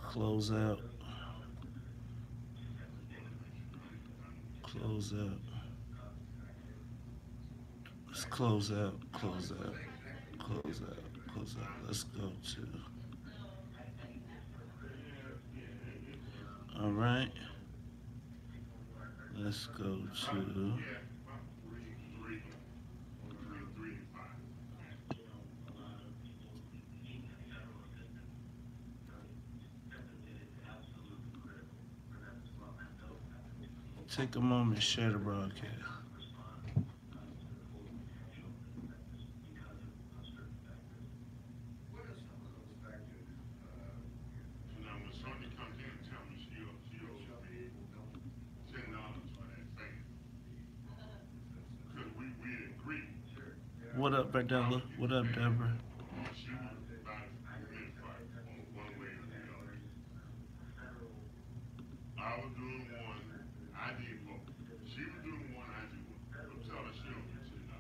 Close out. Close out. Let's close out. Close out. Close out. Close out. Let's go to. All right. Let's go to. Take a moment, share the broadcast. What up, Berdella? What up, Deborah? I was doing one, I did both. She was doing one, I did one. I'm telling her she don't get shit now.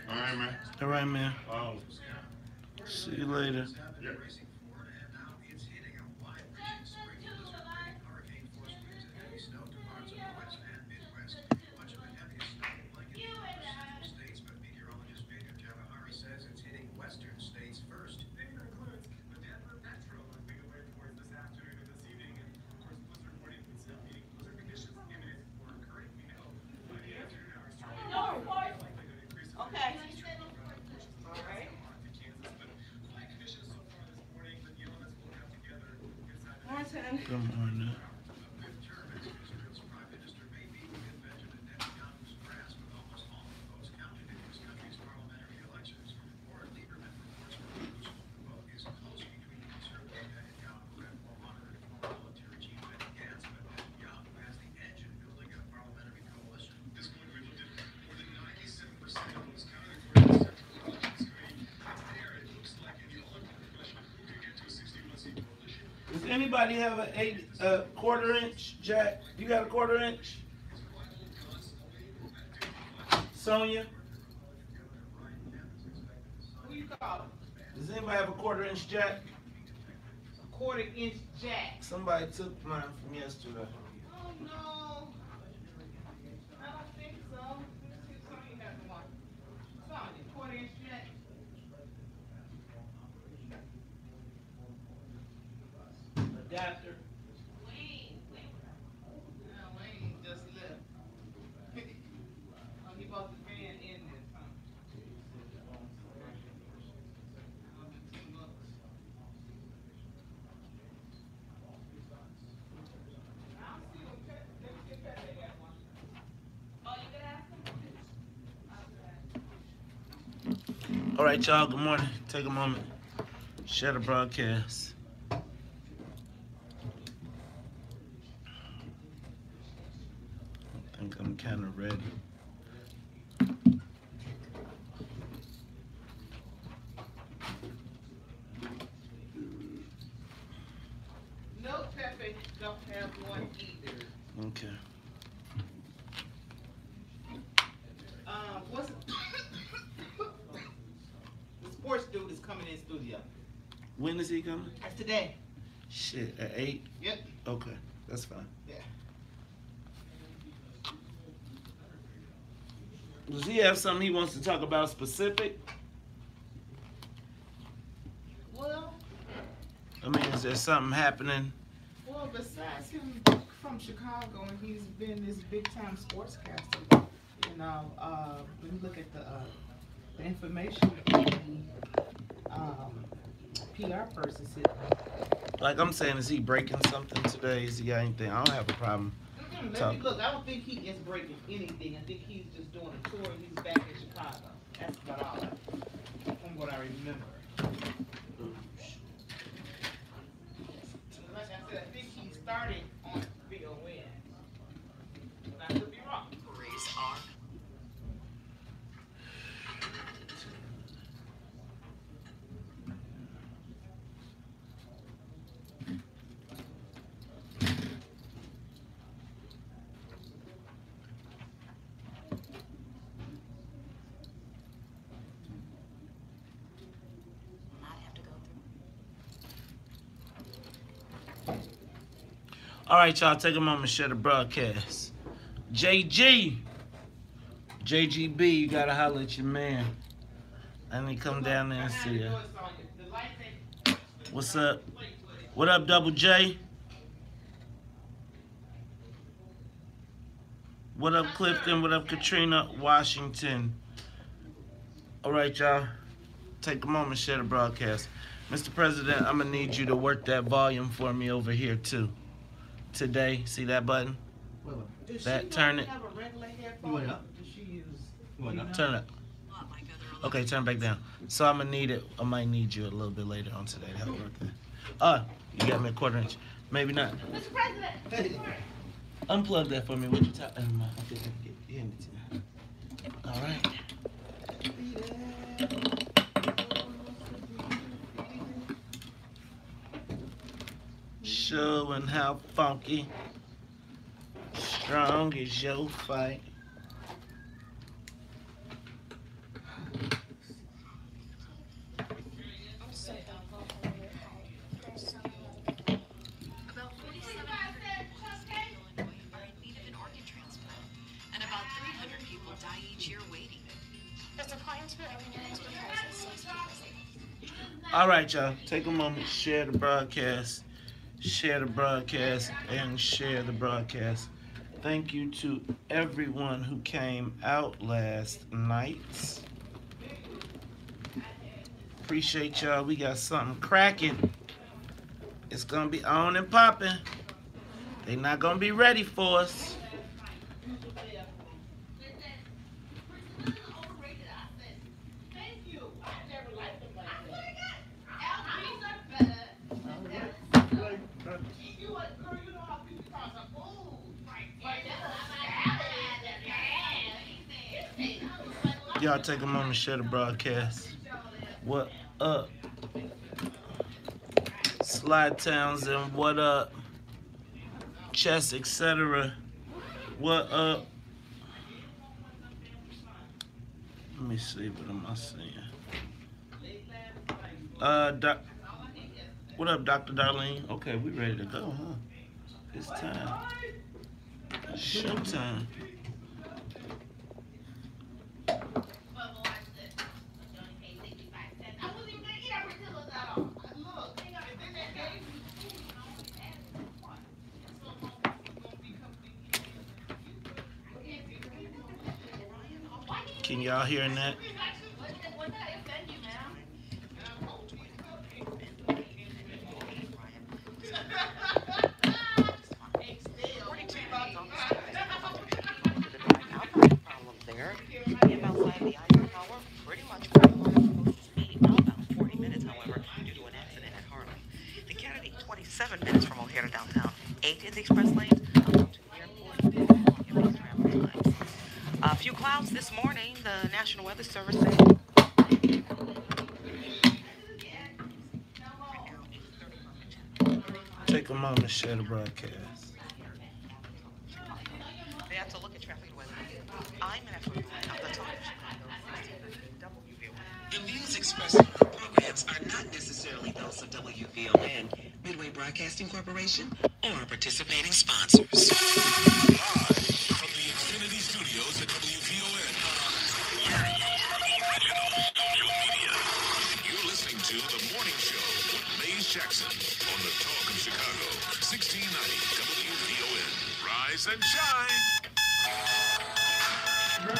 All right, man. All right, man. Oh. See you later. Yeah. Good morning. Does anybody have a quarter inch, Jack? You got a quarter inch? Sonia? Who you call? Does anybody have a quarter inch jack? A quarter-inch jack. Somebody took mine from yesterday. Oh no. I don't think so. Let's see if Sonya has one. Sonya, quarter-inch jack. Adapter. Wayne. Wayne just left. Oh, he bought the fan in this, huh? $2. I'll see what Pepe got one. Oh, you can ask him? All right, y'all. Good morning. Take a moment. Share the broadcast. I think I'm kind of ready. No, Pepe don't have one either. Okay. What's the sports dude is coming in studio? When is he coming? That's today. Shit, at 8? Yep. Okay, that's fine. Yeah. Does he have something he wants to talk about specific? Well, I mean, is there something happening? well, besides him from Chicago, and he's been this big time sportscaster, you know, when you look at the information the PR person said. Like I'm saying, is he breaking something today? Is he got anything? I don't have a problem. Let me look. I don't think he is breaking anything. I think he's just doing a tour. And he's back in Chicago. That's about all. From what I remember. Like I said, I think he started on WVON. I could be wrong. Race R. All right, y'all, take a moment to share the broadcast. JGB, you gotta holler at your man. I need to come down there and see ya. What's up? What up, Double J? What up, Clifton? What up, Katrina, Washington? All right, y'all, take a moment to share the broadcast. Mr. President, I'm gonna need you to work that volume for me over here, too. Today, see that button? That, turn it. You went up? Does she use? You went up? Turn it. Okay, turn it back down. So I'm gonna need it. I might need you a little bit later on today to help work that. You got me a 1/4 inch. Maybe not. Mr. President. Unplug that for me. What you talking about? I think I can get in it. All right. Showing how funky, strong is your fight. About 47 are in need of an organ transplant, and about 300 people die each year waiting. There's a point to every minute because it's 6 people. All right, y'all. Take a moment, share the broadcast. Share the broadcast and share the broadcast. Thank you to everyone who came out last night. Appreciate y'all. We got something cracking. It's gonna be on and popping. They not gonna be ready for us. Y'all take a moment to share the broadcast. What up? Slide Townsend, what up? Chess, etc. What up? Let me see, what am I saying? What up, Dr. Darlene? Okay, we ready to go, huh? It's time. Showtime. Can y'all hear that? This morning, the National Weather Service said take a moment to share the broadcast. They have to look at traffic weather. I'm an expert of the top WVON. The views expressed in our programs are not necessarily those of WVON, Midway Broadcasting Corporation, or participating sponsors. Live from the Xfinity Studios at WVON. to The Morning Show with Maze Jackson on the Talk of Chicago, 1690 WVON. Rise and shine. Wake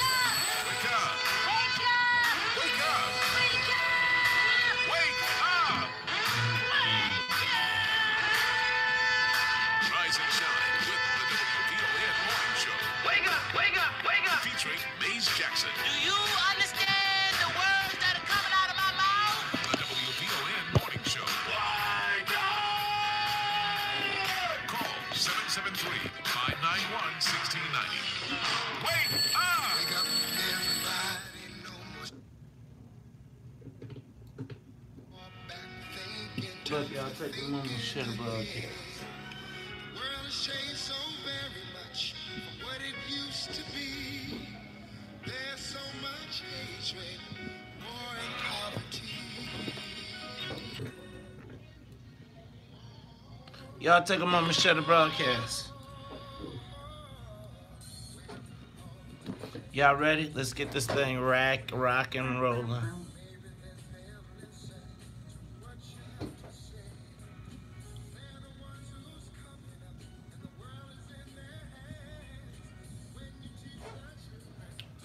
up! Wake up. Wake up! Wake up. Wake up! Wake up. Rise and shine with the WVON Morning Show. Wake up! Wake up! Wake up! Featuring Maze Jackson. Do you understand the words that are coming out of my mouth? The WVON Morning Show. Call 773-591-1690. Wake up! Wake up, everybody, no more back thinking. Look, y'all, take a moment to share the broadcast. The world has changed so very much from what it used to be. There's so much hatred, war and poverty. Y'all take a moment to share the broadcast. Y'all ready? Let's get this thing rock and rolling.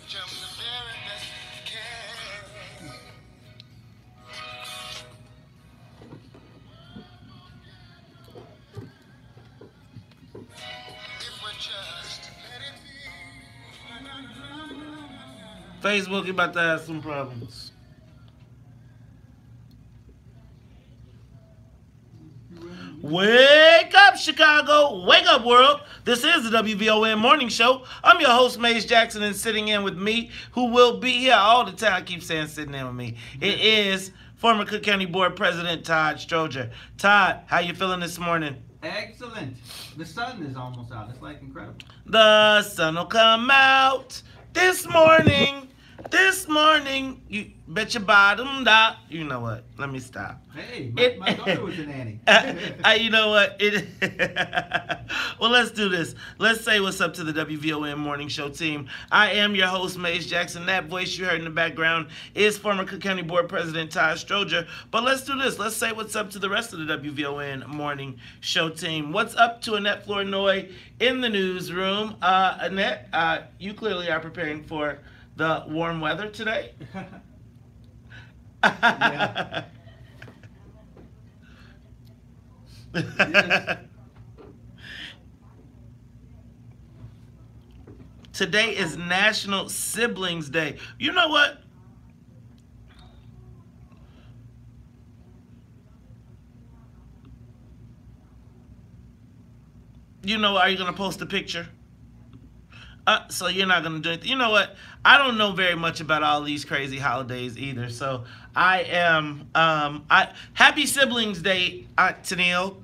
Jump the very best you can. If we just let it be. Facebook, you about to have some problems. Wake up, Chicago. Wake up, world. This is the WVON Morning Show. I'm your host, Maze Jackson, and sitting in with me, who will be here all the time. I keep saying sitting in with me. It is former Cook County Board President Todd Stroger. Todd, how you feeling this morning? Excellent. The sun is almost out. It's like incredible. The sun will come out this morning. This morning, you bet your bottom dollar. You know what? Let me stop. Hey, my daughter was a nanny. You know what? Well, let's do this. Let's say what's up to the WVON Morning Show team. I am your host, Maze Jackson. That voice you heard in the background is former Cook County Board President Todd Stroger. But let's do this. Let's say what's up to the rest of the WVON Morning Show team. What's up to Annette Flournoy in the newsroom? Annette, you clearly are preparing for the warm weather today. Yeah. Today is National Siblings Day. You know what? You know, are you going to post a picture? So you're not going to do anything. You know what? I don't know very much about all these crazy holidays either. So I am, Happy Siblings Day, Aunt Tennille.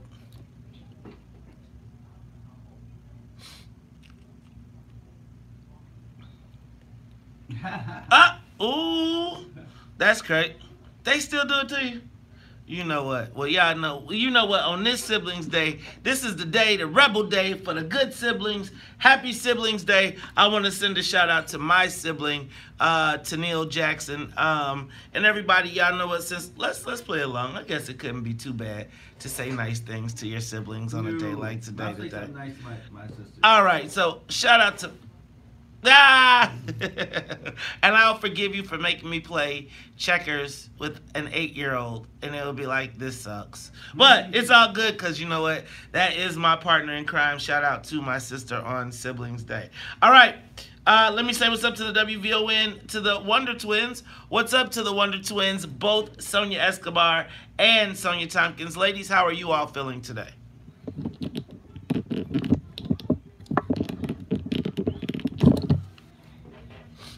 Ooh, that's great. They still do it to you? You know what? Well, y'all know. You know what? On this Siblings Day, this is the day, the rebel day for the good siblings. Happy Siblings Day. I want to send a shout out to my sibling, Tennille Jackson, and everybody. Y'all know what? Since let's play along. I guess it couldn't be too bad to say nice things to your siblings on a day like today. I'll say something nice to my sister. All right. So shout out to. Ah! And I'll forgive you for making me play checkers with an 8-year-old, and it'll be like, this sucks. But it's all good, because you know what? That is my partner in crime. Shout out to my sister on Siblings Day. All right. Let me say what's up to the WVON, to the Wonder Twins. What's up to the Wonder Twins, both Sonia Escobar and Sonia Tompkins. Ladies, how are you all feeling today?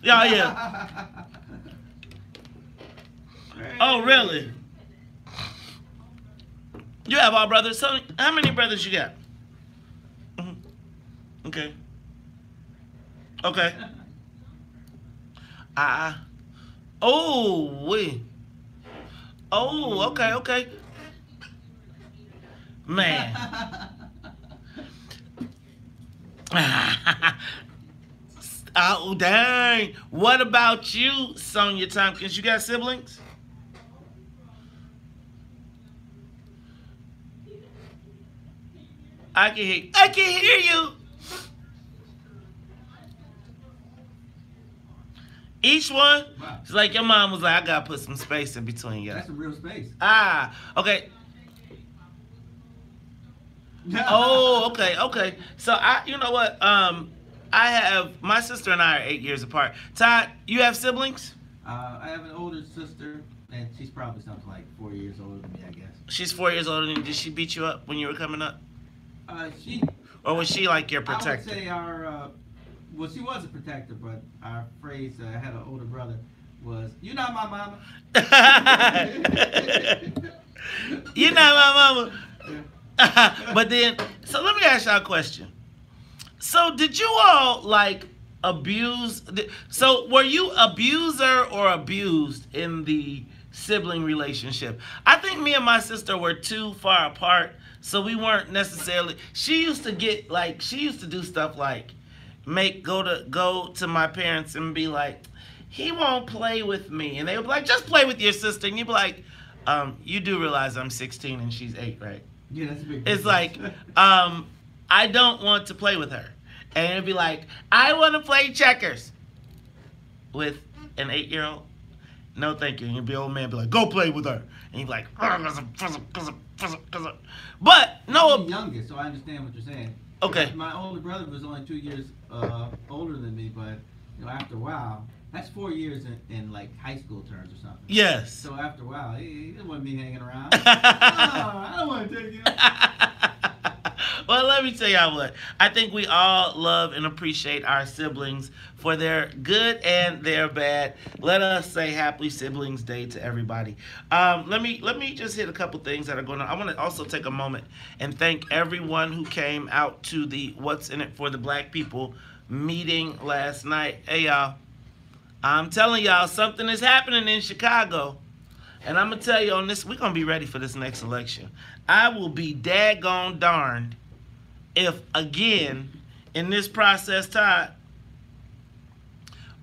Yeah, yeah. Oh, really? You have all brothers? So, how many brothers you got? Okay. Okay. Oh, wait. Oh, okay, okay. Man. Oh, dang. What about you, Sonia Tompkins? You got siblings? I can hear you. Each one? Wow. It's like your mom was like, I gotta put some space in between y'all. That's some real space. Ah, okay. Oh, okay. So you know what? I have my sister and I are 8 years apart. Todd, you have siblings? I have an older sister, and she's probably something like 4 years older than me, I guess. She's 4 years older than you. Did she beat you up when you were coming up? She. Or was she like your I protector? would say well, she was a protector, but our phrase, I had an older brother, was, "You're not my mama." You're not my mama. But then, so let me ask y'all a question. So did you all like abuse? So were you abuser or abused in the sibling relationship? I think me and my sister were too far apart, so we weren't necessarily. She used to do stuff like go to my parents and be like, he won't play with me, and they would be like, just play with your sister, and you'd be like, you do realize I'm 16 and she's 8, right? Yeah, that's a big It's difference. like, I don't want to play with her. And it'd be like, I want to play checkers with an 8-year-old. No, thank you. And you'd be old man be like, go play with her. And you'd be like, but no. I'm the youngest, so I understand what you're saying. Okay. My older brother was only 2 years older than me, but after a while, that's 4 years in like high school terms or something. Yes. So after a while, he didn't want me hanging around. I don't want to take you. Well, let me tell y'all what. I think we all love and appreciate our siblings for their good and their bad. Let us say Happy Siblings Day to everybody. Let me just hit a couple things that are going on. I want to also take a moment and thank everyone who came out to the What's in It for the Black People meeting last night. Hey, y'all. I'm telling y'all, something is happening in Chicago. And I'm going to tell you on this, we're going to be ready for this next election. I will be daggone darned if, again, in this process, Todd,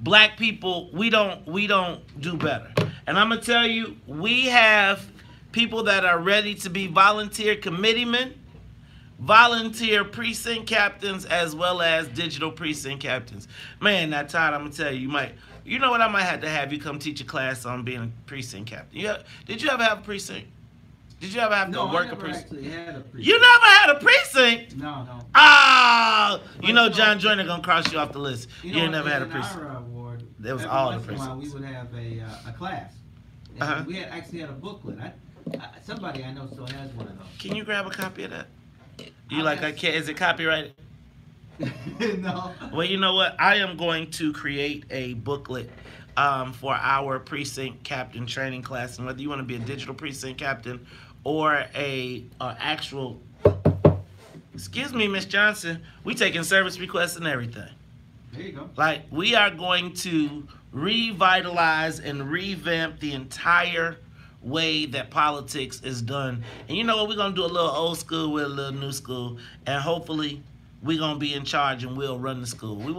black people, we don't do better. And I'm going to tell you, we have people that are ready to be volunteer committeemen, volunteer precinct captains, as well as digital precinct captains. Man, now, Todd, I'm going to tell you, you know what, I might have to have you come teach a class on being a precinct captain. Did you ever have a precinct? Did you ever have to work a precinct? No, I never actually had a precinct. You never had a precinct? No. Ah! John Joyner going to cross you off the list. You ain't never had a in precinct. Our ward, There was every all the once in a while, precincts. we would have a class. And we actually had a booklet. Somebody I know still has one of those. Can you grab a copy of that? I can't. Is it copyrighted? No. Well, you know what? I am going to create a booklet for our precinct captain training class, and whether you want to be a digital precinct captain or a actual. Excuse me, Miss Johnson. We taking service requests and everything. There you go. Like, we are going to revitalize and revamp the entire way that politics is done. And you know what? We're going to do a little old school with a little new school. And hopefully, we're going to be in charge and we'll run the school. We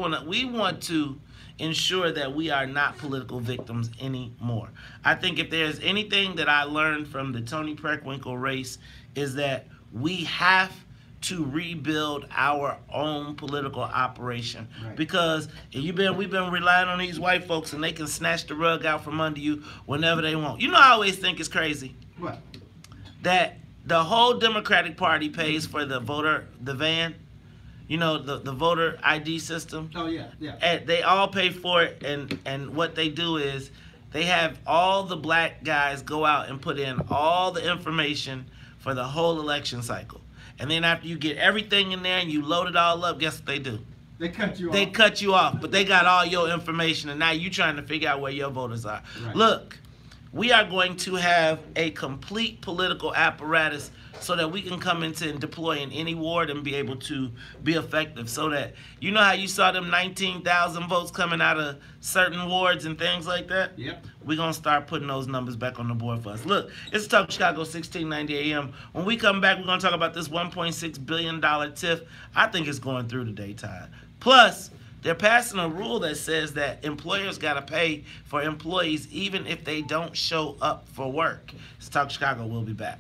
want to ensure that we are not political victims anymore. I think if there's anything that I learned from the Tony Preckwinkle race is that we have to rebuild our own political operation. Right. Because we've been relying on these white folks and they can snatch the rug out from under you whenever they want. You know, I always think it's crazy. What? That the whole Democratic Party pays for the van, the voter ID system. Oh, yeah. And they all pay for it, and what they do is they have all the black guys go out and put in all the information for the whole election cycle. And then after you get everything in there and you load it all up, guess what they do? They cut you off. They cut you off, but they got all your information, and now you're trying to figure out where your voters are. Right. Look, we are going to have a complete political apparatus so that we can come into and deploy in any ward and be able to be effective. So that, you know how you saw them 19,000 votes coming out of certain wards and things like that? Yep. We're going to start putting those numbers back on the board for us. Look, it's Talk Chicago 1690 AM. When we come back, we're going to talk about this $1.6 billion TIF. I think it's going through today, Todd. Plus, They're passing a rule that says that employers got to pay for employees even if they don't show up for work. It's Talk Chicago. We'll be back.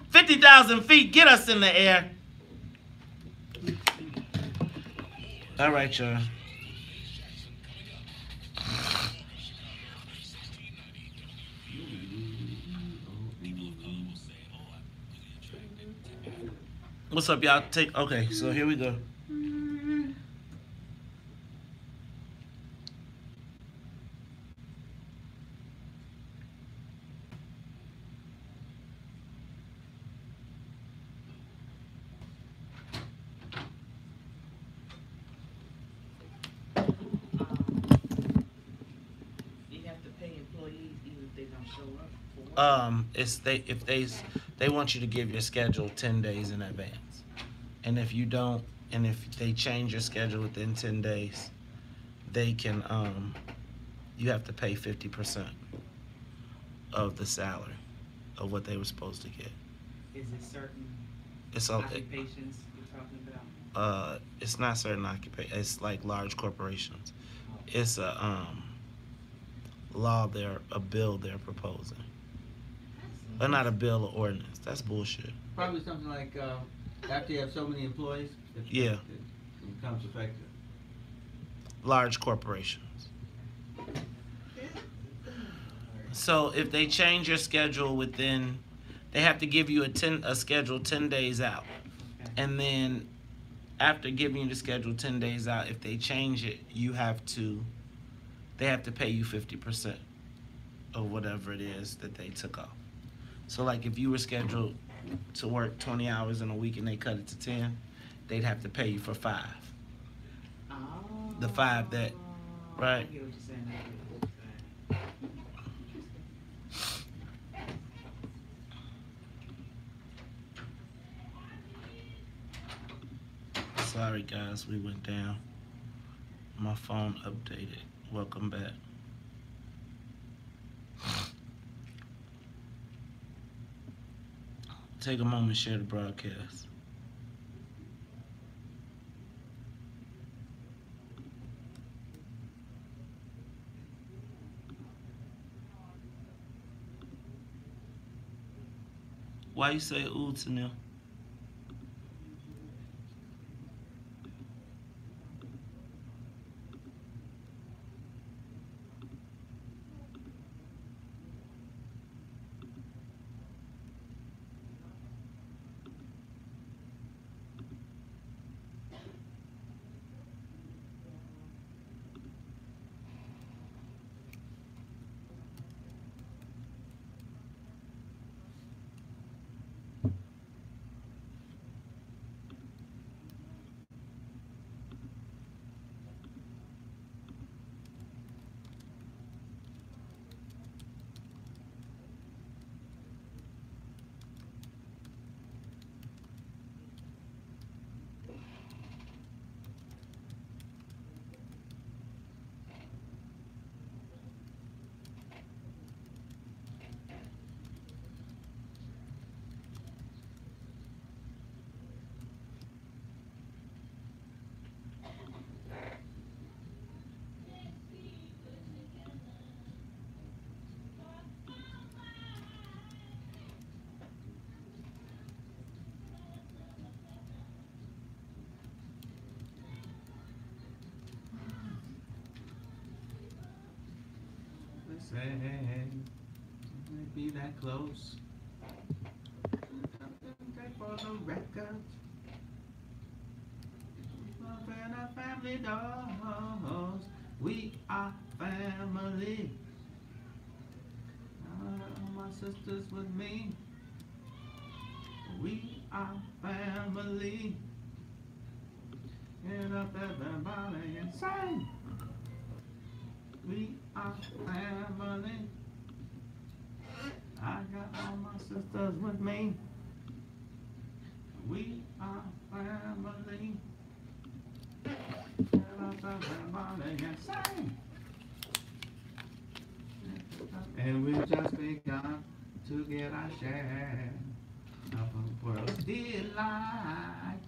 50,000 feet. Get us in the air. All right, y'all. What's up, y'all? Okay, so here we go. It's if they want you to give your schedule 10 days in advance, and if you don't, and if they change your schedule within 10 days, they can you have to pay 50% of the salary of what they were supposed to get. Is it certain It's occupations you're talking about? It's not certain occupations. It's like large corporations. It's a bill they're proposing. Or not a bill or ordinance. That's bullshit. Probably something like after you have so many employees, Yeah. it becomes effective. Large corporations. So if they change your schedule within, they have to give you a schedule 10 days out. And then after giving you the schedule 10 days out, if they change it, they have to pay you 50% of whatever it is that they took off. So like if you were scheduled to work 20 hours in a week and they cut it to 10, they'd have to pay you for 5. Oh. The 5 that, right? I get what you're saying. Sorry guys, we went down. My phone updated. Welcome back. Take a moment, share the broadcast. Why you say ooh, Tanil? Might be that close. For the record, family dogs. We are family. My sisters with me. We are family. Get up everybody and sing. We are family. I got all my sisters with me. We are family. Get up everybody and sing. And we've just begun to get our share of the world's delight.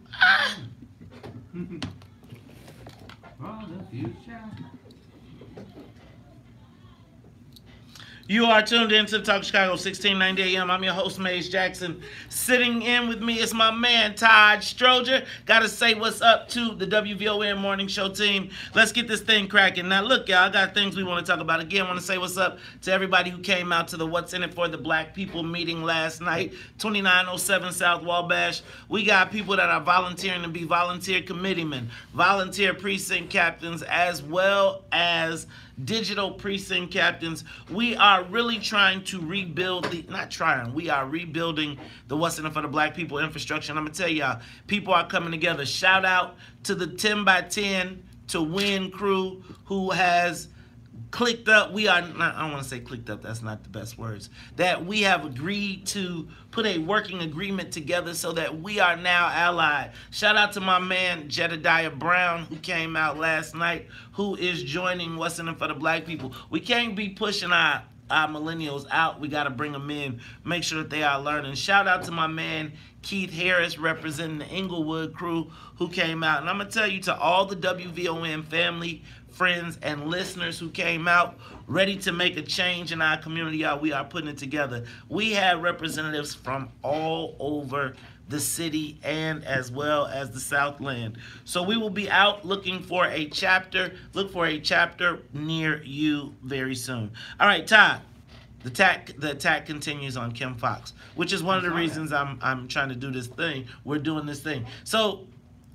From the future. You are tuned in to the Talk Chicago, 1690 AM. I'm your host, Maze Jackson. Sitting in with me is my man, Todd Stroger. Got to say what's up to the WVON Morning Show team. Let's get this thing cracking. Now, look, y'all, I got things we want to talk about. Again, I want to say what's up to everybody who came out to the What's in It for the Black People meeting last night, 2907 South Wabash. We got people that are volunteering to be volunteer committeemen, volunteer precinct captains, as well as digital precinct captains. We are really trying to rebuild we are rebuilding the What's in It for the Black People infrastructure. And I'm going to tell y'all, people are coming together. Shout out to the 10 by 10 to Win crew who has clicked up. I don't want to say clicked up, that's not the best words. That we have agreed to put a working agreement together so that we are now allied. Shout out to my man Jedediah Brown, who came out last night, who is joining What's in It for the Black People. We can't be pushing our millennials out. We got to bring them in, make sure that they are learning. Shout out to my man Keith Harris, representing the Inglewood crew, who came out. And I'm going to tell you, to all the WVON family, friends, and listeners who came out ready to make a change in our community, y'all, we are putting it together. We have representatives from all over the city and as well as the Southland. So we will be out looking for a chapter. Look for a chapter near you very soon. All right, Todd. The attack continues on Kim Fox, which is one of the reasons I'm trying to do this thing. We're doing this thing. So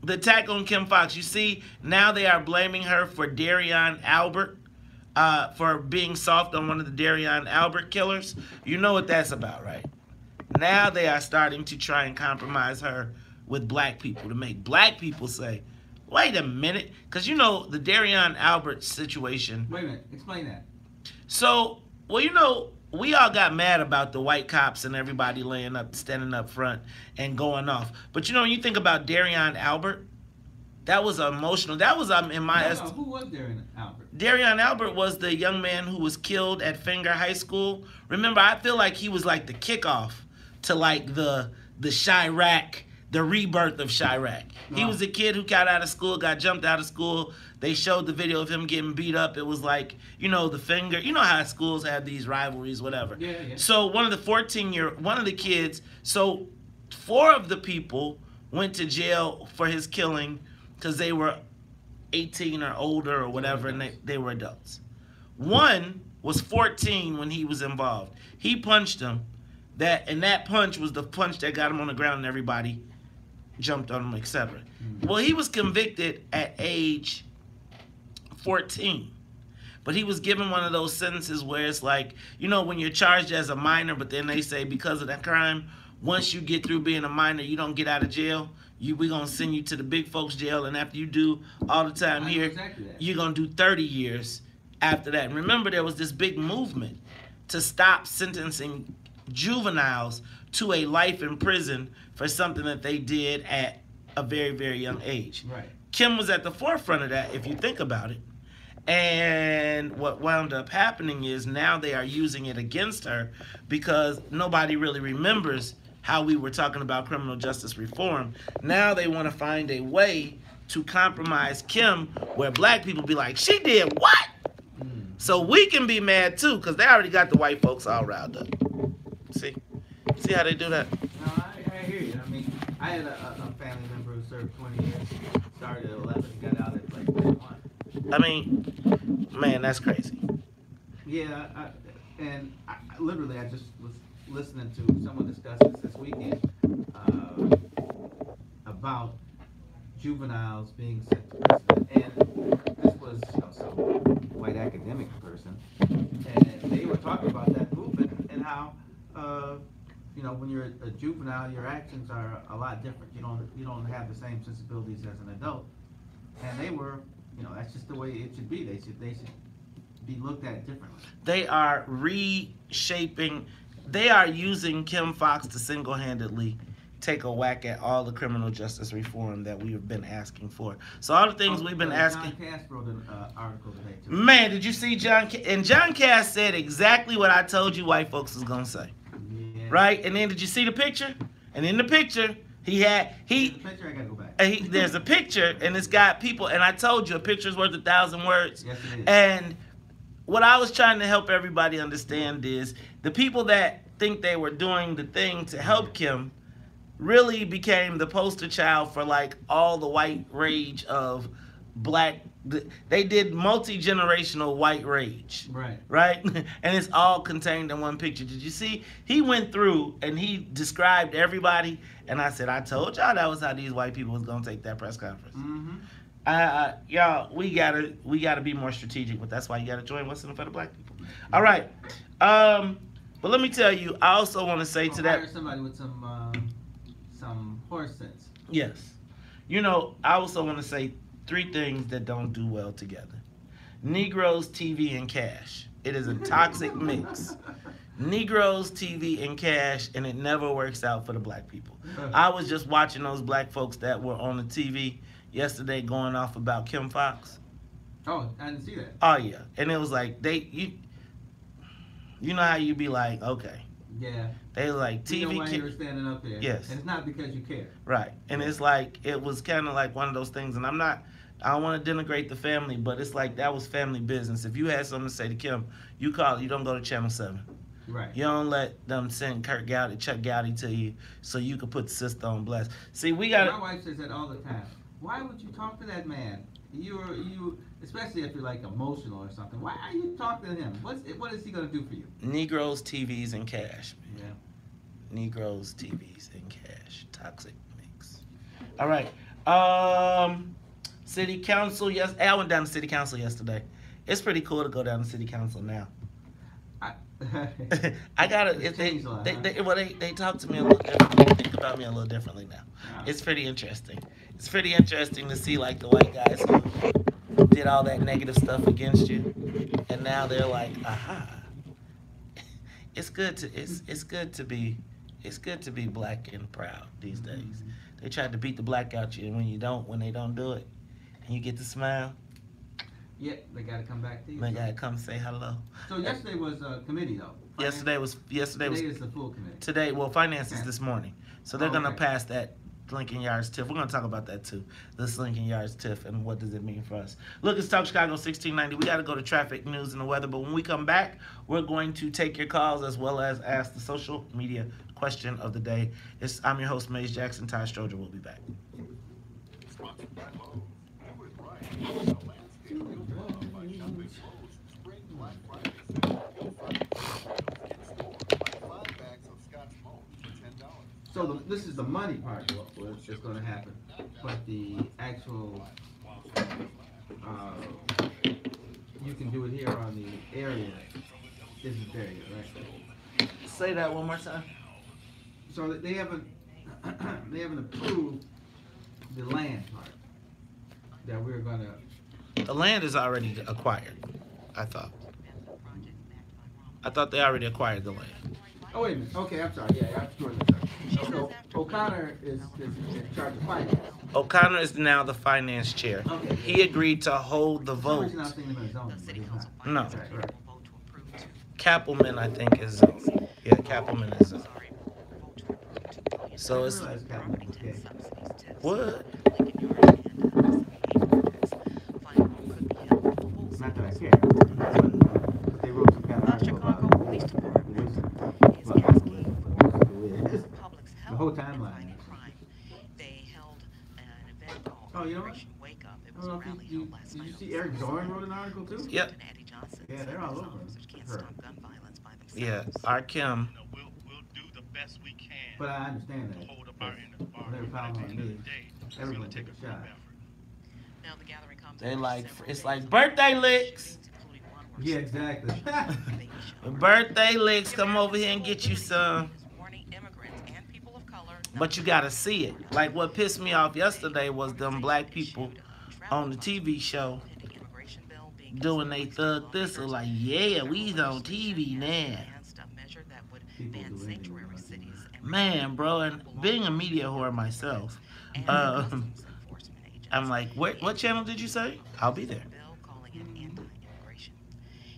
the attack on Kim Fox, you see, now they are blaming her for Darion Albert, for being soft on one of the Darion Albert killers. You know what that's about, right? Now they are starting to try and compromise her with black people, to make black people say, wait a minute, because you know the Darion Albert situation. Wait a minute, explain that. So, well, you know, we all got mad about the white cops and everybody standing up front and going off. But you know, when you think about Darion Albert, that was emotional. That was in my estimation. Who was Darion Albert? Darion Albert was the young man who was killed at Finger High School. Remember, I feel like he was like the kickoff to like the Chirac, the rebirth of Chirac. He was a kid who got out of school, got jumped out of school. They showed the video of him getting beat up. It was like, you know, the Finger. You know how schools have these rivalries, whatever. Yeah. So one of the kids, so 4 of the people went to jail for his killing because they were 18 or older or whatever, and they were adults. One was 14 when he was involved. He punched him. That punch was the punch that got him on the ground, and everybody jumped on him, etc. Well, he was convicted at age 14. But he was given one of those sentences where it's like, you know, when you're charged as a minor, but then they say because of that crime, once you get through being a minor, you don't get out of jail. We're going to send you to the big folks jail, and after you do all the time here, you're going to do 30 years after that. And remember, there was this big movement to stop sentencing juveniles to a life in prison for something that they did at a very, very young age. Right. Kim was at the forefront of that, if you think about it. And what wound up happening is now they are using it against her because nobody really remembers how we were talking about criminal justice reform. Now they want to find a way to compromise Kim where black people be like, she did what? So we can be mad too because they already got the white folks all riled up. See how they do that? No, I hear you. I mean, I had a family member who served 20 years, started at 11, got out at like 21. I mean, man, that's crazy. Yeah, I literally just was listening to someone discuss this weekend about juveniles being sent to prison, and this was some white academic person, and they were talking about that movement and how you know, when you're a juvenile, your actions are a lot different. You don't have the same sensibilities as an adult, and they were, you know, that's just the way it should be. They should be looked at differently. They are reshaping. They are using Kim Fox to single-handedly take a whack at all the criminal justice reform that we have been asking for. So all the things we've been asking. John Cass wrote an article today too. Man, did you see John? And John Cass said exactly what I told you white folks was gonna say. Yeah. Right? And then did you see the picture? And in the picture, There's a picture, I gotta go back. There's a picture, and it's got people, and I told you, a picture's worth 1,000 words. Yes, it is. And what I was trying to help everybody understand is the people that think they were doing the thing to help Kim really became the poster child for like all the white rage of black. They did multi-generational white rage. Right? And it's all contained in one picture. Did you see? He went through and he described everybody, and I said, I told y'all that was how these white people was gonna take that press conference. Y'all, we gotta be more strategic, but that's why you gotta join What's in it for the Black people. All right. But let me tell you, I also want to say to that. Hire somebody with some horse sense. Yes. You know, I also want to say 3 things that don't do well together. Negroes, TV, and cash. It is a toxic mix. Negroes, TV, and cash, and it never works out for the black people. I was just watching those black folks that were on the TV yesterday going off about Kim Fox. Oh, I didn't see that. Oh, yeah. And it was like, you know how you be like, okay. Yeah. They like TV. You know why you were standing up there. Yes. And it's not because you care. Right. And it's like, it was kind of like one of those things, and I don't want to denigrate the family, but it's like that was family business. If you had something to say to Kim, you call it. You don't go to Channel 7. Right. You don't let them send Chuck Gowdy to you so you can put the sister on blast. See, we got. My wife says that all the time. Why would you talk to that man? You, especially if you're like emotional or something. Why are you talking to him? What is he gonna do for you? Negroes, TVs, and cash. Yeah. Negroes, TVs, and cash. Toxic mix. All right. City Council. Yes, I went down to City Council yesterday. It's pretty cool to go down to City Council now. I gotta. They talk to me a little differently. They think about me a little differently now. It's pretty interesting. It's pretty interesting to see like the white guys who did all that negative stuff against you, and now they're like, aha. It's good to be black and proud these days. They tried to beat the black out you, and when they don't do it, and you get to smile. Yeah, they gotta come back to you. They gotta come say hello. So yesterday was a committee though. Yesterday was. Today is the full committee. Today, well, finance is this morning, so they're gonna pass that Lincoln Yards TIF. We're gonna talk about that too. This Lincoln Yards TIF and what does it mean for us. Look, it's Talk Chicago 1690. We gotta go to traffic, news, and the weather. But when we come back, we're going to take your calls as well as ask the social media question of the day. I'm your host, Maze Jackson. Ty Stroger will be back. So this is the money part of what's going to happen, but the actual, you can do it here on the area isn't there yet, right? Say that one more time. So they haven't approved the land part that we're going to. The land is already acquired, I thought. I thought they already acquired the land. Oh, wait a minute. Okay, I'm sorry. Yeah, I'm sure. So O'Connor is in charge of finance. O'Connor is now the finance chair. Okay. He agreed to hold the vote. No. Right. Kappelman, I think, is zoning. Yeah, Kappelman is zoning. So it's what? Not that I care. They wrote some kind of article about the whole timeline. Oh, you know what? I don't know if did you see Eric Zorn wrote an article too? Yep. Yeah, they're all over her. Yeah, our Kim. We'll do the best we can. But I understand that. Hold up our end of the bargain. Whenever power on me, everyone take take a shot. Now the gathering comes. They like, it's like birthday licks. Yeah, exactly. Birthday licks, come over here and get you some. But you gotta see it. Like what pissed me off yesterday was them black people on the TV show doing they thug thistle like, yeah, we on TV now. Man, bro, and being a media whore myself, I'm like, what channel did you say? I'll be there.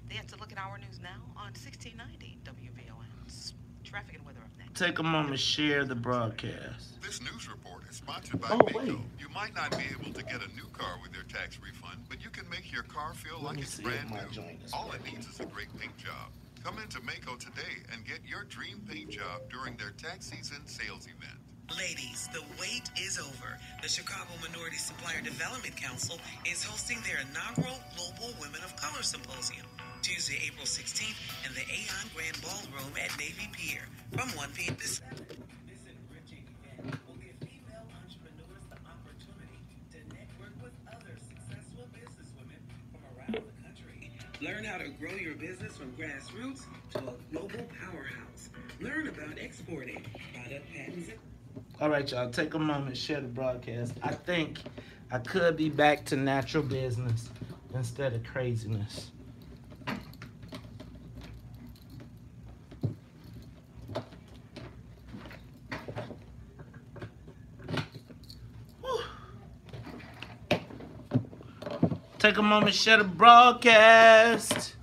They have to look at our news now on 1690 WVON. traffic and weather up next. Take a moment, share the broadcast. This news report is sponsored by Oh, Mako. wait. You might not be able to get a new car with your tax refund, but you can make your car feel Let like me it's see if brand my new. joint is All it working. needs is a great paint job. Come into Mako today and get your dream paint job during their tax season sales event. Ladies, the wait is over. The Chicago Minority Supplier Development Council is hosting their inaugural Global Women of Color Symposium, Tuesday, April 16th, in the Aon Grand Ballroom at Navy Pier from 1 p.m. to 7. This enriching event will give female entrepreneurs the opportunity to network with other successful businesswomen from around the country. Learn how to grow your business from grassroots to a global powerhouse. Learn about exporting, product patents, and All right, y'all, take a moment, share the broadcast. I think I could be back to natural business instead of craziness. Whew. Take a moment, share the broadcast.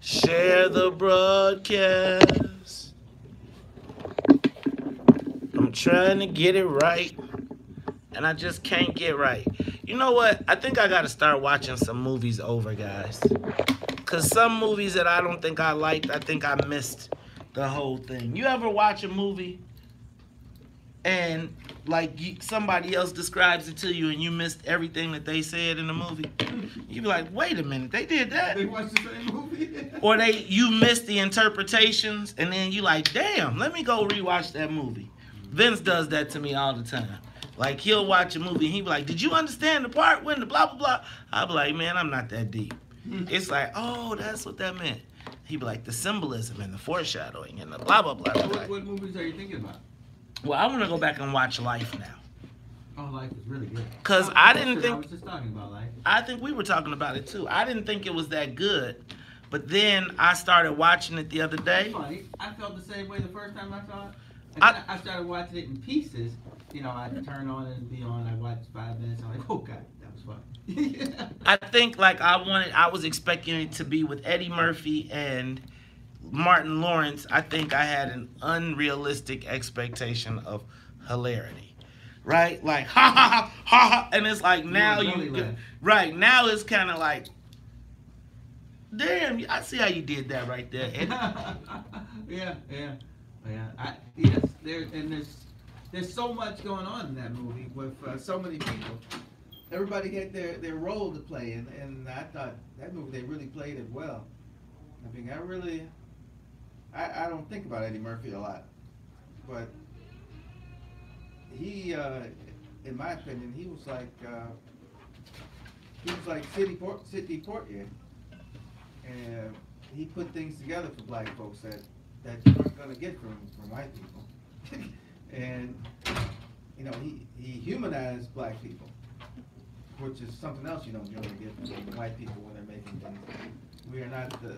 Share the broadcast. I'm trying to get it right, and I just can't get right. You know what? I think I got to start watching some movies over, guys. Because some movies that I don't think I liked, I think I missed the whole thing. You ever watch a movie and like somebody else describes it to you and you missed everything that they said in the movie? You be like, wait a minute, they did that? They watched the same movie? Or you missed the interpretations, and then you like, damn, let me go rewatch that movie. Vince does that to me all the time. Like, he'll watch a movie and he'll be like, did you understand the part when the blah, blah, blah? I'll be like, man, I'm not that deep. It's like, oh, that's what that meant. He'd be like, the symbolism and the foreshadowing and the blah, blah, blah. What movies are you thinking about? Well, I want to go back and watch Life now. Oh, Life is really good. Because I didn't I think... was just talking about Life. I think we were talking about it, too. I didn't think it was that good. But then I started watching it the other day. Funny. I felt the same way the first time I saw it. And I started watching it in pieces. You know, I'd turn on and be on. I watched 5 minutes. I'm like, oh, God, that was fun. I think, like, I was expecting it to be with Eddie Murphy and Martin Lawrence. I think I had an unrealistic expectation of hilarity. Right? Like, ha, ha, ha, ha, ha. And it's like, now right, now it's kind of like, damn, I see how you did that right there, Eddie. Yeah. There's so much going on in that movie with so many people. Everybody had their role to play, and I thought that movie, they really played it well. I mean, I don't think about Eddie Murphy a lot, but he, in my opinion, he was like Sidney Poitier, and he put things together for black folks that you weren't gonna get from white people. And you know, he humanized black people, which is something else you don't generally get from white people when they're making things. We are not the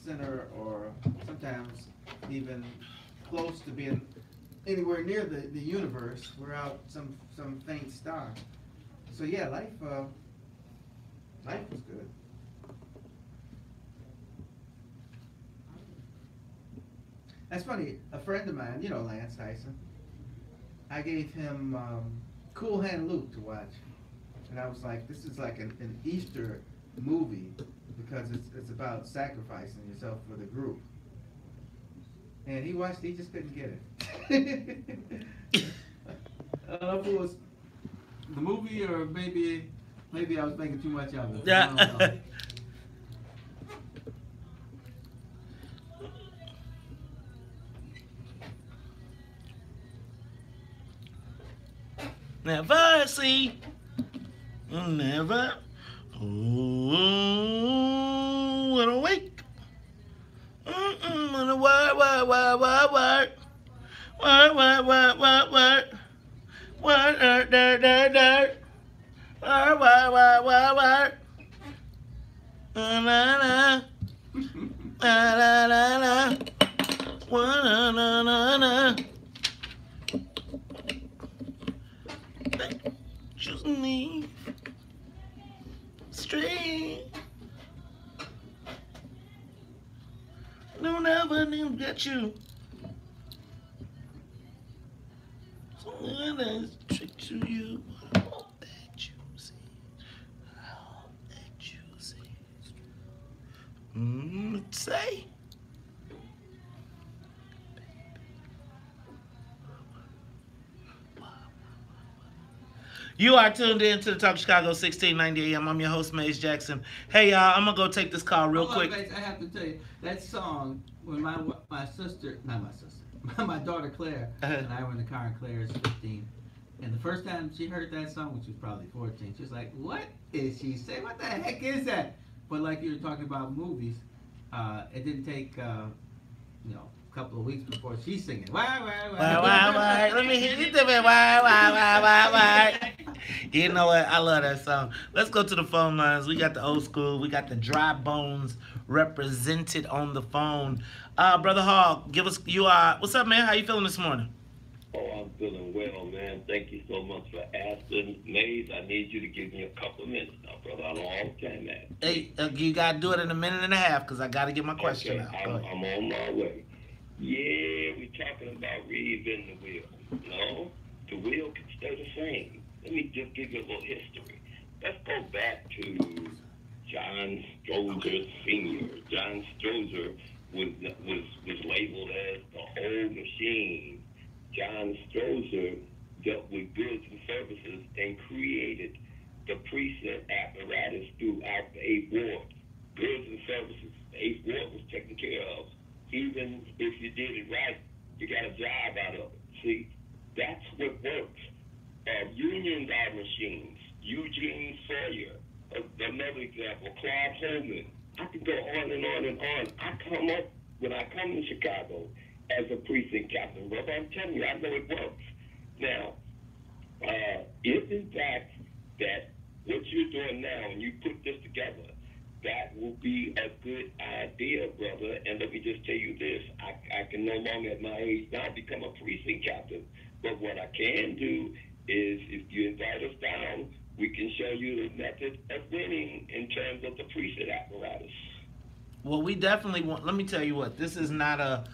center, or sometimes even close to being anywhere near the universe. We're out some faint star. So yeah, life was good. That's funny. A friend of mine, you know, Lance Tyson, I gave him Cool Hand Luke to watch, and I was like, this is like an Easter movie because it's about sacrificing yourself for the group. And he watched it, he just couldn't get it. I don't know if it was the movie or maybe I was making too much of it. Yeah. I don't know. Never see, never. Ooh, wanna wake. Wanna work. Work, dirt. Work. Na. Na. Choose me straight. Don't ever get you. this trick to you. I want that juicy. I want that juicy. Say. You are tuned in to the Talk Chicago 1690 AM. I'm your host, Maze Jackson. Hey, y'all, I'm going to go take this call real quick. Guys, I have to tell you, that song, when my sister, not my sister, my daughter Claire, and I were in the car, and Claire is 15. And the first time she heard that song, which was probably 14, she was like, what is she saying? What the heck is that? But like you were talking about movies, it didn't take, a couple of weeks before she's singing. Why? Let me hear you do it. Why? You know what? I love that song. Let's go to the phone lines. We got the old school. We got the dry bones represented on the phone. Brother Hall, give us, what's up, man? How you feeling this morning? Oh, I'm feeling well, man. Thank you so much for asking. Maze, I need you to give me a couple of minutes now, brother. I don't understand that. Hey, you got to do it in a minute and a half because I got to get my question out. I'm on my way. Yeah, we're talking about reinventing the wheel. No, the wheel can stay the same. Let me just give you a little history. Let's go back to John Strozer Sr. John Strozer was labeled as the old machine. John Strozer dealt with goods and services and created the precinct apparatus throughout the 8th Ward. Goods and services, the 8th Ward was taken care of. Even if you did it right, you got a job out of it. See, that's what works. Unions are machines. Eugene Sawyer, another example, Claude Holman. I could go on and on and on. When I come to Chicago as a precinct captain, brother, I'm telling you, I know it works. Now, if in fact that what you're doing now, and you put this together, that will be a good idea, brother. And let me just tell you this. I can no longer at my age now become a precinct captain. But what I can do is if you invite us down, we can show you the method of winning in terms of the precinct apparatus. Well, we definitely want, let me tell you what, this is not a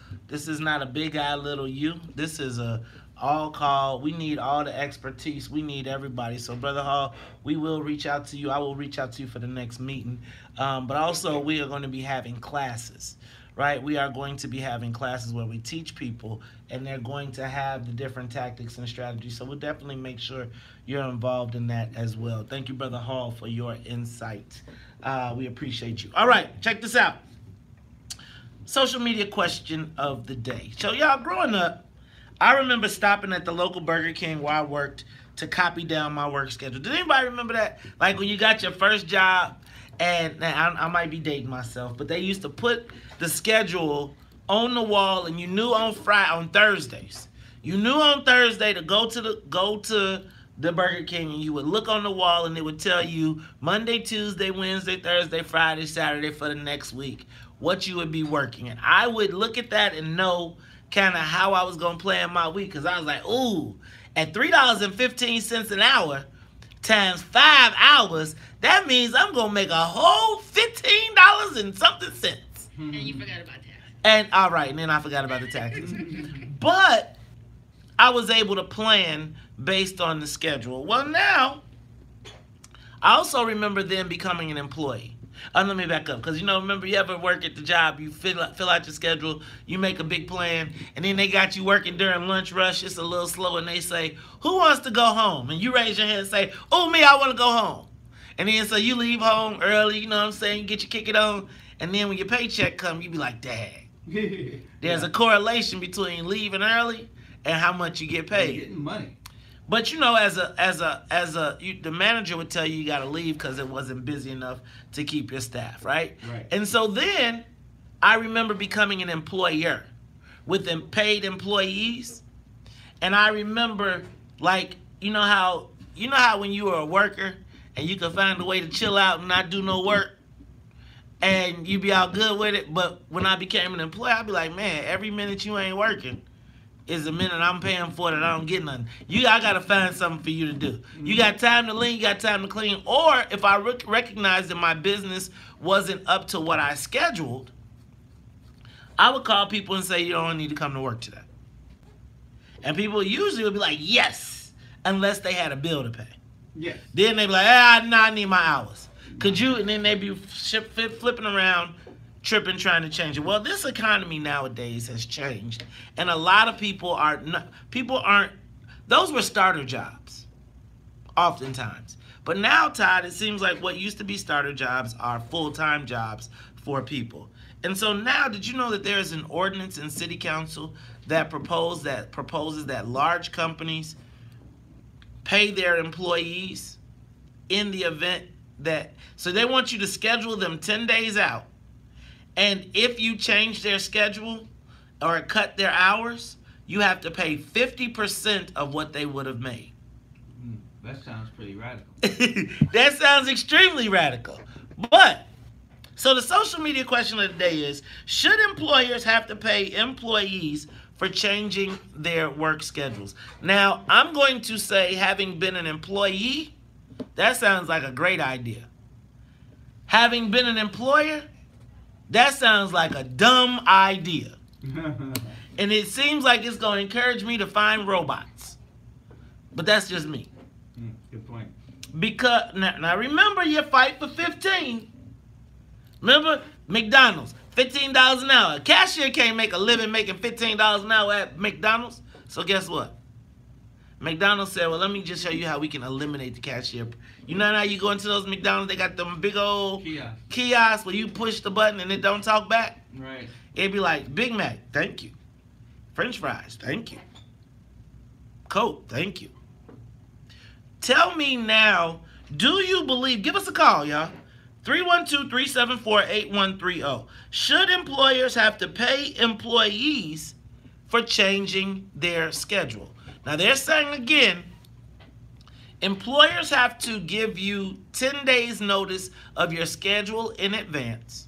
big eye little you. This is a all call. We need all the expertise. We need everybody. So, Brother Hall, we will reach out to you. I will reach out to you for the next meeting. But also, we are going to be having classes, right? We are going to be having classes where we teach people, and they're going to have the different tactics and strategies. So we'll definitely make sure you're involved in that as well. Thank you, Brother Hall, for your insight. We appreciate you. All right, check this out. Social media question of the day. So, y'all, growing up, I remember stopping at the local Burger King where I worked to copy down my work schedule. Did anybody remember that? Like when you got your first job, and I might be dating myself, but they used to put the schedule on the wall, and you knew on Thursdays. You knew on Thursday to go to the Burger King, and you would look on the wall, and it would tell you Monday, Tuesday, Wednesday, Thursday, Friday, Saturday for the next week what you would be working. And I would look at that and know kind of how I was going to plan my week, because I was like, ooh, at $3.15 an hour times 5 hours, that means I'm going to make a whole $15 and something cents. And you forgot about taxes. And all right, and then I forgot about the taxes. But I was able to plan based on the schedule. Well, now, I also remember then becoming an employee. Let me back up, because, remember, you ever work at the job, you fill out your schedule, you make a big plan, and then they got you working during lunch rush, it's a little slow, and they say, who wants to go home? And you raise your hand and say, oh, me, I want to go home. And then so you leave home early, you know what I'm saying, you get your kick it on, and then when your paycheck comes, you be like, dang. There's a correlation between leaving early and how much you get paid. You're getting money. But the manager would tell you got to leave because it wasn't busy enough to keep your staff, right? Right. And so then I remember becoming an employer with paid employees, and I remember you know how when you were a worker and you could find a way to chill out and not do no work, and you be all good with it. But when I became an employee, I'd be like, man, every minute you ain't working is a minute I'm paying for that I don't get nothing. I got to find something for you to do. You got time to lean, you got time to clean. Or if I recognize that my business wasn't up to what I scheduled, I would call people and say, you don't need to come to work today. And people usually would be like, yes, unless they had a bill to pay. Yes. Then they be like, I need my hours. Could you? And then they be flipping around, tripping, trying to change it. Well, this economy nowadays has changed, and a lot of people aren't. Those were starter jobs, oftentimes. But now, Todd, it seems like what used to be starter jobs are full-time jobs for people. And so now, did you know that there is an ordinance in City Council that proposes that large companies pay their employees in the event that, so they want you to schedule them 10 days out, and if you change their schedule or cut their hours, you have to pay 50% of what they would have made. That sounds pretty radical. That sounds extremely radical. But, so the social media question of the day is, should employers have to pay employees for changing their work schedules? Now, I'm going to say, having been an employee, that sounds like a great idea. Having been an employer, that sounds like a dumb idea. And it seems like it's going to encourage me to find robots. But that's just me. Good point. Because, now remember your fight for 15. Remember, McDonald's, $15 an hour. A cashier can't make a living making $15 an hour at McDonald's. So guess what? McDonald's said, well, let me just show you how we can eliminate the cashier. You know how you go into those McDonald's, they got them big old kiosks where you push the button and it don't talk back? Right. It'd be like, Big Mac, thank you. French fries, thank you. Coke, thank you. Tell me now, do you believe, give us a call, y'all. 312-374-8130. Should employers have to pay employees for changing their schedule? Now, they're saying again, employers have to give you 10 days notice of your schedule in advance.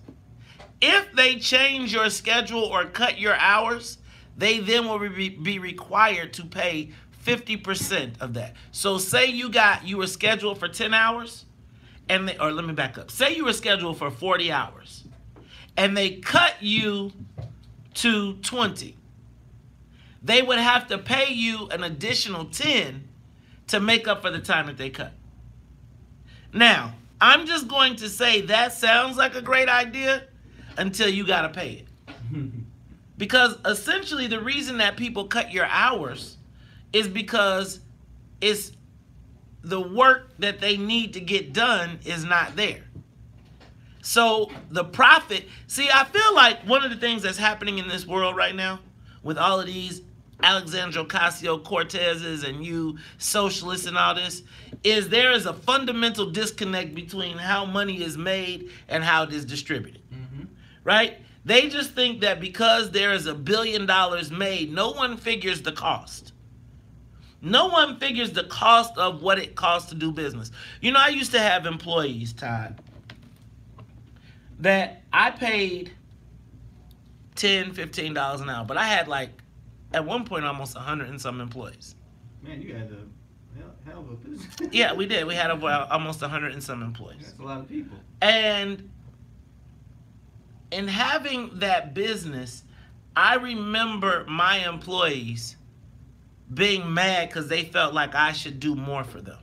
If they change your schedule or cut your hours, they then will be required to pay 50% of that. So say you were scheduled for 10 hours, or let me back up. Say you were scheduled for 40 hours, and they cut you to 20. They would have to pay you an additional 10 to make up for the time that they cut. Now, I'm just going to say that sounds like a great idea until you got to pay it. Because essentially the reason that people cut your hours is because it's the work that they need to get done is not there. So the profit, see, I feel like one of the things that's happening in this world right now with all of these Alexandria Ocasio-Cortezes and you socialists and all this, is there is a fundamental disconnect between how money is made and how it is distributed. Right? They just think that because there is $1 billion made, no one figures the cost. No one figures the cost of what it costs to do business. You know, I used to have employees, Todd, that I paid $10, $15 an hour, but I had like, at one point, almost 100 and some employees. Man, you had a hell of a business. Yeah, we did. We had almost 100 and some employees. That's a lot of people. And in having that business, I remember my employees being mad because they felt like I should do more for them.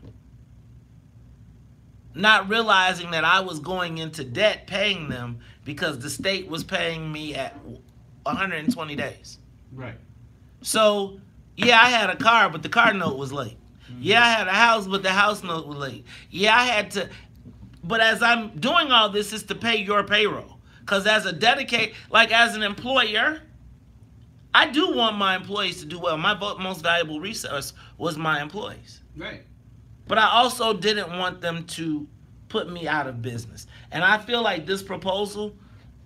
Not realizing that I was going into debt paying them because the state was paying me at 120 days. Right. So, yeah, I had a car, but the car note was late. Yeah, I had a house, but the house note was late. Yeah, I had to, but as I'm doing all this, is to pay your payroll. Because as an employer, I do want my employees to do well. My most valuable resource was my employees. Right. But I also didn't want them to put me out of business. And I feel like this proposal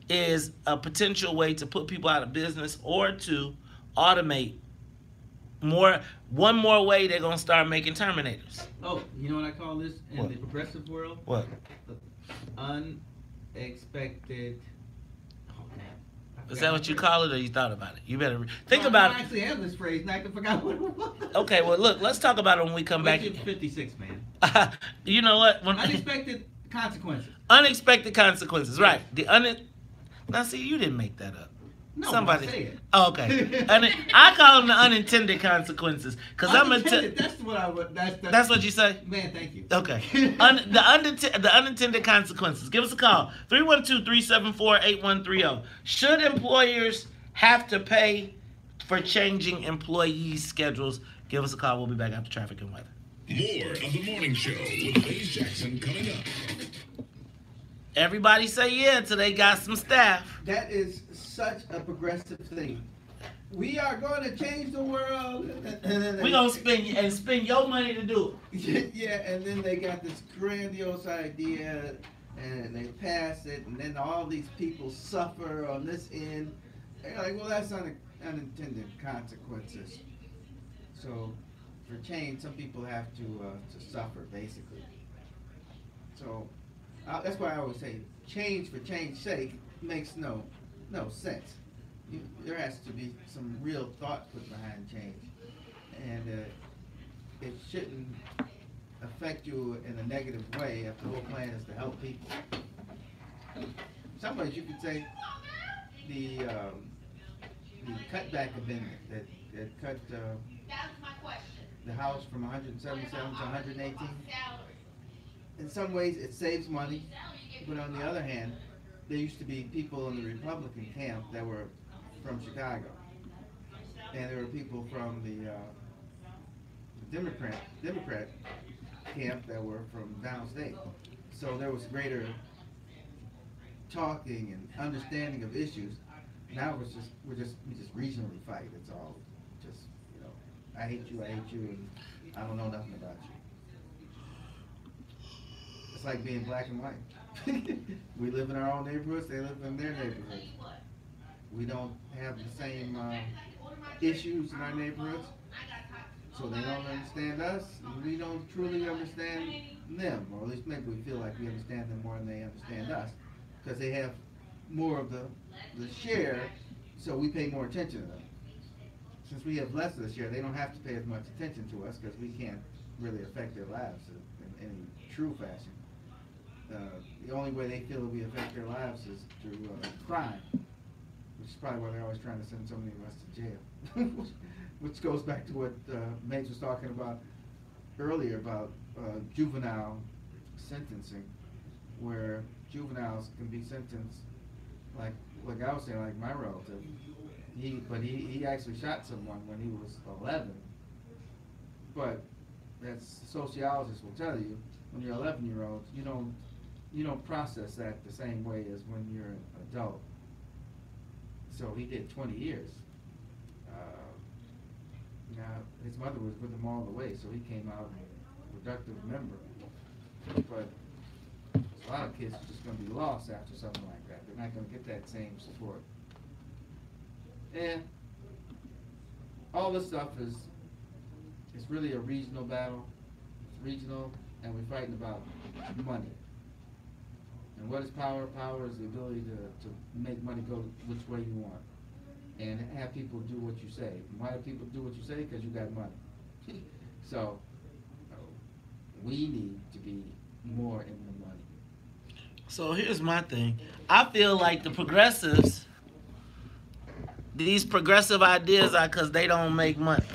is a potential way to put people out of business or to automate more. One more way they're going to start making Terminators. Oh, you know what I call this in the progressive world? What? Unexpected. Is that what you call it, or you thought about it? You better think about it. I actually have this phrase, and I forgot what it was. Okay, well, look, let's talk about it when we come back. 56, man. You know what? Unexpected consequences. Unexpected consequences, right. Now, see, you didn't make that up. No, Somebody. I say it. Oh, okay. I call them the unintended consequences. Because That's what I would. That's what you say? Man, thank you. Okay. The unintended consequences. Give us a call. 312-374-8130. Should employers have to pay for changing employees' schedules? Give us a call. We'll be back after traffic and weather. More of the morning show with Maze Jackson coming up. Everybody say yeah till they got some staff. That is such a progressive thing. We are going to change the world. We're going to spend your money to do it. Yeah, and then they got this grandiose idea, and they pass it, and then all these people suffer on this end. They're like, well, that's unintended consequences. So, for change, some people have to suffer, basically. So, that's why I always say, change for change's sake makes no sense. There has to be some real thought put behind change, and it shouldn't affect you in a negative way if the whole plan is to help people. In some ways, you could say the cutback amendment that cut the House from 177 to 118. In some ways, it saves money, but on the other hand, there used to be people in the Republican camp that were from Chicago, and there were people from the Democrat camp that were from downstate. So there was greater talking and understanding of issues. Now we just regionally fight. It's all just, I hate you, and I don't know nothing about you. It's like being black and white. We live in our own neighborhoods, they live in their neighborhoods. We don't have the same issues in our neighborhoods, so they don't understand us, and we don't truly understand them, or at least maybe we feel like we understand them more than they understand us, because they have more of the share, so we pay more attention to them. Since we have less of the share, they don't have to pay as much attention to us, because we can't really affect their lives in any true fashion. The only way they feel that we affect their lives is through crime, which is probably why they're always trying to send so many of us to jail. Which goes back to what Mace was talking about earlier about juvenile sentencing, where juveniles can be sentenced like I was saying, like my relative. He actually shot someone when he was 11. But as sociologists will tell you, when you're 11-year-old, you don't process that the same way as when you're an adult. So he did 20 years. Now his mother was with him all the way, so he came out a productive member. But a lot of kids are just going to be lost after something like that. They're not going to get that same support. And all this stuff is really a regional battle. It's regional, and we're fighting about money. And what is power? Power is the ability to make money go which way you want, and have people do what you say. And why do people do what you say? Because you got money. So we need to be more in the money. So here's my thing. I feel like the progressives, these progressive ideas are because they don't make money,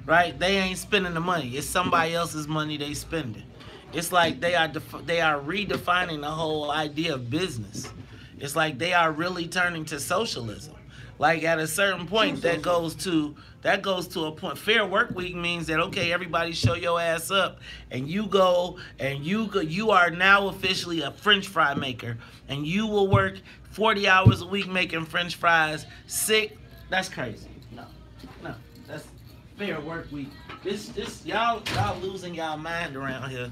right? They ain't spending the money. It's somebody else's money they spending. It's like they are redefining the whole idea of business. It's like they are really turning to socialism. Like at a certain point, that goes to a point. Fair work week means that, okay, everybody show your ass up, and you go and you are now officially a French fry maker, and you will work 40 hours a week making French fries. Sick? That's crazy. No, that's fair work week. This y'all losing y'all mind around here.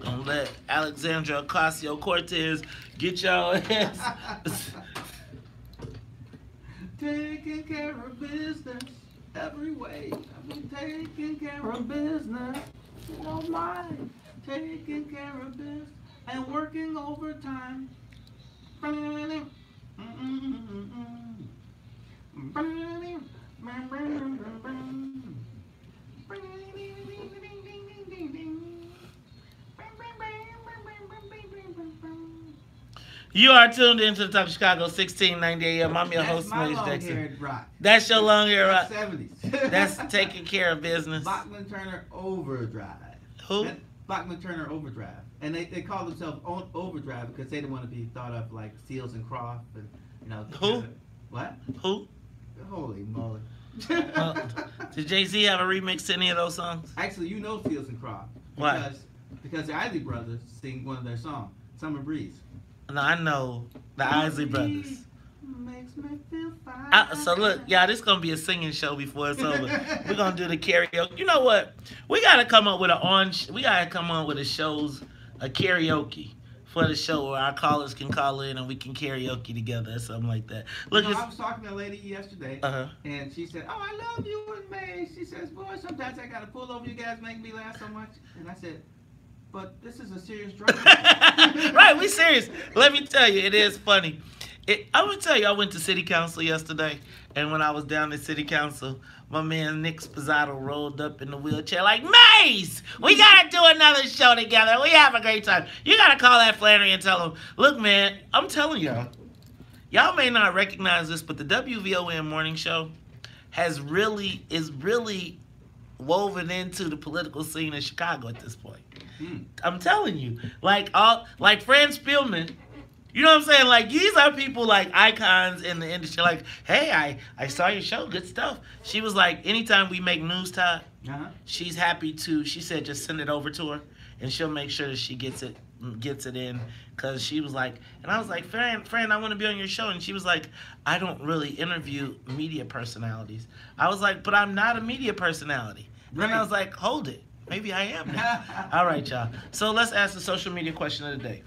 Don't let Alexandra Ocasio-Cortez get y'all ass. Taking care of business every way. I've been taking care of business. You don't mind taking care of business and working overtime. You are tuned into the Talk of Chicago, 1690 AM. I'm your host, my Maze long Jackson. haired rock. That's your long hair rock. 70s. That's taking care of business. Bachman Turner Overdrive. Who? Bachman Turner Overdrive. And they call themselves Overdrive because they didn't want to be thought of like Seals and Croft and Who? What? Who? Holy moly. Did Jay-Z have a remix to any of those songs? Actually, you know Seals and Croft. Why? Because the Isley Brothers sing one of their songs, Summer Breeze. No, I know the Isley Brothers. Makes me feel fine. So look, y'all, this gonna be a singing show before it's over. We're gonna do the karaoke. You know what? We gotta come up with a show's a karaoke for the show where our callers can call in and we can karaoke together or something like that. Look, I was talking to a lady yesterday, and she said, "Oh, I love you and May." She says, "Boy, sometimes I gotta pull over. You guys make me laugh so much." And I said, "But this is a serious drama." Right, we serious. Let me tell you, it is funny. I would tell you, I went to city council yesterday, and when I was down at city council, my man Nick Spazzato rolled up in the wheelchair like, Maze, we gotta do another show together. We have a great time. You gotta call that Flannery and tell him, look, man, I'm telling y'all may not recognize this, but the WVON morning show is really woven into the political scene in Chicago at this point. I'm telling you, like Fran Spielman. You know what I'm saying? Like, these are people like icons in the industry. Like, hey, I saw your show, good stuff. She was like, anytime we make news, Todd, she's happy to. She said, just send it over to her, and she'll make sure that she gets it in. Cause she was like, and I was like, Fran, I want to be on your show, and she was like, I don't really interview media personalities. I was like, but I'm not a media personality. Right. And I was like, hold it. Maybe I am now. All right, y'all. So let's ask the social media question of the day.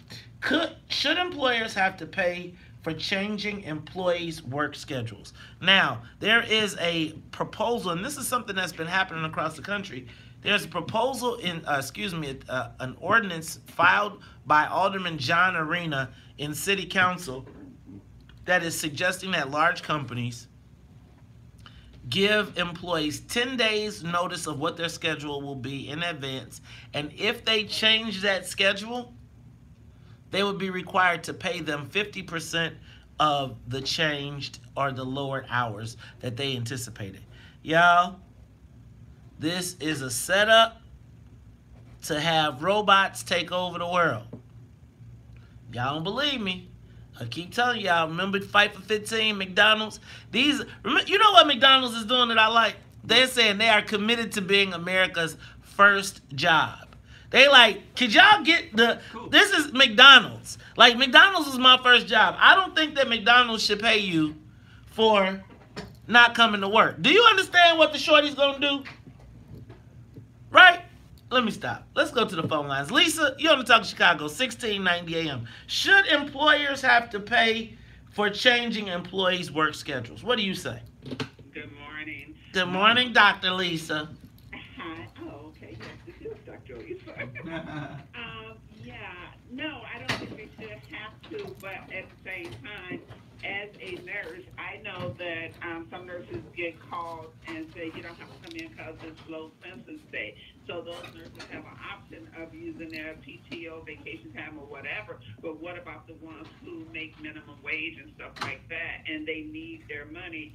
Should employers have to pay for changing employees' work schedules? Now, there is a proposal, and this is something that's been happening across the country. There's a proposal in, an ordinance filed by Alderman John Arena in City Council that is suggesting that large companies give employees 10 days notice of what their schedule will be in advance, and if they change that schedule, they would be required to pay them 50% of the changed or the lowered hours that they anticipated. Y'all, this is a setup to have robots take over the world. Y'all don't believe me? I keep telling y'all, remember Fight for 15, McDonald's? You know what McDonald's is doing that I like? They're saying they are committed to being America's first job. They like, could y'all get this is McDonald's. Like, McDonald's was my first job. I don't think that McDonald's should pay you for not coming to work. Do you understand what the shorty's gonna do? Right? Let me stop. Let's go to the phone lines. Lisa, you're on the Talk of Chicago, 1690 AM. Should employers have to pay for changing employees' work schedules? What do you say? Good morning. Good morning, Dr. Lisa. Hi. Oh, okay. Yes, this is Dr. Lisa. No, I don't think they should have to, but at the same time, as a nurse, I know that some nurses get called and say you don't have to come in because it's low census day. So those nurses have an option of using their PTO, vacation time, or whatever. But what about the ones who make minimum wage and stuff like that, and they need their money?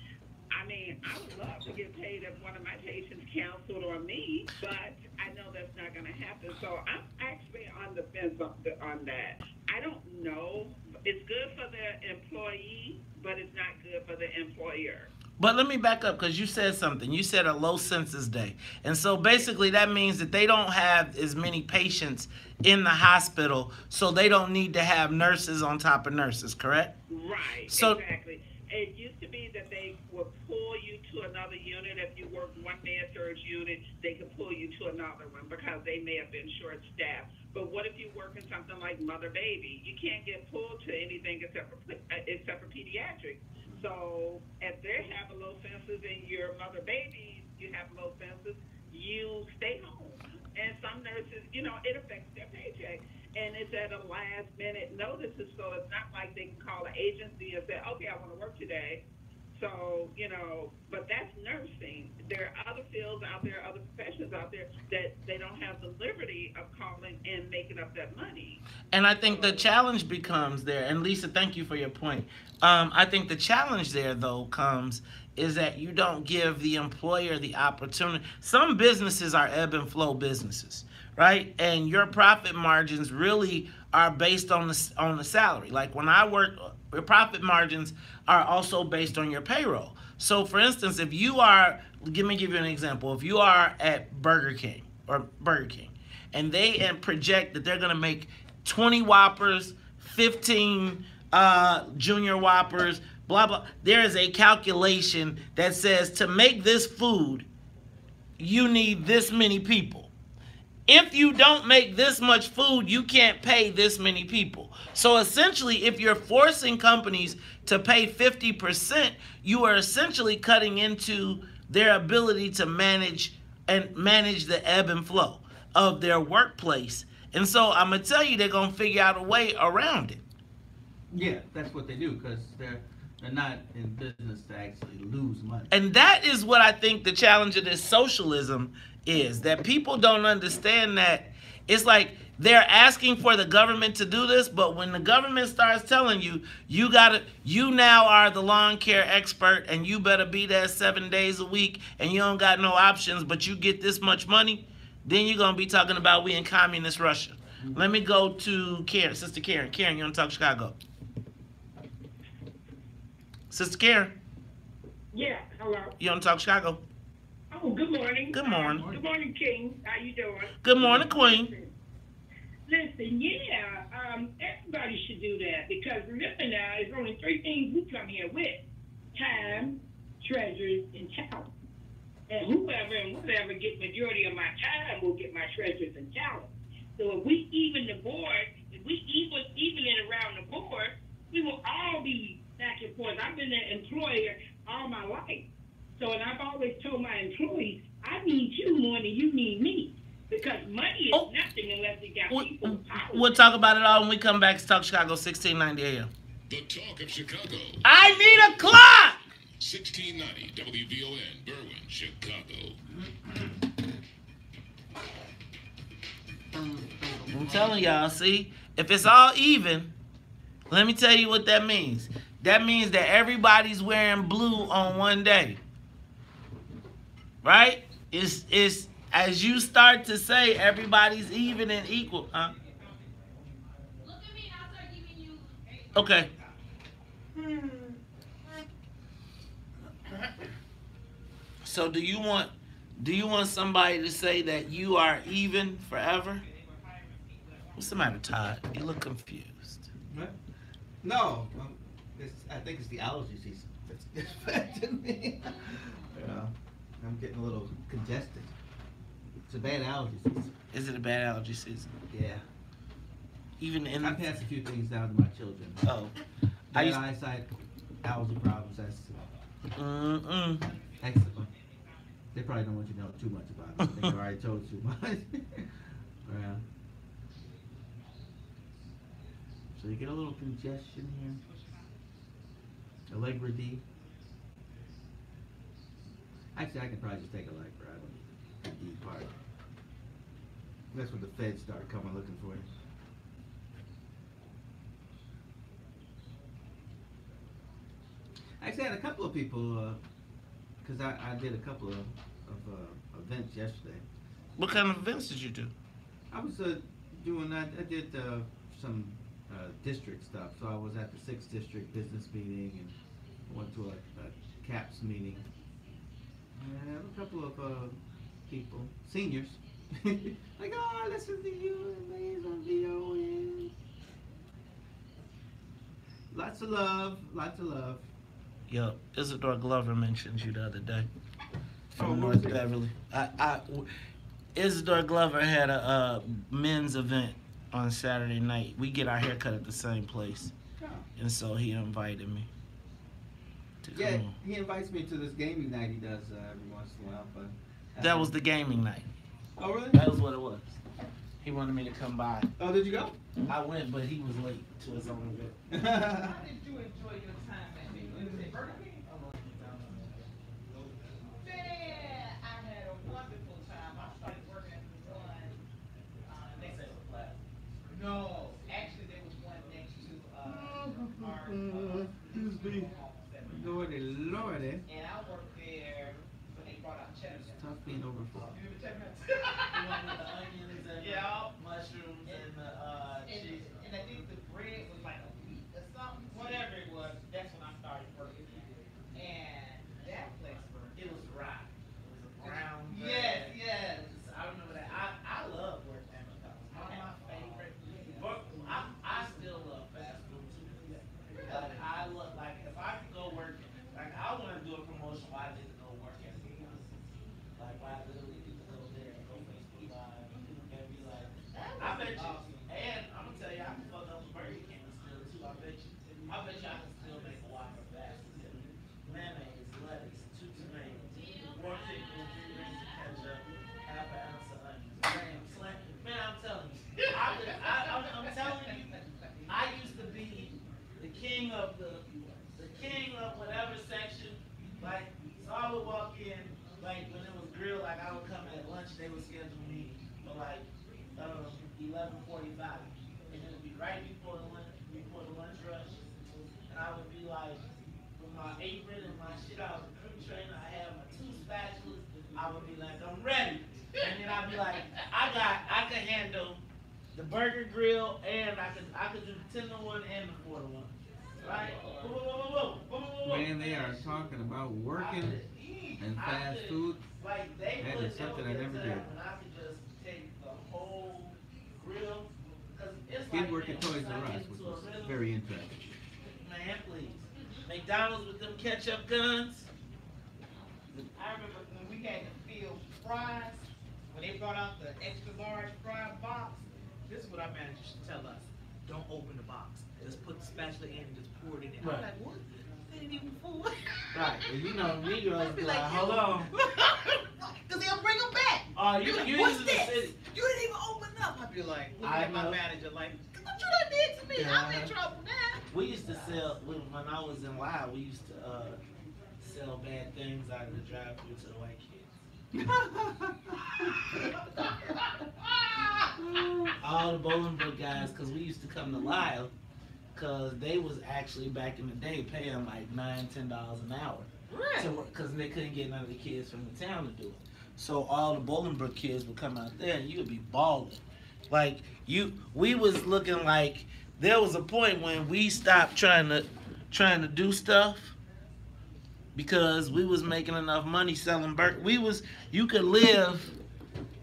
I mean, I would love to get paid if one of my patients counseled or me, but I know that's not going to happen. So I'm actually on the fence on that. I don't know. It's good for the employee, but it's not good for the employer. But let me back up, because you said something. You said a low census day. And so basically that means that they don't have as many patients in the hospital, so they don't need to have nurses on top of nurses, correct? Right, so, exactly. It used to be that they would pull you to another unit. If you worked one med-surg unit, they could pull you to another one because they may have been short-staffed. But what if you work in something like mother-baby? You can't get pulled to anything except for pediatrics. So if they have a low census and your mother-baby, you have low census, you stay home. And some nurses, it affects their paycheck. And it's at a last-minute notice, so it's not like they can call an agency and say, okay, I want to work today. So, but that's nursing. There are other fields out there, other professions out there that they don't have the liberty of calling and making up that money. And I think the challenge becomes there, and Lisa, thank you for your point. I think the challenge there, though, comes is that you don't give the employer the opportunity. Some businesses are ebb and flow businesses, right? And your profit margins really are based on the salary. Like when I work, your profit margins are also based on your payroll. So, for instance, if you are, let me give you an example. If you are at Burger King, and they project that they're going to make 20 Whoppers, 15 Junior Whoppers, blah, blah. There is a calculation that says to make this food, you need this many people. If you don't make this much food, you can't pay this many people. So essentially, if you're forcing companies to pay 50%, you are essentially cutting into their ability to manage the ebb and flow of their workplace. And so I'm going to tell you, they're going to figure out a way around it. Yeah, that's what they do, because they're not in business to actually lose money. And that is what I think the challenge of this socialism is, that people don't understand that it's like they're asking for the government to do this, but when the government starts telling you, you now are the lawn care expert and you better be there 7 days a week and you don't got no options, but you get this much money, then you're going to be talking about we in communist Russia. Let me go to Karen, Sister Karen. Karen, you want to talk Chicago? Sister Karen? Yeah, hello. You want to talk Chicago? Oh, good morning. Good morning. Good morning, King. How you doing? Good morning, Queen. Listen, everybody should do that, because remember now, there's only three things we come here with: time, treasures, and talent. And whoever and whatever get majority of my time will get my treasures and talent. So if we even the board, if we even it around the board, we will all be back and forth. I've been an employer all my life. So, and I've always told my employees, I need you more than you need me. Because money is nothing unless you got people with power. We'll talk about it all when we come back to Talk Chicago, 1690 AM. The Talk of Chicago. I need a clock! 1690 WVON, Berwyn, Chicago. I'm telling y'all, see, if it's all even, let me tell you what that means. That means that everybody's wearing blue on one day. Right? It's as you start to say everybody's even and equal, huh? Okay. So do you want somebody to say that you are even forever? What's the matter, Todd? You look confused. What? No, I think it's the allergy season that's affecting me. I'm getting a little congested. It's a bad allergy season. Is it a bad allergy season? Yeah. Even in I passed a few things down to my children. Oh. Bad eyesight, allergy problems, eczema. They probably don't want you to know too much about it. They already told too much. Yeah. So you get a little congestion here. Allegra D. Actually, I can probably just take a Allegra. I don't need the D part. That's when the feds start coming looking for you. Actually, I had a couple of people, because I did a couple of events yesterday. What kind of events did you do? I was I did some district stuff. So I was at the 6th District Business Meeting and went to a CAPS meeting. And a couple of people, seniors, like, oh, listen to you, man, on VON. Lots of love, lots of love. Yo, Isidore Glover mentioned you the other day from North Beverly. Isidore Glover had a men's event on Saturday night. We get our hair cut at the same place. Oh. And so he invited me to come on. He invites me to this gaming night he does every once in a while. But that was the gaming night. Oh, really? That was what it was. He wanted me to come by. Oh, did you go? I went, but he was late to his own event. How did you enjoy your time at Burger King? my apron and my shit. I was a crew trainer. I had my 2 spatulas. I would be like, I'm ready. And then I'd be like, I could handle the burger grill and I could do the 10-to-1 and the 4-to-1. Right? Man, they are talking about working and fast food. Like they That is something I never did. I could just take the whole grill. Did work at Toys R Us, which was very interesting. Man, please. McDonald's with them ketchup guns. I remember when we had to fill fries, when they brought out the extra large fry box, this is what our manager used to tell us. Don't open the box. Just put the spatula in and just pour it in. Right. I'm like, what? They ain't even full. Right. And you know, Negroes be like, like, hold on. Because they'll bring them back. Oh, you like, in what's the this? city. You didn't even open up. I'd be like, looking I at my know. manager like, what you done did to me? I'm in trouble now. We used to sell, when I was in Wild, we used to sell bad things out of the drive-thru to the white kids. All the Bolingbrook guys, because we used to come to Lyle, because they was actually, back in the day, paying like $9, $10 an hour. Really? Because they couldn't get none of the kids from the town to do it. So all the Bolingbrook kids would come out there and you would be balling. Like, we was looking like, there was a point when we stopped trying to do stuff because we was making enough money selling burgers. You could live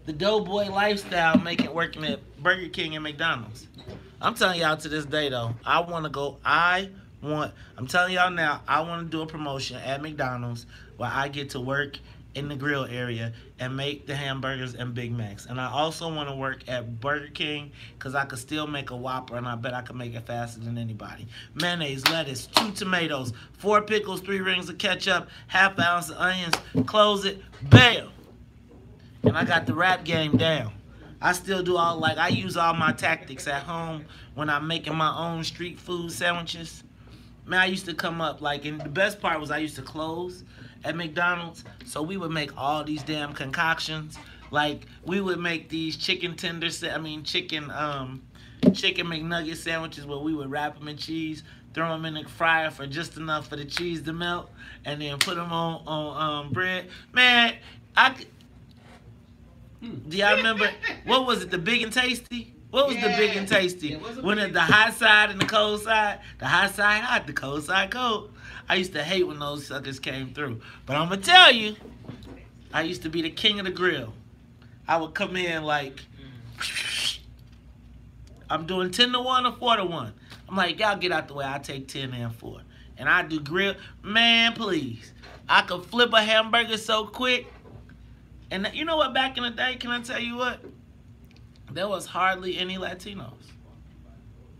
the doughboy lifestyle working at Burger King and McDonald's. I'm telling y'all to this day though, I'm telling y'all now, I want to do a promotion at McDonald's where I get to work in the grill area and make the hamburgers and Big Macs. And I also want to work at Burger King because I could still make a Whopper and I bet I can make it faster than anybody. Mayonnaise, lettuce, 2 tomatoes, 4 pickles, 3 rings of ketchup, ½ ounce of onions, close it, bam! And I got the rap game down. I still do I use all my tactics at home when I'm making my own street food sandwiches. Man, I used to come up, and the best part was I used to close at McDonald's, so we would make all these damn concoctions. Like, we would make these chicken McNugget sandwiches where we would wrap them in cheese, throw them in the fryer for just enough for the cheese to melt, and then put them on bread. Man, do y'all remember, what was it, the Big and Tasty? What was the Big and Tasty? When it's the hot side and the cold side? The hot side hot, the cold side cold. I used to hate when those suckers came through. But I'm going to tell you, I used to be the king of the grill. I would come in like, I'm doing 10-to-1 or 4-to-1. I'm like, y'all get out the way, I take 10 and 4. And I do grill. Man, please. I could flip a hamburger so quick. And you know what, back in the day, can I tell you what? There was hardly any Latinos.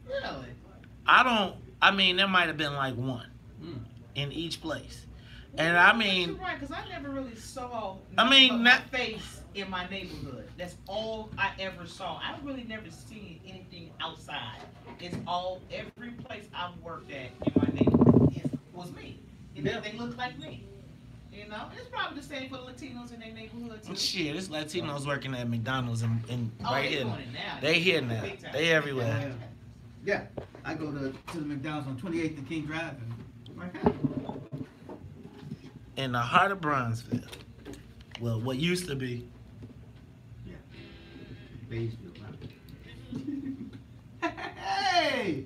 Really? There might have been like 1 in each place. And I mean... You're right, because I never really saw my face in my neighborhood. That's all I ever saw. I really never seen anything outside. It's all, every place I've worked at in my neighborhood was me. And they look like me. You know, it's probably the same for the Latinos in their neighborhood too. Shit, it's Latinos working at McDonald's and right here. Doing it now. They here now. They everywhere. Yeah, I go to the McDonald's on 28th and King Drive and in the heart of Bronzeville. Well, what used to be. Yeah. Baysville. Hey!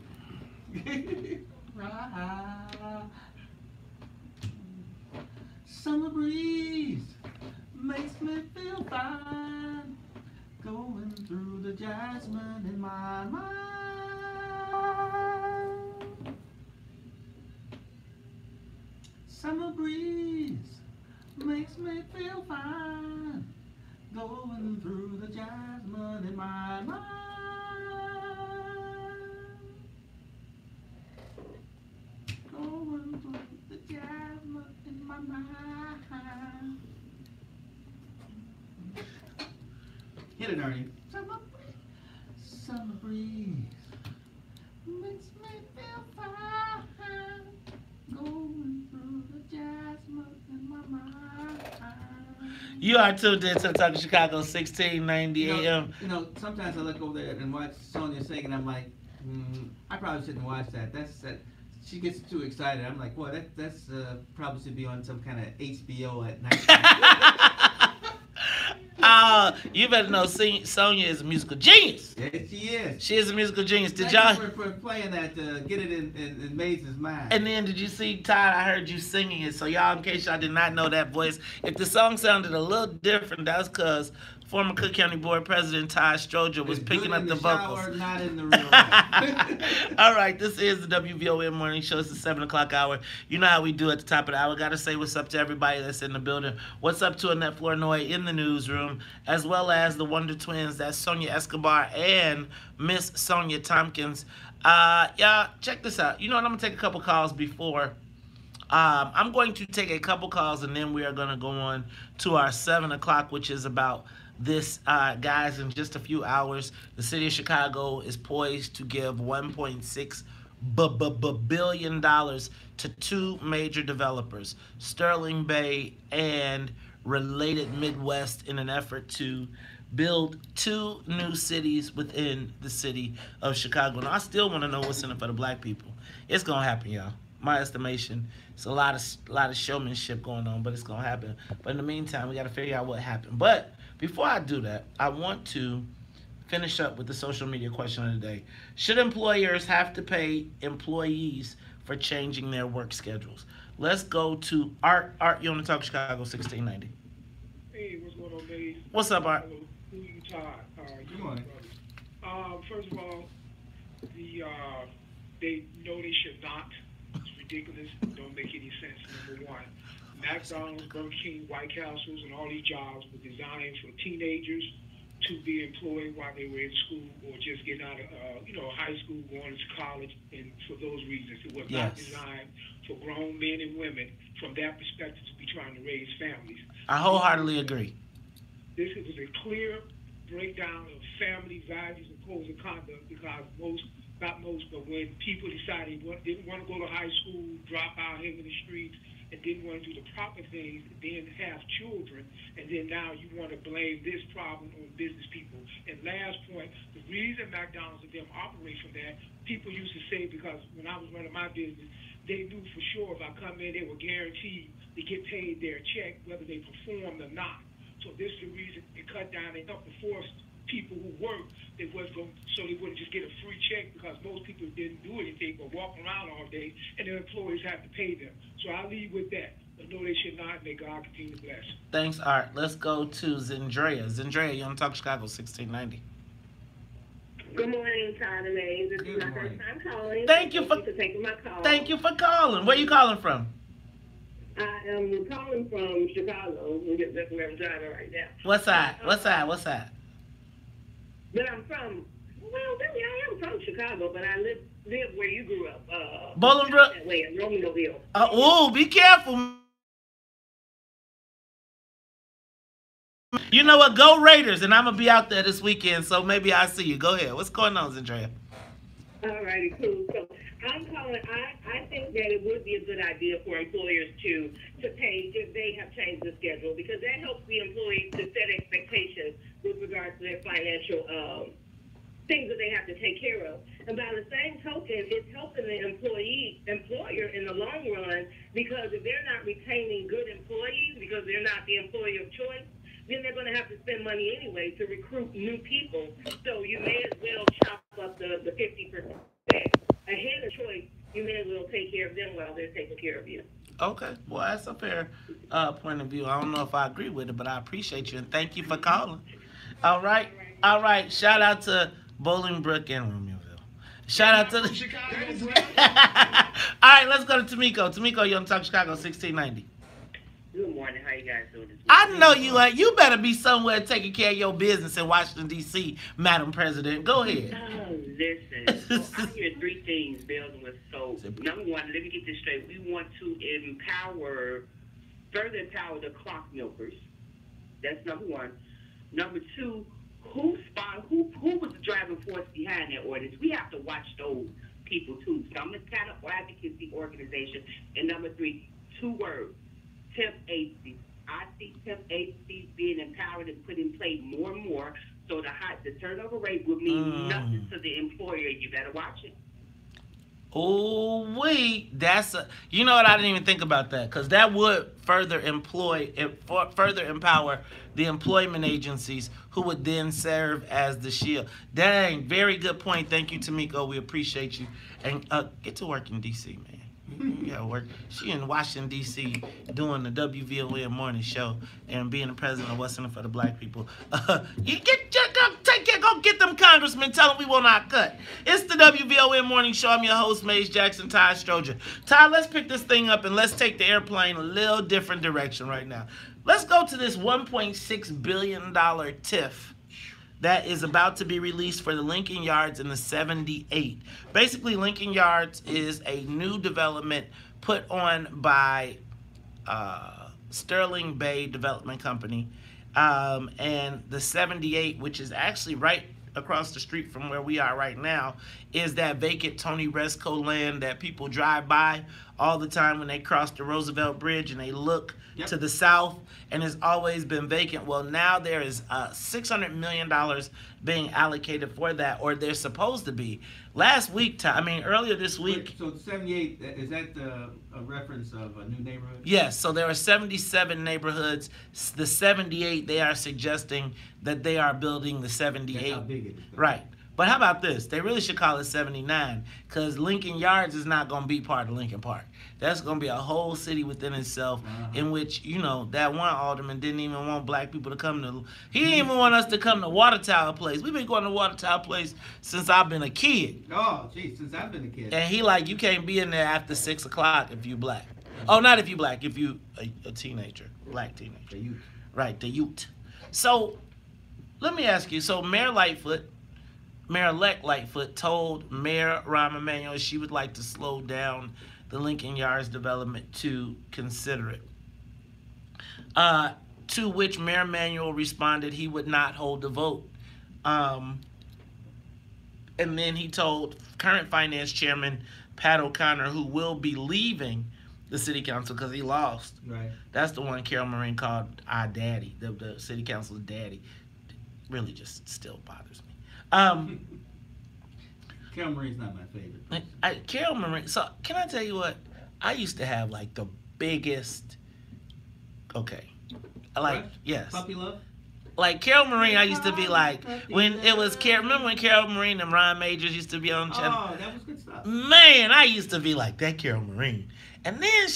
Summer breeze makes me feel fine, going through the jasmine in my mind. Summer breeze makes me feel fine, going through the jasmine in my mind. Going through the jasmine in my mind. Hit it, Ernie. Summer breeze makes me feel fine, going through the jasmine in my mind. You are tuned in to Talking Chicago, 1690 AM. You know, sometimes I look over there and watch Sonya sing, and I'm like, I probably shouldn't watch that. That's she gets too excited. I'm like, boy, that's probably should be on some kind of HBO at night. You better know Sonya is a musical genius. Yes, she is. She is a musical genius. Did Thank y'all you for playing that? Get it in Maze's mind. And then did you see, Todd? I heard you singing it. So y'all, in case y'all did not know that voice, if the song sounded a little different, that's because former Cook County Board President Todd Stroger was picking up the vocals. Shower, not in the real life. All right, this is the WVON Morning Show. It's the 7 o'clock hour. You know how we do at the top of the hour. Got to say what's up to everybody that's in the building. What's up to Annette Flournoy in the newsroom, as well as the Wonder Twins. That's Sonia Escobar and Miss Sonia Tompkins. Y'all, check this out. You know what? I'm going to take a couple calls before. I'm going to take a couple calls, and then we are going to go on to our 7 o'clock, which is about this, guys. In just a few hours, the city of Chicago is poised to give $1.6 billion to two major developers, Sterling Bay and Related Midwest, in an effort to build two new cities within the city of Chicago. Now, I still want to know what's in it for the black people. It's gonna happen, y'all. My estimation, it's a lot of showmanship going on, but it's gonna happen. But in the meantime, we got to figure out what happened. But before I do that, I want to finish up with the social media question of the day. Should employers have to pay employees for changing their work schedules? Let's go to Art. Art, you on the Talk Chicago 1690. Hey, what's going on, Dave? What's up, Art? Who you, Todd? Good morning. First of all, they know they should not. It's ridiculous. It don't make any sense. Number one, McDonald's, Burger King, White Castles, and all these jobs were designed for teenagers to be employed while they were in school or just getting out of high school, going to college, and for those reasons. It was not designed for grown men and women from that perspective to be trying to raise families. I wholeheartedly agree. This was a clear breakdown of family values and codes of conduct because not most, but when people decided didn't want to go to high school, drop out here in the streets, and didn't want to do the proper things, and then have children, and then now you want to blame this problem on business people. And last point, the reason McDonald's and them operate from that, people used to say, because when I was running my business, they knew for sure if I come in, they were guaranteed to get paid their check, whether they performed or not. So this is the reason they cut down, they helped to force people who work, so they wouldn't just get a free check, because most people didn't do anything but walk around all day, and their employees have to pay them. So I leave with that. But no, they should not. May God continue to bless. Thanks, Art. Let's go to Zendrea. Zendrea, you on Talk Chicago 1690. Good morning, Todd and Maze. This is my first time calling. Thank you for taking my call. Thank you for calling. Where are you calling from? I am calling from Chicago. That's where I'm driving right now. What's that? What's that? What's that? But I'm from, well, really, I am from Chicago, but I live where you grew up. Bolingbrook? That way, in Romeoville. Oh, be careful. You know what? Go Raiders, and I'm going to be out there this weekend, so maybe I'll see you. Go ahead. What's going on, Zendrea? All righty, cool. So I'm calling, I think that it would be a good idea for employers to pay if they have changed the schedule, because that helps the employees to set expectations with regards to their financial things that they have to take care of. And by the same token, it's helping the employer in the long run, because if they're not retaining good employees because they're not the employer of choice, then they're going to have to spend money anyway to recruit new people. So you may as well chop up the 50% ahead of choice. You may as well take care of them while they're taking care of you. Okay. Well, that's a fair point of view. I don't know if I agree with it, but I appreciate you, and thank you for calling. All right. All right. Shout out to Bolingbrook and Romeoville. Shout out to Chicago. All right, let's go to Tamiko. Tamiko, you on Talk Chicago 1690. Good morning. How you guys doing this morning? I know you are. You better be somewhere taking care of your business in Washington, D.C., Madam President. Go ahead. Listen, so I hear three things building with. So, number one, let me get this straight. We want to further empower the clock milkers. That's number one. Number two, who was the driving force behind that ordinance? We have to watch those people, too. So, I'm a kind of advocacy organization. And number three, 2 words. Temp agencies. I see temp agencies being empowered and put in place more and more, so the turnover rate would mean nothing to the employer. You better watch it. Oh wait, that's a. You know what? I didn't even think about that because that would further empower the employment agencies who would then serve as the shield. Dang, very good point. Thank you, Tamiko. We appreciate you. And get to work in D.C., man. You gotta work. She in Washington D.C. doing the WVON morning show and being the president of What's in It for the Black people. You go get them congressmen. Tell them we will not cut. It's the WVON morning show. I'm your host, Maze Jackson, Ty Stroger. Ty, let's pick this thing up and let's take the airplane a little different direction right now. Let's go to this $1.6 billion TIF that is about to be released for the Lincoln Yards in the 78. Basically, Lincoln Yards is a new development put on by Sterling Bay Development Company. And the 78, which is actually right across the street from where we are right now, is that vacant Tony Resco land that people drive by all the time when they cross the Roosevelt Bridge and they look to the south, and it's always been vacant. Well, now there is $600 million being allocated for that, or they're supposed to be. Last week, earlier this week. So 78, is that a reference of a new neighborhood? Yes, so there are 77 neighborhoods. The 78, they are suggesting that they are building the 78. That's how big it is. Right. But how about this? They really should call it 79 because Lincoln Yards is not going to be part of Lincoln Park. That's going to be a whole city within itself in which, that one alderman didn't even want black people to come to. He didn't even want us to come to Water Tower Place. We've been going to Water Tower Place since I've been a kid. Oh, geez, since I've been a kid. And he like, you can't be in there after 6 o'clock if you black. Oh, not if you black, if you a teenager, black teenager. The youth. Right, the youth. So, let me ask you, so Mayor-elect Lightfoot told Mayor Rahm Emanuel she would like to slow down the Lincoln Yards development to consider it. To which Mayor Emanuel responded he would not hold the vote. And then he told current finance chairman Pat O'Connor, who will be leaving the city council because he lost. Right. That's the one Carol Marin called our daddy, the city council's daddy. Really just still bothers me. Carol Marine's not my favorite. Carol Marine. So can I tell you what? I used to have like the biggest. Okay, yes. Puppy love. Like Carol Marine, I used to be like when it was remember when Carol Marine and Ron Majors used to be on the channel? Oh, that was good stuff. Man, I used to be like that Carol Marine, and then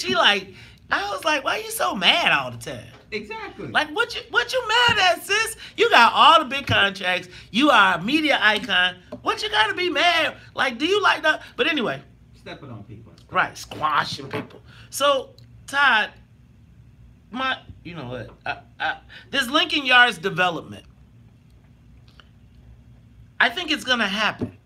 I was like, why are you so mad all the time? Exactly. Like, what you mad at, sis? You got all the big contracts. You are a media icon. What you got to be mad? Like, do you like that? But anyway. Stepping on people. Right, squashing people. So, Todd, you know what? This Lincoln Yards development, I think it's going to happen.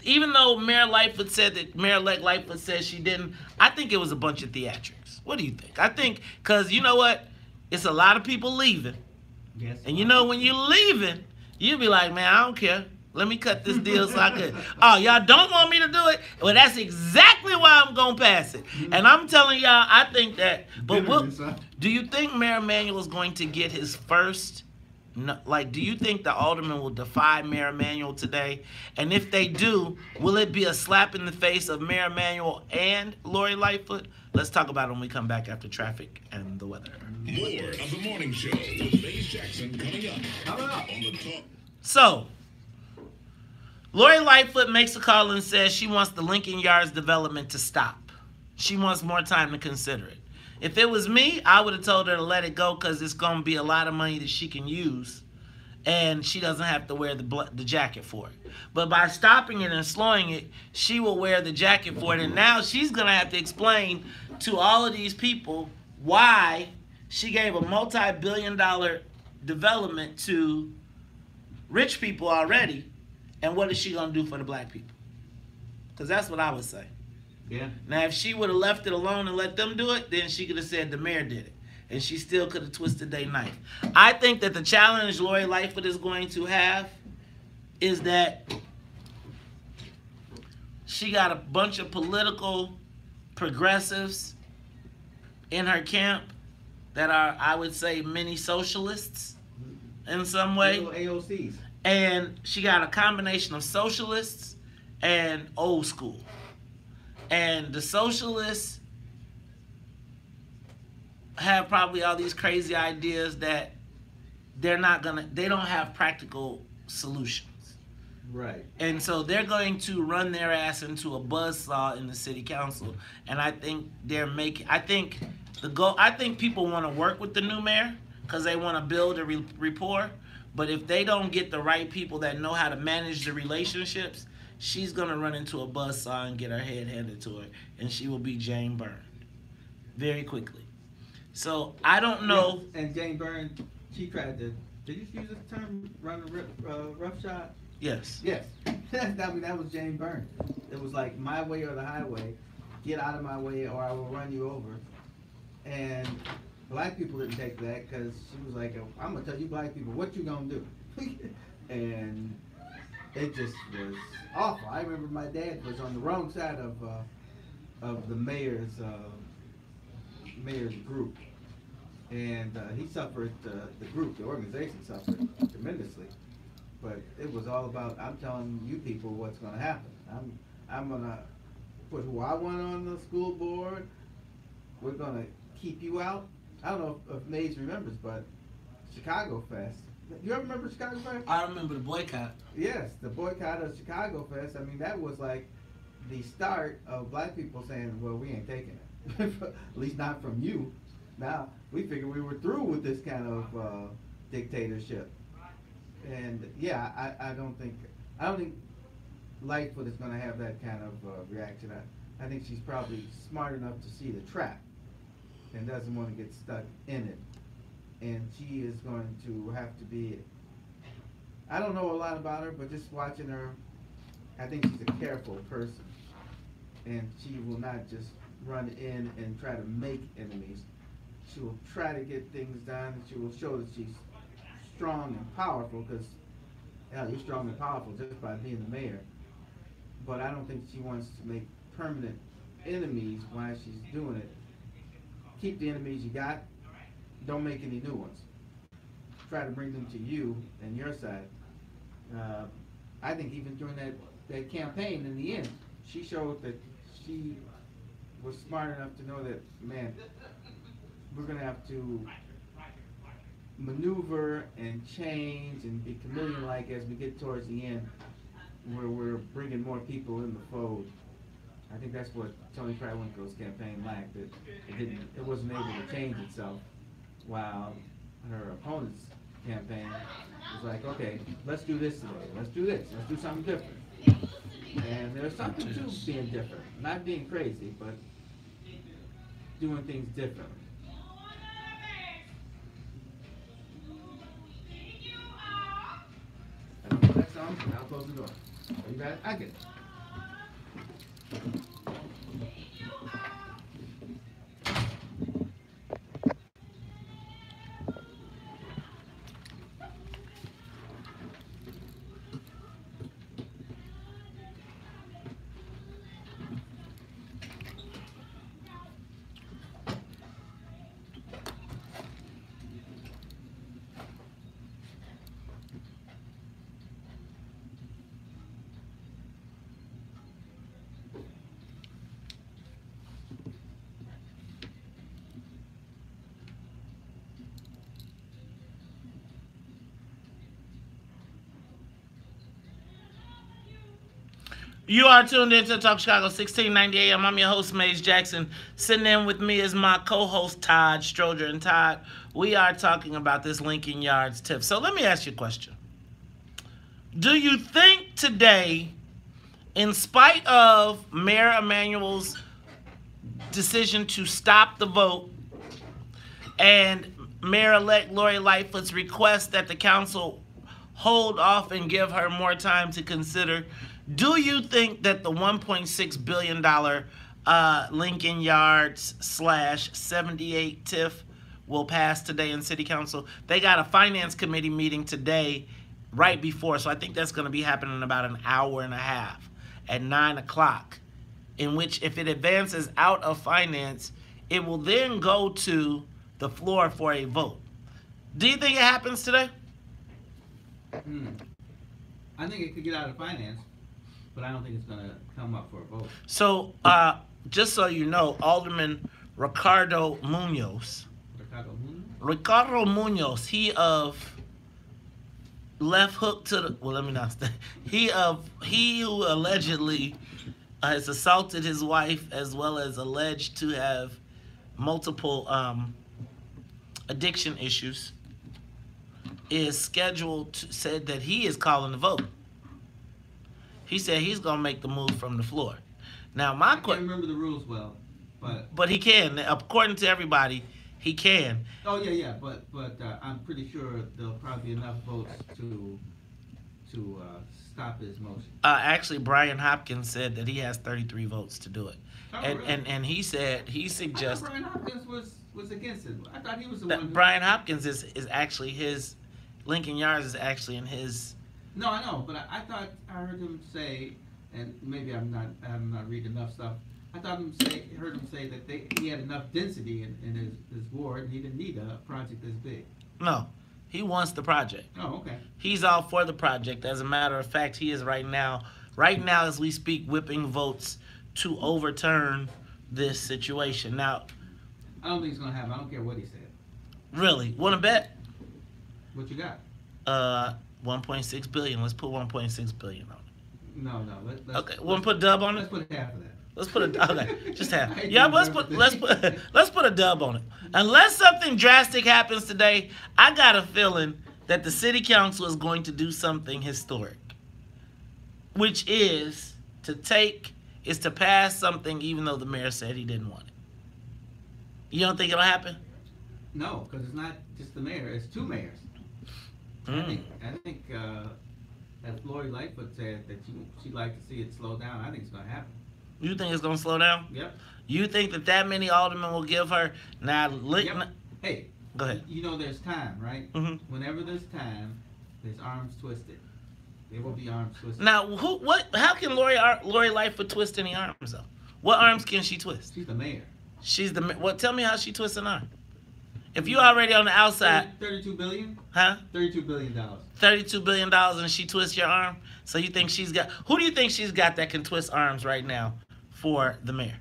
Even though Mayor-elect Lightfoot said she didn't, I think it was a bunch of theatrics. What do you think? I think, because you know what? It's a lot of people leaving. Yes. And when you're leaving, you be like, man, I don't care. Let me cut this deal so I could. Oh, y'all don't want me to do it? Well, that's exactly why I'm going to pass it. And I'm telling y'all, I think that. But do you think Mayor Emanuel is going to get his first? Do you think the aldermen will defy Mayor Emanuel today? And if they do, will it be a slap in the face of Mayor Emanuel and Lori Lightfoot? Let's talk about it when we come back after traffic and the weather. More of the morning show with Maze Jackson coming up on the talk. So, Lori Lightfoot makes a call and says she wants the Lincoln Yards development to stop. She wants more time to consider it. If it was me, I would have told her to let it go because it's going to be a lot of money that she can use, and she doesn't have to wear the jacket for it. But by stopping it and slowing it, she will wear the jacket for it, and now she's going to have to explain to all of these people why she gave a multi-billion-dollar development to rich people already, and what is she going to do for the black people? Because that's what I would say. Yeah. Now, if she would have left it alone and let them do it, then she could have said the mayor did it. And she still could have twisted their knife. I think that the challenge Lori Lightfoot is going to have is that she got a bunch of political progressives in her camp that are, I would say, mini socialists in some way. Little AOCs. And she got a combination of socialists and old school. And the socialists have probably all these crazy ideas that they don't have practical solutions. Right. And so they're going to run their ass into a buzzsaw in the city council. And I think I think people want to work with the new mayor because they want to build a rapport. But if they don't get the right people that know how to manage the relationships, she's going to run into a buzzsaw and get her head handed to her. And she will be Jane Byrne very quickly. So I don't know. Yeah, and Jane Byrne, she tried to, did you use the term run a roughshod? Yes. Yes. that was Jane Byrne. It was like my way or the highway. Get out of my way or I will run you over. And black people didn't take that because she was like, I'm going to tell you black people what you going to do. And it just was awful. I remember my dad was on the wrong side of the mayor's group. And he suffered, the organization suffered tremendously. But it was all about, I'm telling you people what's going to happen. I'm going to put who I want on the school board. We're going to keep you out. I don't know if Maze remembers, but Chicago Fest. You ever remember Chicago Fest? I remember the boycott. Yes, the boycott of Chicago Fest. I mean, that was like the start of black people saying, well, we ain't taking it. At least not from you. Now, we figured we were through with this kind of dictatorship. And yeah, I don't think Lightfoot is going to have that kind of reaction. I think she's probably smart enough to see the trap and doesn't want to get stuck in it. And she is going to have to be, I don't know a lot about her, but just watching her, I think she's a careful person. And she will not just run in and try to make enemies. She will try to get things done. She will show that she's strong and powerful, because you're strong and powerful just by being the mayor. But I don't think she wants to make permanent enemies while she's doing it. Keep the enemies you got. Don't make any new ones. Try to bring them to you and your side. I think even during that campaign, in the end, she showed that she was smart enough to know that, man, we're going to have to maneuver and change and be chameleon-like as we get towards the end, where we're bringing more people in the fold. I think that's what Tony Krawinkel's campaign lacked. It wasn't able to change itself, while her opponent's campaign was like, okay, let's do this today. Let's do this. Let's do something different. And there's something to being different. Not being crazy, but doing things differently. I don't know that song, but I'll close the door. Are you guys? I get it. You are tuned into Talk Chicago 1690 AM. I'm your host, Maze Jackson. Sitting in with me is my co-host, Todd Stroger. And Todd, we are talking about this Lincoln Yards tip. So let me ask you a question. Do you think today, in spite of Mayor Emanuel's decision to stop the vote and Mayor-elect Lori Lightfoot's request that the council hold off and give her more time to consider, do you think that the $1.6 billion Lincoln Yards /78 TIF will pass today in City Council? They got a Finance Committee meeting today right before, so I think that's going to be happening in about an hour and a half at 9 o'clock, in which if it advances out of Finance, it will then go to the floor for a vote. Do you think it happens today? I think it could get out of Finance. but I don't think it's going to come up for a vote. So, just so you know, Alderman Ricardo Munoz, he of left hook to the, well, let me not say, he who allegedly has assaulted his wife as well as alleged to have multiple addiction issues, is scheduled to, said that he is calling the vote. He said he's gonna make the move from the floor. Now I can't remember the rules well, but he can, according to everybody, he can. Oh yeah, but I'm pretty sure there'll probably be enough votes to stop his motion. Actually, Brian Hopkins said that he has 33 votes to do it, Oh, and, really? and he said he I thought suggested Brian Hopkins was against it. I thought he was the one. Brian Hopkins is actually his, Lincoln Yards is actually in his. No, I know, but I thought I heard him say, and maybe I'm not reading enough stuff. I thought heard him say that he had enough density in his ward, and he didn't need a project this big. No, he wants the project. Oh, okay. He's all for the project. As a matter of fact, he is right now as we speak, whipping votes to overturn this situation. Now, I don't think it's gonna happen. I don't care what he said. Really, want to bet? What you got? 1.6 billion. Let's put 1.6 billion on it. No. Okay, want to put a dub on it? Let's put half of that. Let's put a okay, just half. Yeah, let's put a dub on it. Unless something drastic happens today, I got a feeling that the city council is going to do something historic, which is to pass something even though the mayor said he didn't want it. You don't think it'll happen? No, because it's not just the mayor; it's two mayors. I think as Lori Lightfoot said that she'd like to see it slow down. I think it's going to happen. You think it's going to slow down? Yep. You think that many aldermen will give her now? Yep. Hey, go ahead. You know there's time, right? Mm-hmm. Whenever there's time, there's arms twisted. There will be arms twisted. Now, how can Lori Lightfoot twist any arms though? What arms can she twist? She's the mayor. She's the well. Tell me how she twists an arm. If you already on the outside, $32 billion. Huh? $32 billion. $32 billion, and she twists your arm. So you think she's got? Who do you think she's got that can twist arms right now for the mayor?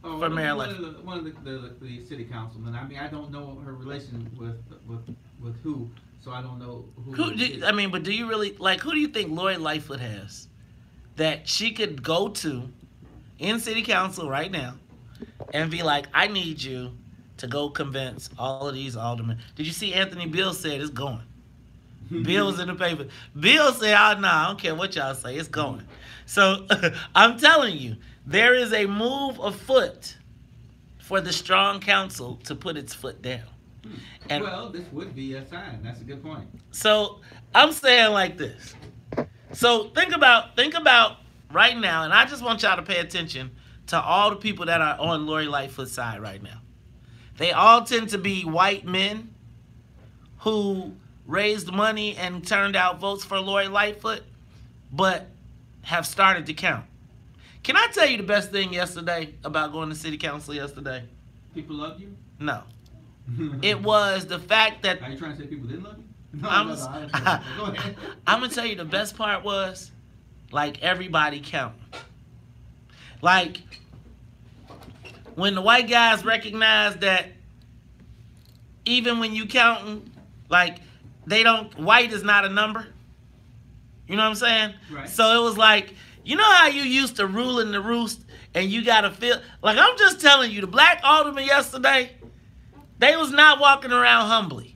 Oh, for Mayor Lightfoot. One of the city councilmen. I mean, I don't know her relation with who, so I don't know who. I mean, but do you really like? Who do you think Lori Lightfoot has that she could go to in city council right now and be like, "I need you to go convince all of these aldermen." Did you see Anthony Bill said it's going? Bill was in the paper. Bill said, "Oh, no, I don't care what y'all say. It's going." So I'm telling you, there is a move afoot for the strong council to put its foot down. And well, this would be a sign. That's a good point. So I'm saying like this. So think about right now, and I just want y'all to pay attention to all the people that are on Lori Lightfoot's side right now. They all tend to be white men who raised money and turned out votes for Lori Lightfoot, but have started to count. Can I tell you the best thing yesterday about going to city council yesterday? People loved you? No. It was the fact that... Are you trying to say people didn't love you? No, I'm going to tell you the best part was, like, everybody counting. Like, when the white guys recognized that even when you counting, like, white is not a number. You know what I'm saying? Right. So it was like, you know how you used to rule in the roost and you got to feel, like, I'm just telling you, the black aldermen yesterday, they was not walking around humbly.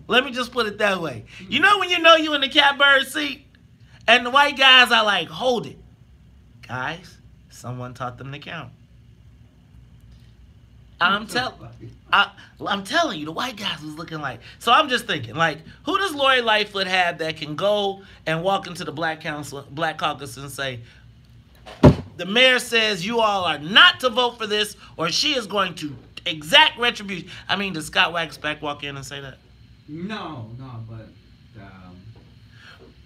Let me just put it that way. You know when you in the catbird seat and the white guys are like, hold it. Guys, someone taught them to count. I'm telling you, the white guys was looking like. So I'm just thinking, like, who does Lori Lightfoot have that can go and walk into the black caucus and say, the mayor says you all are not to vote for this, or she is going to exact retribution. I mean, does Scott Waxback walk in and say that? No, but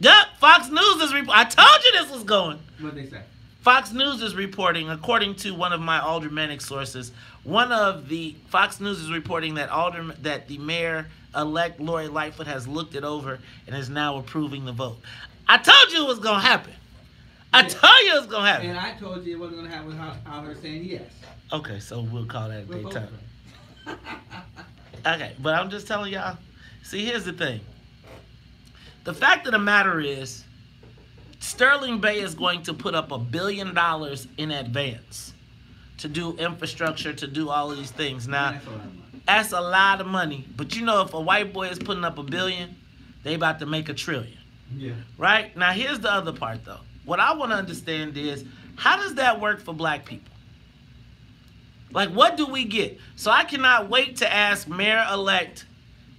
yeah, Fox News is I told you this was going. What'd they say? Fox News is reporting, according to one of my aldermanic sources, Fox News is reporting that the mayor-elect Lori Lightfoot has looked it over and is now approving the vote. I told you it was going to happen. I told you it was gonna happen. And I told you it wasn't gonna happen without her saying yes. Okay, so we'll call that a We're daytime. both Okay, but I'm just telling y'all. See, here's the thing. The fact of the matter is, Sterling Bay is going to put up $1 billion in advance to do infrastructure, to do all of these things. Now, that's a lot of money. But you know, if a white boy is putting up $1 billion, they about to make $1 trillion. Yeah. Right? Now, here's the other part, though. What I want to understand is, how does that work for black people? Like, what do we get? So I cannot wait to ask Mayor-elect,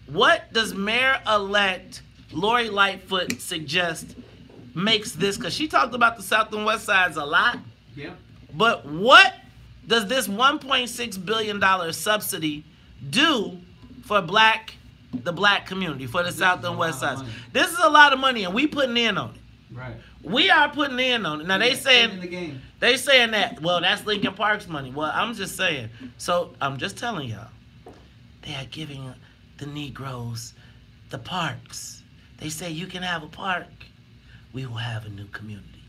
what does Mayor-elect Lori Lightfoot suggest makes this? Because she talked about the South and West Sides a lot. Yeah. But what does this $1.6 billion subsidy do for the black community, for the South and West Sides? This is a lot of money, and we putting in on it. Right. We are putting in on it. Now they saying that, well, that's Lincoln Park's money. Well, I'm just saying. So I'm just telling y'all, they are giving the Negroes the parks. They say you can have a park. We will have a new community.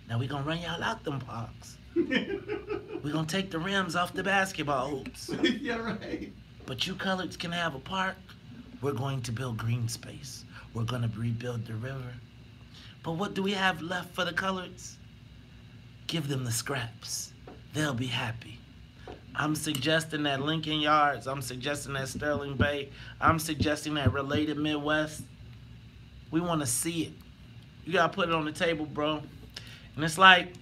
Now we're gonna run y'all out them parks. We're gonna take the rims off the basketball hoops. Yeah, right. But you coloreds can have a park. We're going to build green space. We're gonna rebuild the river. But what do we have left for the coloreds? Give them the scraps. They'll be happy. I'm suggesting that Lincoln Yards. I'm suggesting that Sterling Bay. I'm suggesting that Related Midwest. We want to see it. You got to put it on the table, bro. And it's like,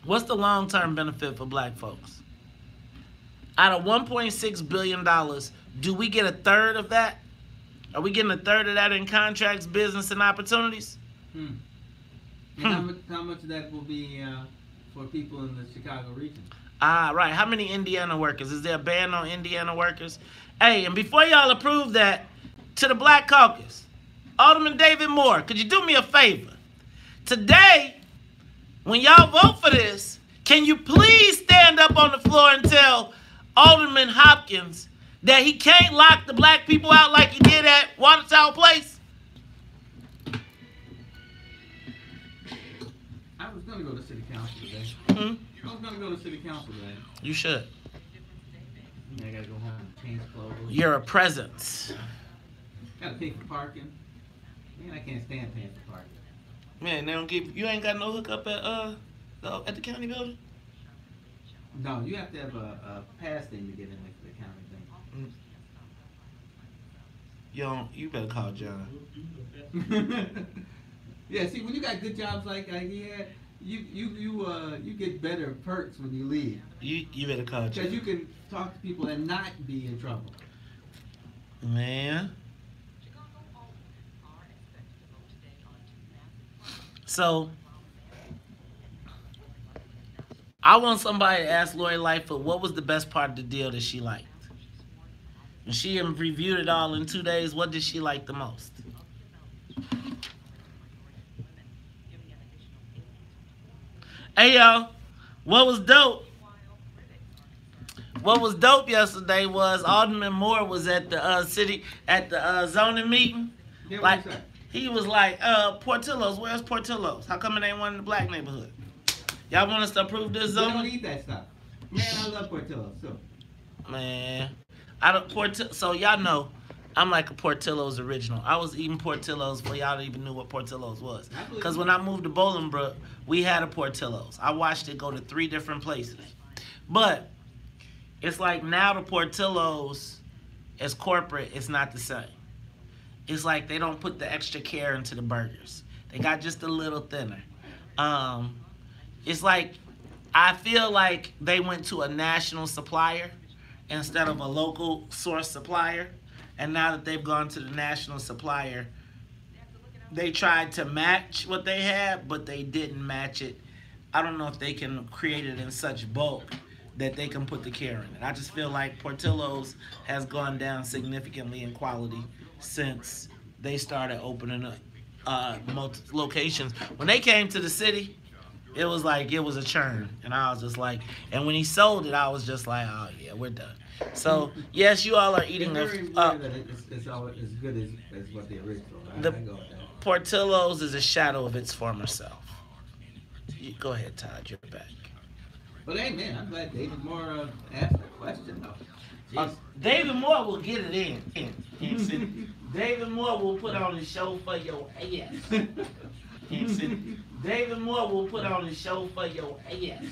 what's the long-term benefit for black folks? Out of $1.6 billion, do we get a third of that? Are we getting a third of that in contracts, business, and opportunities? And how much of that will be for people in the Chicago region? Ah, right. How many Indiana workers? Is there a ban on Indiana workers? Hey, and before y'all approve that, to the Black Caucus, Alderman David Moore, could you do me a favor? Today, when y'all vote for this, can you please stand up on the floor and tell Alderman Hopkins that he can't lock the black people out like he did at Water Tower Place? I was going to go to city council today. I was going to go to city council today. You should. I got to go home and change clothes. You're a presence. Got to pay for parking. Man, I can't stand paying for parking. Man, they don't give you ain't got no hookup at the county building? No, you have to have a pass thing to get in the county thing. You better call John. Yeah, see, when you got good jobs like he had, you get better perks when you leave. You better call John. Because you can talk to people and not be in trouble. Man. So, I want somebody to ask Lori Lightfoot what was the best part of the deal that she liked. And she reviewed it all in 2 days. What did she like the most? Hey, y'all. What was dope? What was dope yesterday was Alderman Moore was at the zoning meeting. Yeah, like, he was like, Portillo's, where's Portillo's? How come it ain't one in the black neighborhood? Y'all want us to approve this zoning? We don't need that stuff. Man, I love Portillo's, so. Man, so y'all know, I'm like a Portillo's original. I was eating Portillo's before y'all even knew what Portillo's was. Because when I moved to Bolingbrook, we had a Portillo's. I watched it go to 3 different places. But it's like now the Portillo's as corporate, it's not the same. It's like they don't put the extra care into the burgers. They got just a little thinner. It's like, I feel like they went to a national supplier instead of a local source supplier. And now that they've gone to the national supplier, they tried to match what they had, but they didn't match it. I don't know if they can create it in such bulk that they can put the care in it. I just feel like Portillo's has gone down significantly in quality since they started opening up locations. When they came to the city, it was like, it was a churn. And I was just like, and when he sold it, I was just like, oh yeah, we're done. So, yes, you all are eating it's always as good as what the original. I go with that. Portillo's is a shadow of its former self. Go ahead, Todd. You're back. But hey, man, I'm glad David Moore asked that question, though. David Moore will get it in. David Moore will put on the show for your ass. David Moore will put on the show for your ass.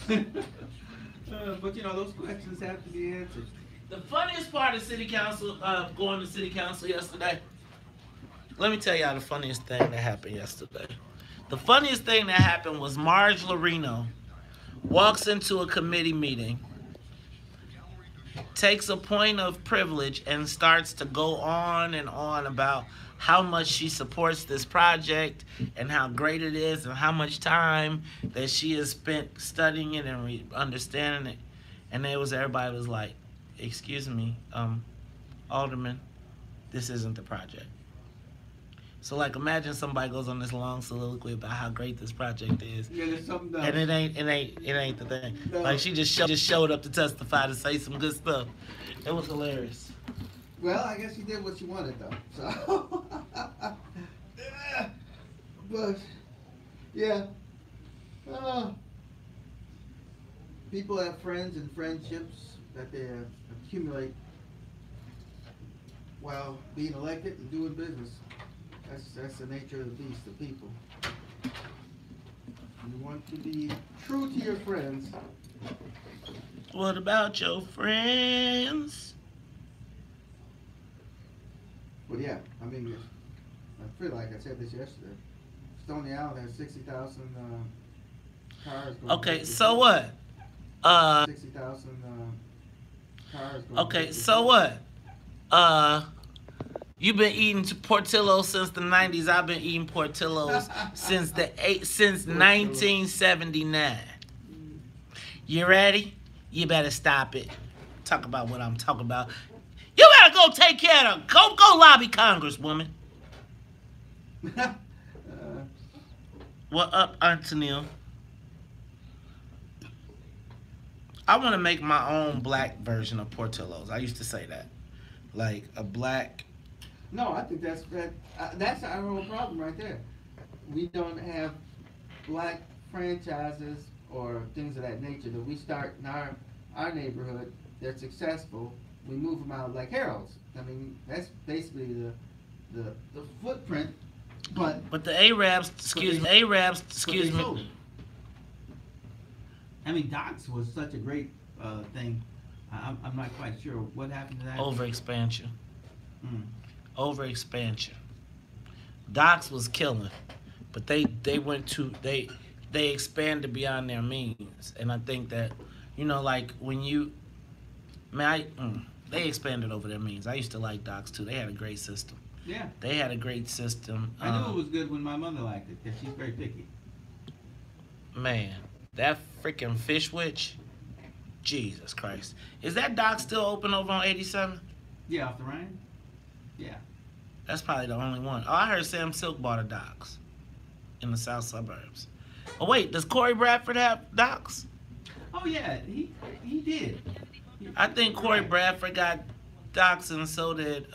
But you know, those questions have to be answered. The funniest part of city council, going to city council yesterday. Let me tell y'all the funniest thing that happened yesterday. The funniest thing that happened was Marge Lorino walks into a committee meeting, takes a point of privilege, and starts to go on and on about how much she supports this project and how great it is and how much time that she has spent studying it and understanding it. And everybody was like, excuse me, Alderman, this isn't the project. So like, imagine somebody goes on this long soliloquy about how great this project is, yeah, there's something and it ain't the thing. No. Like, she just showed up to testify to say some good stuff. It was hilarious. Well, I guess you did what you wanted, though. So, but yeah, people have friends and friendships that they accumulate while being elected and doing business. That's the nature of the beast of people. You want to be true to your friends. What about your friends? Well, yeah, I mean, I feel like I said this yesterday. Stony Island has 60,000 cars. Okay, so what? 60,000 cars. Okay, so what? You've been eating Portillo's since the 90s. I've been eating Portillo's since 1979. You ready? You better stop it. Talk about what I'm talking about. You better go take care of them. Go lobby Congresswoman. What up, Antonio? I want to make my own black version of Portillo's. I used to say that. Like a black... No, I think that's our whole problem right there. We don't have black franchises or things of that nature that we start in our neighborhood. They're successful. We move them out like Harold's. I mean, that's basically the footprint. But the Arabs, excuse me. I mean, Doc's was such a great thing. I'm not quite sure what happened to that. Overexpansion. Overexpansion. Doc's was killing, but they expanded beyond their means, and I think that, you know, like when you, they expanded over their means. I used to like Doc's too. They had a great system. Yeah. They had a great system. I knew it was good when my mother liked it, because she's very picky. Man, that freaking fish witch. Jesus Christ. Is that Doc still open over on 87? Yeah, off the Rhine? Yeah. That's probably the only one. Oh, I heard Sam Silk bought a Doc's in the south suburbs. Oh, wait, does Corey Bradford have Doc's? Oh, yeah, he did. I think Corey Bradford got Doc's, and so did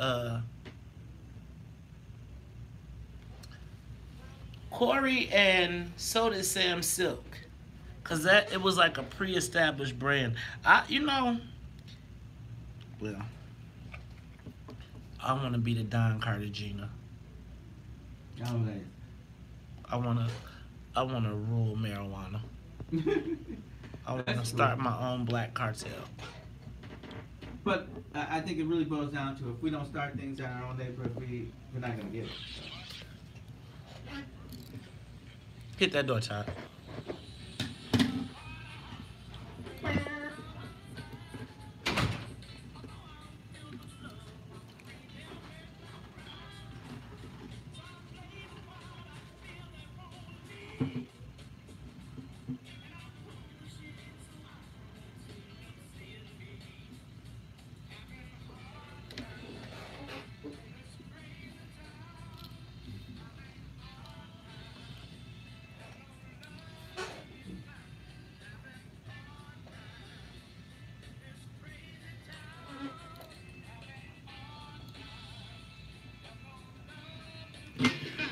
Corey, and so did Sam Silk. Cause it was like a pre-established brand. I want to be the Don Cartagena. I want to rule marijuana. I want to start my own black cartel. But I think it really boils down to, if we don't start things in our own neighborhood, we're not gonna get it. Hit that door, Todd.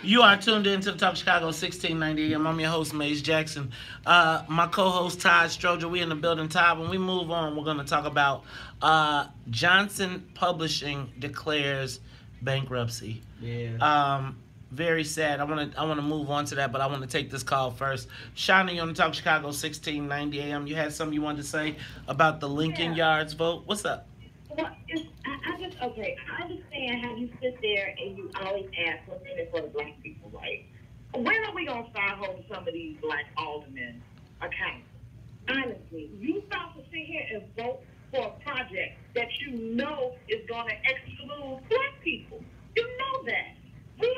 You are tuned in to the Talk Chicago 1690 AM. I'm your host, Maze Jackson. My co-host, Todd Stroger. We in the building, Todd. When we move on, we're going to talk about Johnson Publishing declares bankruptcy. Yeah. Very sad. I want to move on to that, but I want to take this call first. Shawnee, you on the Talk Chicago 1690 AM. You had something you wanted to say about the Lincoln Yards vote. What's up? Well, okay, I understand how you sit there and you always ask what's in it for the black people, right? When are we going to start holding some of these black aldermen accountable? Honestly, you start to sit here and vote for a project that you know is going to exclude black people. You know that. We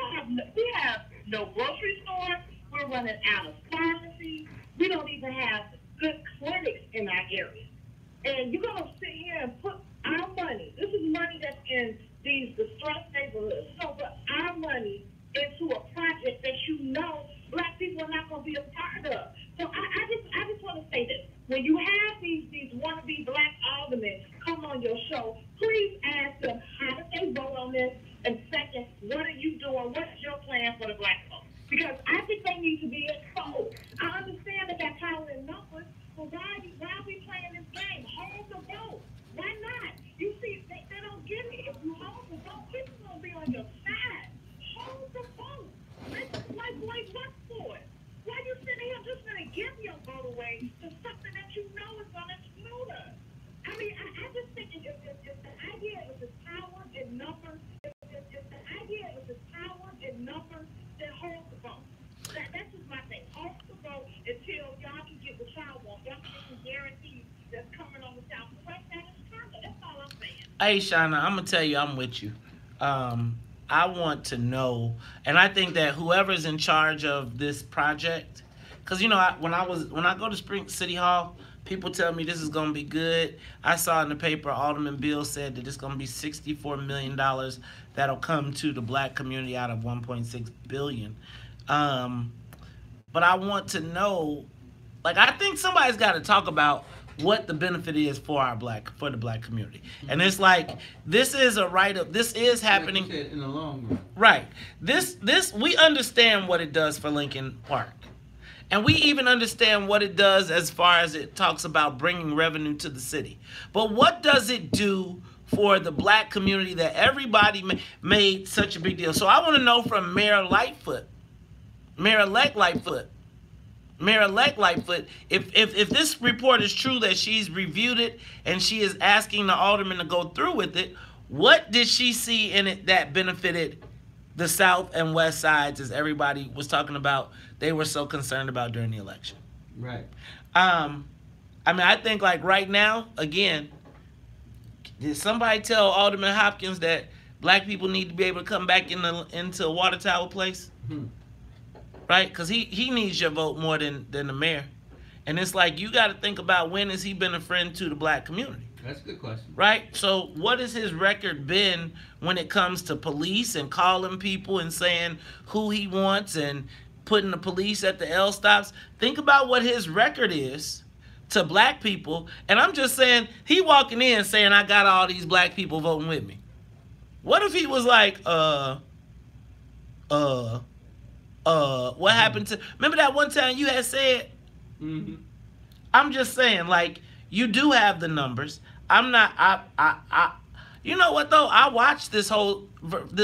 have no grocery store. We're running out of pharmacies. We don't even have good clinics in our area. And you're going to sit here and put our money, this is money that's in these distressed neighborhoods, so put our money into a project that you know black people are not going to be a part of. So I just want to say this. When you have these wannabe black aldermen come on your show, please ask them how did they vote on this, and second, what are you doing? What's your plan for the black folks? Because I think they need to be exposed. I understand they got power in numbers, but why are we playing this game? Hold the vote. Why not? You see, they don't get it. If you hold the vote, people going to be on your side. Hold the vote. Like work for it. Why you sitting here just going to give your vote away to something that you know is going to exclude us? I mean, I just think it's the idea with this power and numbers. It's the idea with this power and numbers that hold the vote. That's just my thing. Hold the vote until y'all can get what y'all want. Y'all can get some guarantees that's coming on the Southwest. That's all I'm saying. Hey, Shauna, I'm going to tell you I'm with you. I want to know, and I think that whoever's in charge of this project, because, you know, when I go to Spring City Hall, people tell me this is going to be good. I saw in the paper, Alderman Bill said that it's going to be $64 million that'll come to the black community out of $1.6 billion. But I want to know, like, I think somebody's got to talk about what the benefit is for the black community. And it's like, this is happening in the long run. Right. This we understand what it does for Lincoln Park. And we even understand what it does as far as it talks about bringing revenue to the city. But what does it do for the black community that everybody made such a big deal? So I want to know from Mayor-elect Lightfoot, if this report is true that she's reviewed it and she is asking the aldermen to go through with it, what did she see in it that benefited the South and West sides, as everybody was talking about, they were so concerned about during the election? Right. I mean, I think, like, right now, again, did somebody tell Alderman Hopkins that black people need to be able to come back into Water Tower Place? Right? Because he needs your vote more than the mayor. And it's like, you got to think about, when has he been a friend to the black community? That's a good question. Right? So what has his record been when it comes to police and calling people and saying who he wants and putting the police at the L stops? Think about what his record is to black people. And I'm just saying, he walking in saying, I got all these black people voting with me. What if he was like, what happened to, remember that one time you had said? I'm just saying, like, you do have the numbers. I'm not, you know what though? I watched this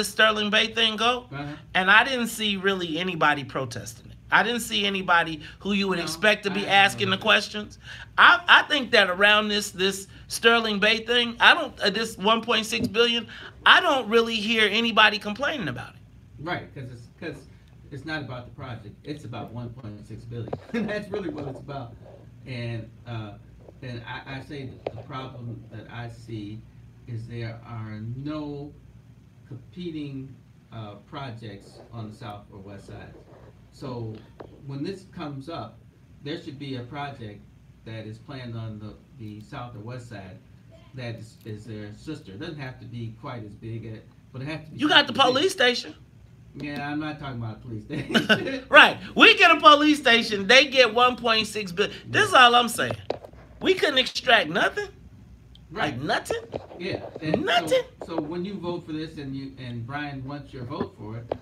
Sterling Bay thing go, and I didn't see really anybody protesting it. I didn't see anybody who you would expect to be asking the questions. I think that around this Sterling Bay thing, this 1.6 billion, I don't really hear anybody complaining about it. Right, because it's not about the project. It's about 1.6 billion. That's really what it's about. And I say that the problem that I see is there are no competing projects on the south or west side. So when this comes up, there should be a project that is planned on the south or west side that is their sister. It doesn't have to be quite as big, but it has to be. You got the police station. Yeah, I'm not talking about a police station. Right. We get a police station, they get 1.6 billion. This is all I'm saying. We couldn't extract nothing. Right. Like nothing. Yeah. Nothing. So when you vote for this and Brian wants your vote for it,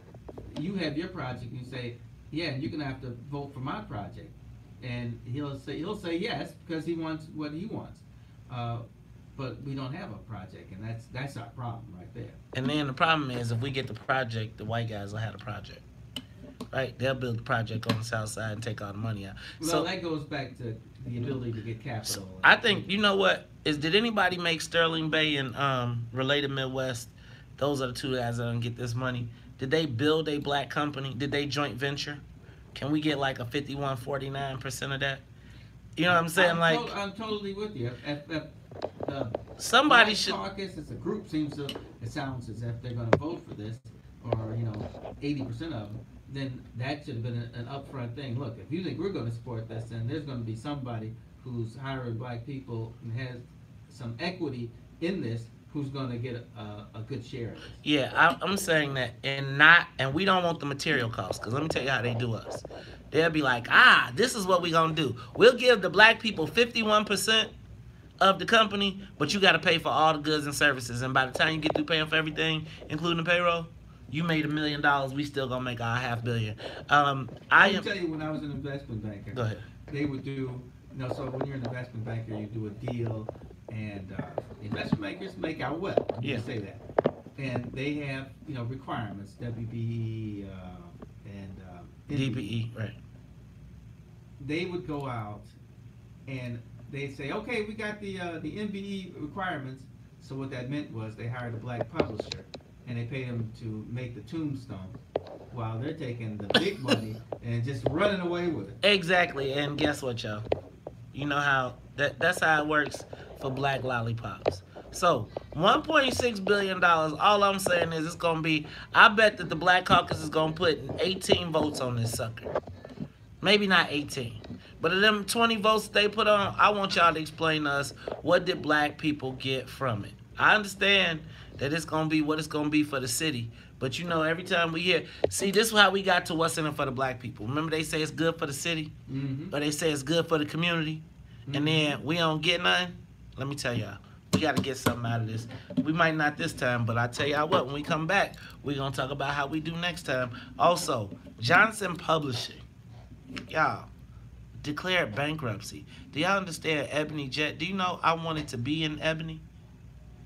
you have your project, and you say, yeah, you're gonna have to vote for my project, and he'll say yes because he wants what he wants. But we don't have a project, and that's our problem right there. And then the problem is, if we get the project, the white guys will have the project. Right? They'll build the project on the south side and take all the money out. Well, So that goes back to the ability to get capital. I think, you know what, did anybody make Sterling Bay and Related Midwest? Those are the two guys that don't get this money. Did they build a black company? Did they joint venture? Can we get like a 51-49% of that? You know what I'm saying? I'm totally with you. If somebody Black should. Caucus as a group it sounds as if they're going to vote for this, or 80% of them. Then that should have been an upfront thing. Look, if you think we're going to support this, then there's going to be somebody who's hiring black people and has some equity in this, who's going to get a good share of this. Yeah, I'm saying that, and we don't want the material costs, because let me tell you how they do us. They'll be like, this is what we're going to do. We'll give the black people 51% of the company, but you got to pay for all the goods and services. And by the time you get through paying for everything, including the payroll, you made $1 million. We still gonna make our $500 million. I can tell you, when I was an investment banker, go ahead. They would do, so when you're an investment banker, you do a deal, and investment bankers make out well. You can say that. And they have, requirements, WVE and DBE, right? They would go out and they'd say, okay, we got the MBE requirements. So what that meant was they hired a black publisher, and they paid them to make the tombstone, while they're taking the big money and just running away with it. Exactly, and guess what, y'all? You know how that's how it works for black lollipops. So $1.6 billion. All I'm saying is it's gonna be. I bet that the Black Caucus is gonna put 18 votes on this sucker. Maybe not 18, but of them 20 votes they put on, I want y'all to explain to us, what did black people get from it? I understand that it's gonna be what it's gonna be for the city, but every time we hear, see, this is how we got to what's in it for the black people. Remember, they say it's good for the city, or they say it's good for the community, and then we don't get nothing. Let me tell y'all, we got to get something out of this. We might not this time, but I tell y'all what, when we come back, we're gonna talk about how we do next time. Also, Johnson Publishing, y'all, declared bankruptcy. Do y'all understand Ebony Jet? Do you know I wanted to be in Ebony?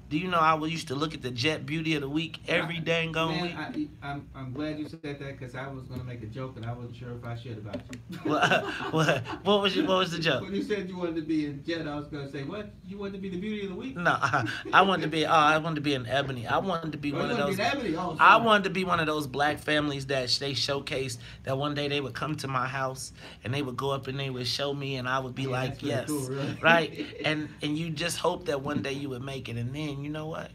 Do you know I used to look at the Jet Beauty of the Week every dang on week? I'm glad you said that, because I was going to make a joke and I wasn't sure if I should about you. What was the joke? When you said you wanted to be in Jet, I was going to say, what? You wanted to be the Beauty of the Week? No, I wanted to be. I wanted to be in Ebony. I wanted to be one of those. I wanted to be one of those black families that they showcased. That one day they would come to my house and they would go up and they would show me, and I would be like, yes, cool, really. Right. And you just hope that one day you would make it, and then you know what?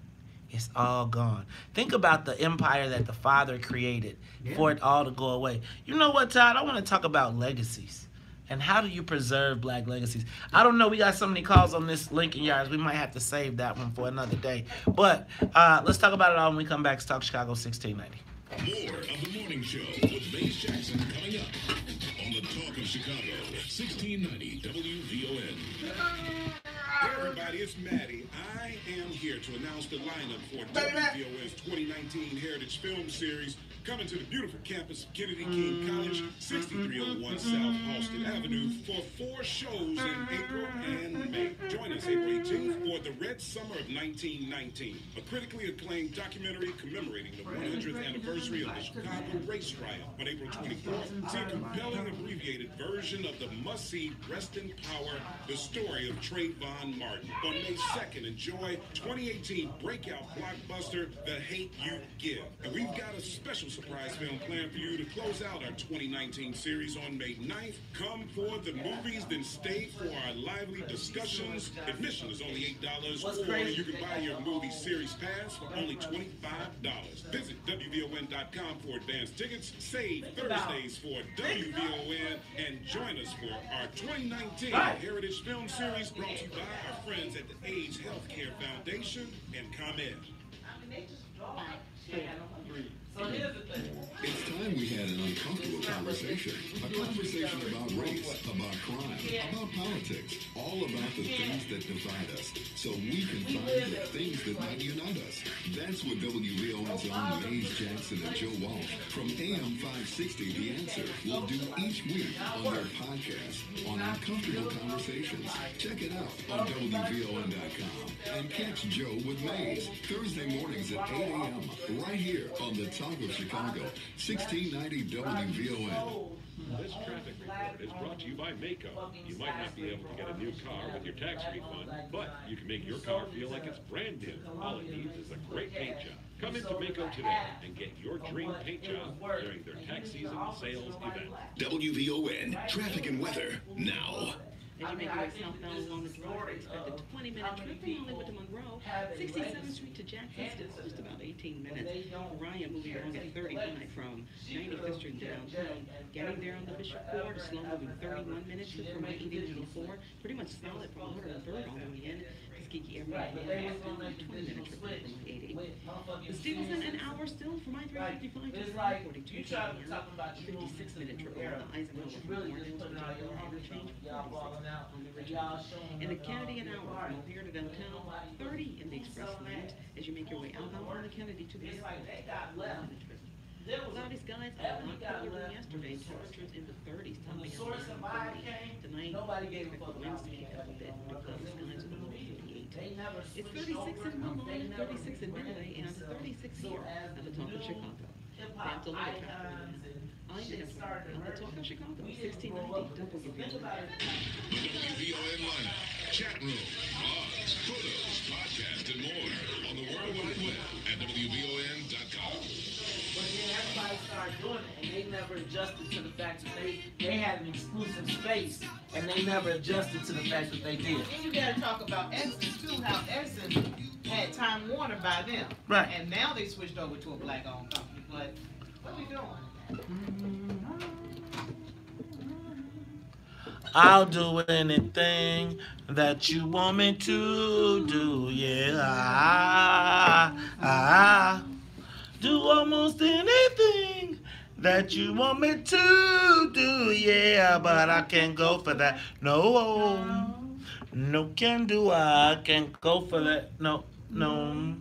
It's all gone. Think about the empire that the father created for it all to go away. You know what, Todd? I want to talk about legacies. And how do you preserve black legacies? I don't know. We got so many calls on this Lincoln Yards. We might have to save that one for another day. But let's talk about it all when we come back to Talk Chicago 1690. More of the morning show with Mace Jackson coming up on the Talk of Chicago 1690 WVON. Hey everybody, it's Maddie. I am here to announce the lineup for WVON's 2019 Heritage Film Series, coming to the beautiful campus of Kennedy King College, 6301 South Austin Avenue, for 4 shows in April and May. Join us April 18th for The Red Summer of 1919, a critically acclaimed documentary commemorating the 100th anniversary of the Chicago race riot. On April 24th, see a compelling abbreviated version of the must-see Rest in Power, the story of Trayvon Martin. On May 2nd, enjoy 2018 breakout blockbuster, The Hate You Give. And we've got a special surprise film planned for you to close out our 2019 series on May 9th. Come for the movies, then stay for our lively discussions. Admission is only $8, or you can buy your movie series pass for only $25. Visit WVON.com for advanced tickets. Save Thursdays for WVON and join us for our 2019 Heritage Film Series, brought to you by our friends at the AIDS Healthcare Foundation and ComEd. It's time we had an uncomfortable conversation. A conversation about race, about crime, about politics, all about the things that divide us, so we can find the things that might unite us. That's what WVON's own Maze Jackson and Joe Walsh from AM 560 The Answer will do each week on their podcast on Uncomfortable Conversations. Check it out on WVON.com and catch Joe with Maze Thursday mornings at 8 a.m. right here on the Talk of Chicago, 1690 WVON. This traffic report is brought to you by Maaco. You might not be able to get a new car with your tax refund, but you can make your car feel like it's brand new. All it needs is a great paint job. Come into Maaco today and get your dream paint job during their tax season sales event. WVON traffic and weather now. As you make your way southbound along the road, expect a 20-minute trip from Hollywood to Monroe, 67th Street to Jackson, still just about 18 minutes. Ryan moving along at 35 from 95th Street downtown. Getting there on the Bishop Ford, slow moving 31 minutes from 80-94. Pretty much solid from 103rd all the way in. Tuskegee Airport, 20-minute trip from 80. The Stevenson, an hour still from I-355 to 42 a.m. 56-minute trip on the Eisenhower from Morgan to interchange. On the original. In the Kennedy, an hour from O'Hare to downtown, 30 in the express lanes as you make your way outbound from the Kennedy to the cloudy skies are a lot cooler than yesterday. Temperatures in the 30s, topping at 30. Tonight, expect the winds to kick up a bit. The cloudy skies with a low of 48. It's 36 in Malone, 36 in Midway, and 36 here at the Talk of Chicago. That's a little traffic. I'm Nancy on the Talk of Chicago, 1690 WVON. WVON lineup, chat room, blogs, photos, podcasts, and more on the World Wide Web at WVON.com. But then everybody started doing it, and they never adjusted to the fact that they had an exclusive space, and they never adjusted to the fact that they did. And you gotta talk about Essence too, how Essence had Time Warner by them. Right. And now they switched over to a black-owned company. But what are we doing? I'll do anything that you want me to do, yeah. I do almost anything that you want me to do, yeah. But I can't go for that, no. No can do, I can't go for that, no. No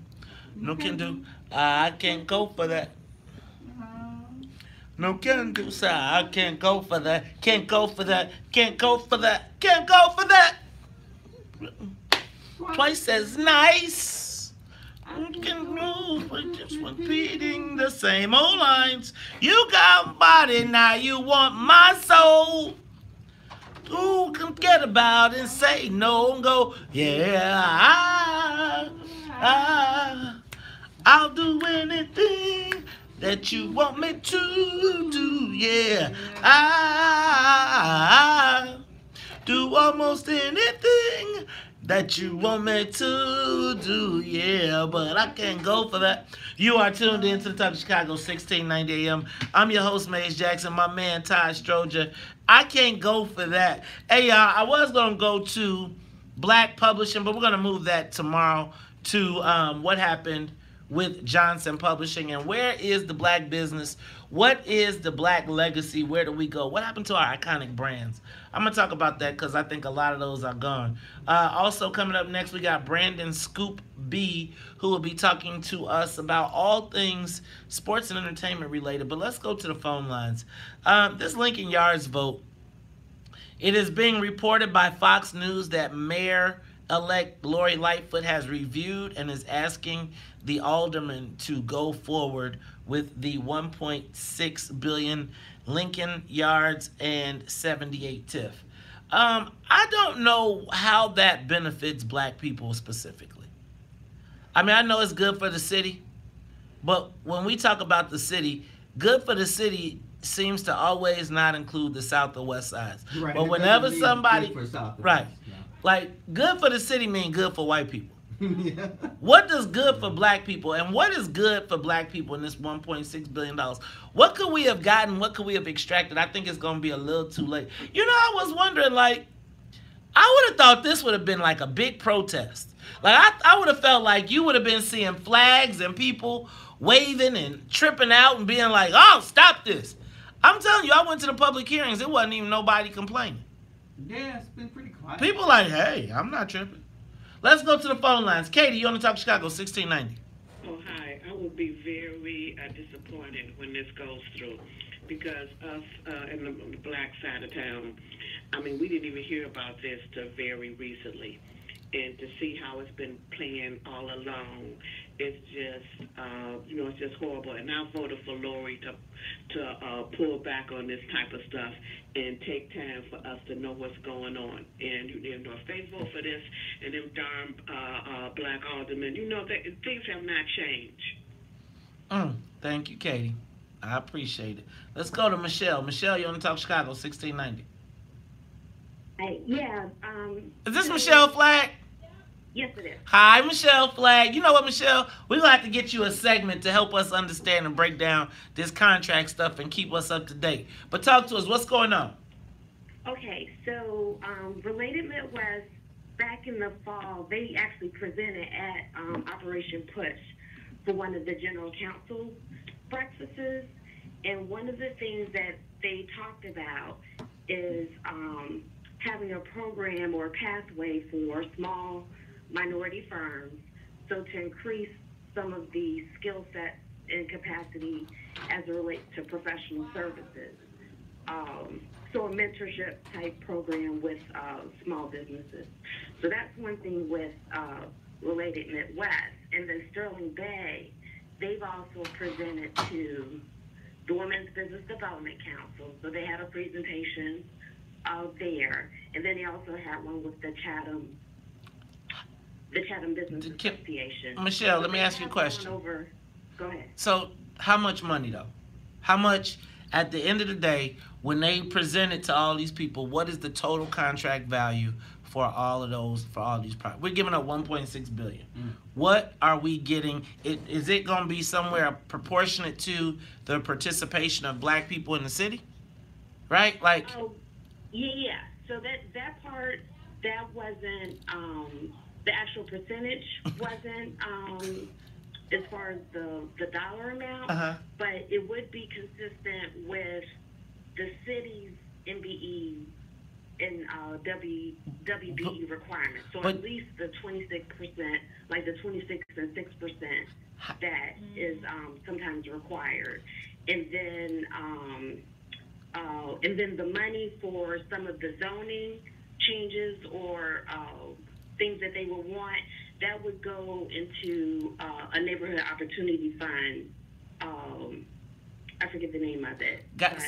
can do, I can't go for that. No can do, sir. I can't go for that. Can't go for that. Can't go for that. Can't go for that. Twice as nice. You can move, but just repeating the same old lines. You got body, now you want my soul. Who can get about and say no and go, yeah, I'll do anything that you want me to do, yeah. I do almost anything that you want me to do, yeah. But I can't go for that. You are tuned in to the Talk of Chicago, 1690 AM. I'm your host, Maze Jackson, my man, Ty Stroger. I can't go for that. Hey, y'all, I was going to go to Black Publishing, but we're going to move that tomorrow to what happened with Johnson Publishing, and where is the black business? What is the black legacy? Where do we go? What happened to our iconic brands? I'm going to talk about that because I think a lot of those are gone. Also coming up next, we got Brandon Scoop B, who will be talking to us about all things sports and entertainment related. But let's go to the phone lines. This Lincoln Yards vote, it is being reported by Fox News that Mayor-elect Lori Lightfoot has reviewed and is asking the aldermen to go forward with the $1.6 billion Lincoln Yards and 78 TIF. I don't know how that benefits black people specifically. I mean, I know it's good for the city, but when we talk about the city, good for the city seems to always not include the South or West sides. Right. But whenever somebody, right, yeah. like good for the city mean good for white people. Yeah. What does good for black people, and what is good for black people in this $1.6 billion? What could we have gotten? What could we have extracted? I think it's going to be a little too late. You know, I was wondering, like, I would have thought this would have been like a big protest. Like, I would have felt like you would have been seeing flags and people waving and tripping out and being like, oh, stop this. I'm telling you, I went to the public hearings. It wasn't even nobody complaining. Yeah, it's been pretty quiet. People like, hey, I'm not tripping. Let's go to the phone lines. Katie, you on the Talk Chicago, 1690. Oh, hi. I will be very disappointed when this goes through because us in the black side of town, I mean, we didn't even hear about this till very recently. And to see how it's been playing all along, it's just, it's just horrible. And I voted for Lori to pull back on this type of stuff and take time for us to know what's going on. And if they vote for this and them darn black aldermen, things have not changed. Thank you, Katie. I appreciate it. Let's go to Michelle. Michelle, you're on the Talk Chicago, 1690. Yeah. Is this Michelle Flagg? Yes, it is. Hi, Michelle Flagg. You know what, Michelle? We're going to have to get you a segment to help us understand and break down this contract stuff and keep us up to date. But talk to us. What's going on? Okay, so Related Midwest, back in the fall, they actually presented at Operation Push for one of the general council breakfasts. And one of the things that they talked about is having a program or a pathway for small minority firms, so to increase some of the skill sets and capacity as it relates to professional services. So a mentorship type program with small businesses. So that's one thing with Related Midwest. And then Sterling Bay, they've also presented to the Women's Business Development Council. So they had a presentation there. And then they also had one with the Chatham Business Association. Michelle, let me ask you a question. Go ahead. So how much money, though? How much, at the end of the day, when they present it to all these people, what is the total contract value for all of those, for all these products? We're giving up $1.6 billion. What are we getting? Is it going to be somewhere proportionate to the participation of black people in the city? Right? Like. Yeah. So that part, that wasn't, the actual percentage wasn't as far as the dollar amount, but it would be consistent with the city's MBE and WBE requirements. So at least the 26%, like the 26 and 6% that is sometimes required. And then the money for some of the zoning changes or things that they would want, that would go into a neighborhood opportunity fund. I forget the name of it. But,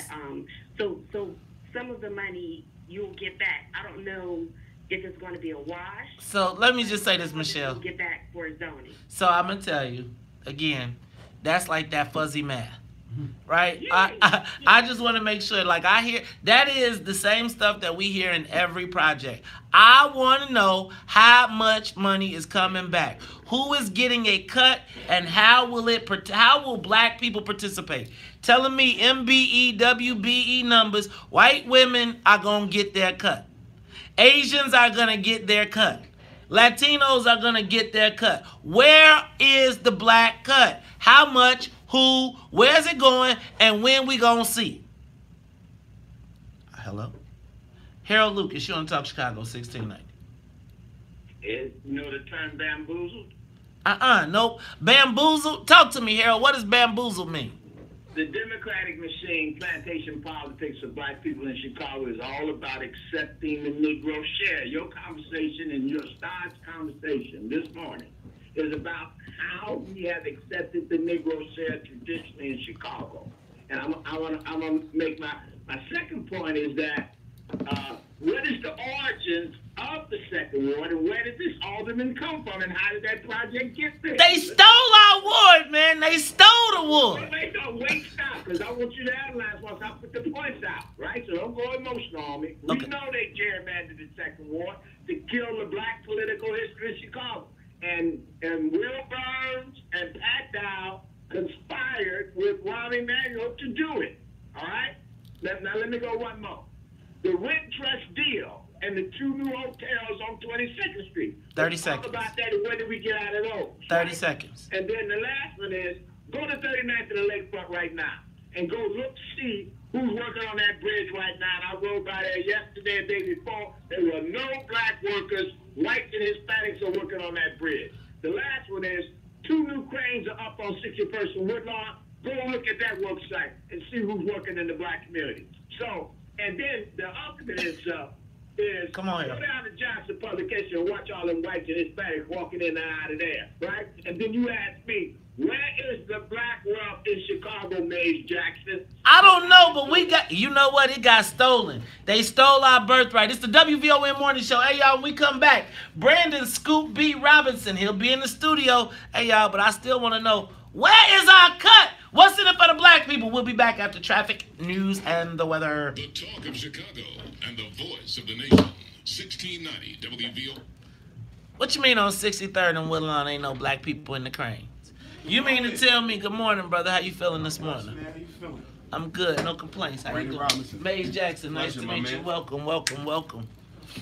so some of the money you'll get back. I don't know if it's going to be a wash. So let me just say this, Michelle. Get back for zoning. So I'm going to tell you, again, that's like that fuzzy math. Right? I just want to make sure, like I hear, that is the same stuff that we hear in every project. I want to know how much money is coming back. Who is getting a cut and how will black people participate? Telling me MBE, WBE numbers, white women are going to get their cut. Asians are going to get their cut. Latinos are going to get their cut. Where is the black cut? How much? Who? Where's it going? And when we going to see it? Hello? Harold Lucas, you're on Talk Chicago, 1690. You know the term bamboozled? Nope. Bamboozled? Talk to me, Harold. What does bamboozled mean? The Democratic machine, plantation politics of black people in Chicago is all about accepting the Negro share. Your conversation and your star's conversation this morning is about how we have accepted the Negro share traditionally in Chicago. And I'm gonna make my second point is that what is the origins of the second ward and where did this alderman come from and how did that project get there? They stole our ward, man. They stole the ward. Wait, stop, because I want you to analyze once I put the points out, right? So don't go emotional on me. We know they gerrymandered the second ward to kill the black political history of Chicago. And Will Burns and Pat Dow conspired with Ron Emanuel to do it. All right? Now let me go one more. The rent trust deal and the two new hotels on 22nd Street. 30 seconds. Talk about that and when did we get out of those? 30 seconds. And then the last one is, Go to 39th and the Lakefront right now and go look, see who's working on that bridge right now. And I rode by there yesterday and the day before. There were no black workers, whites and Hispanics are working on that bridge. The last one is 2 new cranes are up on 61st and Woodlawn. Go look at that work site and see who's working in the black community. So, and then the ultimate is come on, go down to Johnson Publication and watch all them whites and Hispanics walking in and out of there, right? And then you ask me, where is the black wealth in Chicago, Mays Jackson? I don't know, but we got, you know what? It got stolen. They stole our birthright. It's the WVON Morning Show. Hey, y'all, when we come back, Brandon Scoop B. Robinson, he'll be in the studio. Hey, y'all, but I still want to know, where is our cut? What's in it for the black people? We'll be back after traffic, news, and the weather. The talk of Chicago and the voice of the nation. 1690 WVO. What you mean on 63rd and Woodlawn ain't no black people in the cranes? You mean to tell me, good morning, brother, how you feeling this morning? Man, how you feeling? I'm good, no complaints. How you doing? Mays Jackson, nice to meet you. Welcome, welcome, welcome.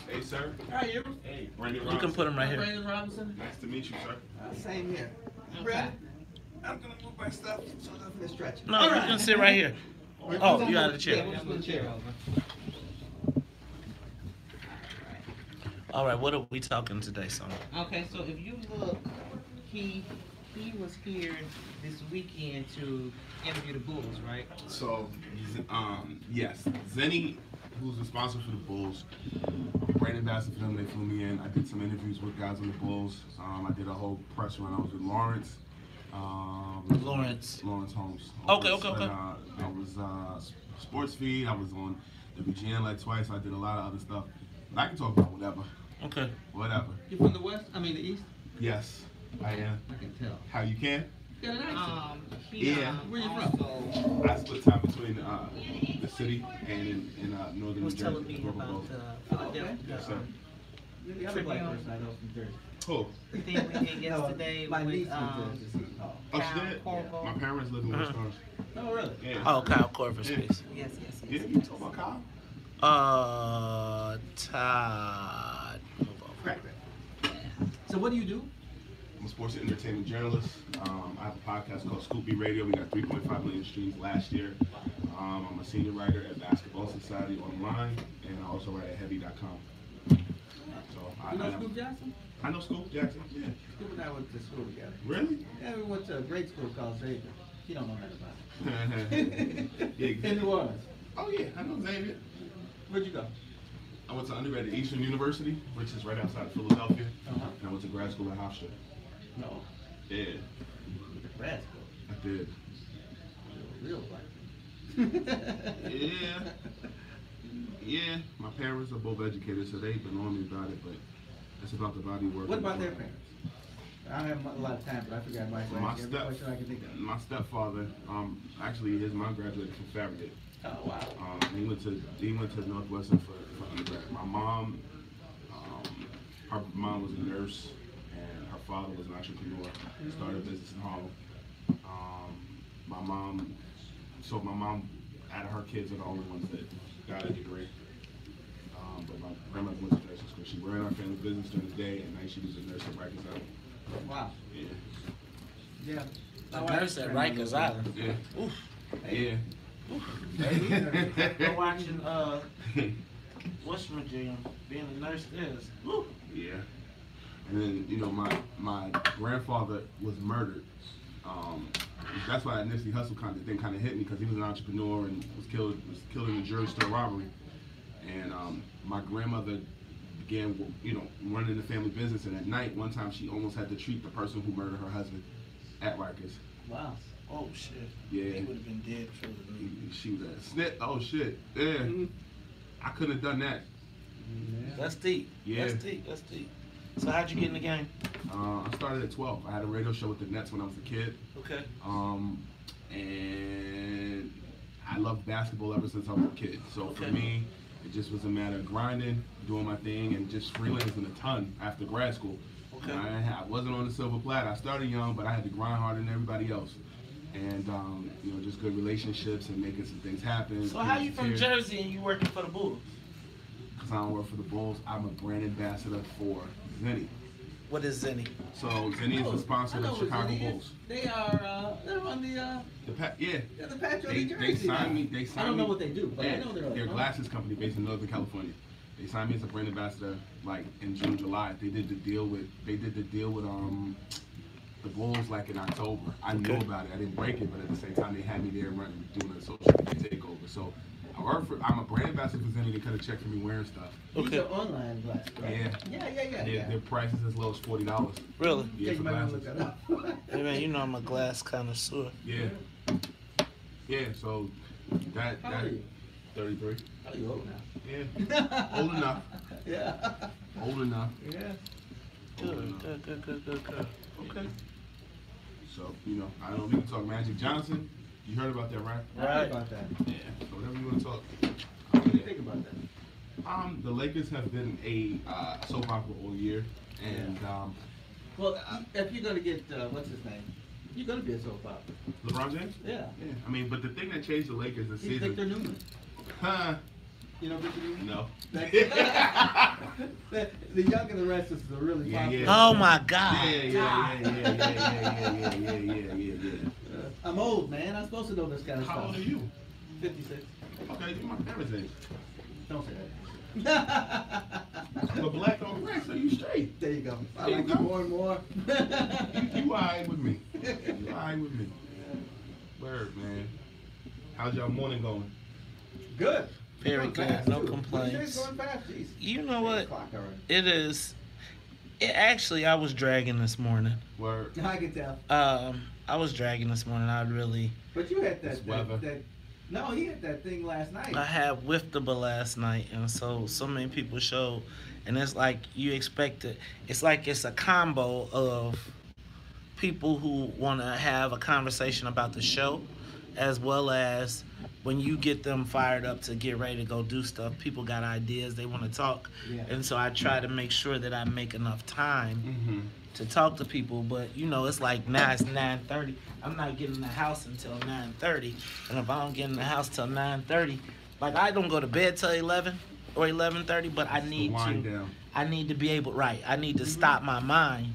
Hey, sir. How are you? Hey, Brandon You can put him right here. Brandon Robinson. Nice to meet you, sir. Same here. Brandon, I'm going to move my stuff so nothing is stretching. No, you can sit right here. Oh, you out of the chair. All right, what are we talking today, son? Okay, so if you look, he was here this weekend to interview the Bulls, right? So, yes, Zenny, who's the sponsor for the Bulls, Brandon Bassett for them, they flew me in. I did some interviews with guys on the Bulls. I did a whole press run. I was with Lawrence. Lawrence Holmes. Okay. I was sports feed. I was on WGN like twice. I did a lot of other stuff. But I can talk about whatever. Okay. Whatever. You from the West? I mean the East? Yes, I am. I can tell. How you can? Yeah, Where you from? I split time between the city and in northern New Jersey. Telling me about Philadelphia. Yes, sir. You're the other black person I know from Jersey. Who? The thing we did yesterday my with niece Oh, she did? My parents live in Wisconsin. Oh, really? Yeah. Oh, Kyle Corvus, please. Yes. Yeah, you talk about Kyle? Todd. Right. So what do you do? I'm a sports and entertainment journalist. I have a podcast called Scoop B Radio. We got 3.5 million streams last year. I'm a senior writer at Basketball Society online, and I also write at heavy.com. So You know Scoop Jackson? I know Scoop Jackson, yeah. Scoop and I went to school together. Really? Yeah, we went to a great school called Xavier. You don't know that about it. Yeah, In New Orleans. Oh, yeah, I know Xavier. Where'd you go? I went to undergrad at Eastern University, which is right outside of Philadelphia. And I went to grad school at Hofstra. No. Yeah. Grad school? I did. Real black. Yeah. Yeah. My parents are both educated, so they've been on me about it, but it's about the body work. What about their parents? I don't have a lot of time, but I forgot my question. Every question I can think of. My stepfather, actually, his mom graduated from Farragut. Oh, wow. He went to Northwestern for undergrad. My mom, her mom was a nurse, and her father was an entrepreneur. Started a business in Harlem. My mom, out of her kids, are the only ones that got a degree. But my grandmother went to nursing school. She ran our family business during the day, and night she was a nurse at Rikers Island. Wow. Yeah. A nurse at Rikers Island. Yeah. Oof. Yeah. We're watching what's Virginia being a nurse is. Woo. Yeah. And then my grandfather was murdered. That's why that Nipsey Hussle thing kind of hit me, because he was an entrepreneur and was killed in a jewelry store robbery. And my grandmother began running the family business, and at night one time she almost had to treat the person who murdered her husband at Rikers. Wow. Oh shit. Yeah. He would have been dead for the She was a snit. Oh shit. Yeah. I couldn't have done that. Yeah. That's deep. Yeah. That's deep. So how'd you get in the game? I started at 12. I had a radio show with the Nets when I was a kid. Okay. And I loved basketball ever since I was a kid. So for me, it just was a matter of grinding, doing my thing, and just freelancing a ton after grad school. Okay. I wasn't on the silver platter. I started young, but I had to grind harder than everybody else. And just good relationships and making some things happen. So how you from Jersey and you working for the Bulls? Because I don't work for the Bulls. I'm a brand ambassador for Zenny. What is Zenny? So Zenny is the sponsor of the Chicago Bulls. They are they're on the yeah. They're the Patriot They jersey signed now. me. They signed I don't know me- what they do, but I know they're a glasses company based in Northern California. They signed me as a brand ambassador like in June, July. They did the deal with the Bulls like in October. I knew about it. I didn't break it, but at the same time they had me there running, doing a social media takeover. So I'm a brand ambassador for Zenny. They cut a check for me wearing stuff. These are online glasses, right? Yeah. Their price is as low as $40. Really? Yeah, for glasses. Hey man, you know I'm a glass connoisseur. Yeah. Yeah, so that How old are you? 33. Oh, you old now. Yeah. Old enough. Yeah. Old enough. Yeah. Good. Okay. So, I don't know, we can talk Magic Johnson. You heard about that, right? I heard about that. Yeah. So whatever you want to talk. What do you think about that? The Lakers have been a soap opera all year, and well, if you're gonna get what's his name, you're gonna be a soap opera. LeBron James. Yeah. Yeah. I mean, but the thing that changed the Lakers this He's season. Victor Newman. Huh? You know Victor Newman? No. The Young and the Restless is a really popular. Oh my God. Yeah. I'm old, man. I'm supposed to know this kind of stuff. How old are you? 56. Okay, you're my parents' age. Don't say that. But black on black, so you straight. There you go. I There like you you go. more and more. You alright with me. You alright with me. Word, man. How's y'all morning going? Good. Very good. No complaints. Going fast, geez. You know what? 8 o'clock already. It is. Actually, I was dragging this morning. Word. I can tell. I was dragging this morning. I really. But you had This that weather. no, he had that thing last night. I had whiffable last night, and so many people showed, and it's like you expect it. It's like it's a combo of people who want to have a conversation about the show, as well as when you get them fired up to get ready to go do stuff. People got ideas, they want to talk, and so I try to make sure that I make enough time to talk to people. But it's like now it's 9:30. I'm not getting in the house until 9:30, and if I don't get in the house till 9:30, like I don't go to bed till 11 or 11:30, but I need to be able, right? I need to stop my mind,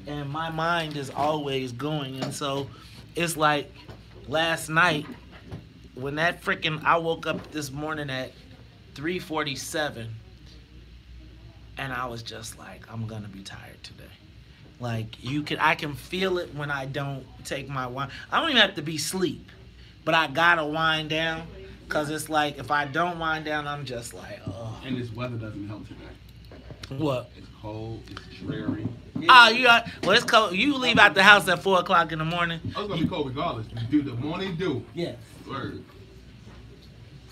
and my mind is always going, and so it's like last night when that I woke up this morning at 3:47, and I was just like, I'm gonna be tired today. Like I can feel it when I don't take my wine. I don't even have to be asleep, but I gotta wind down, cause it's like if I don't wind down, I'm just like, oh. And this weather doesn't help today. What? It's cold. It's dreary. It's cold. You leave out the house at 4 o'clock in the morning. Oh, it's gonna be cold regardless. Do the morning dew. Yes. Word.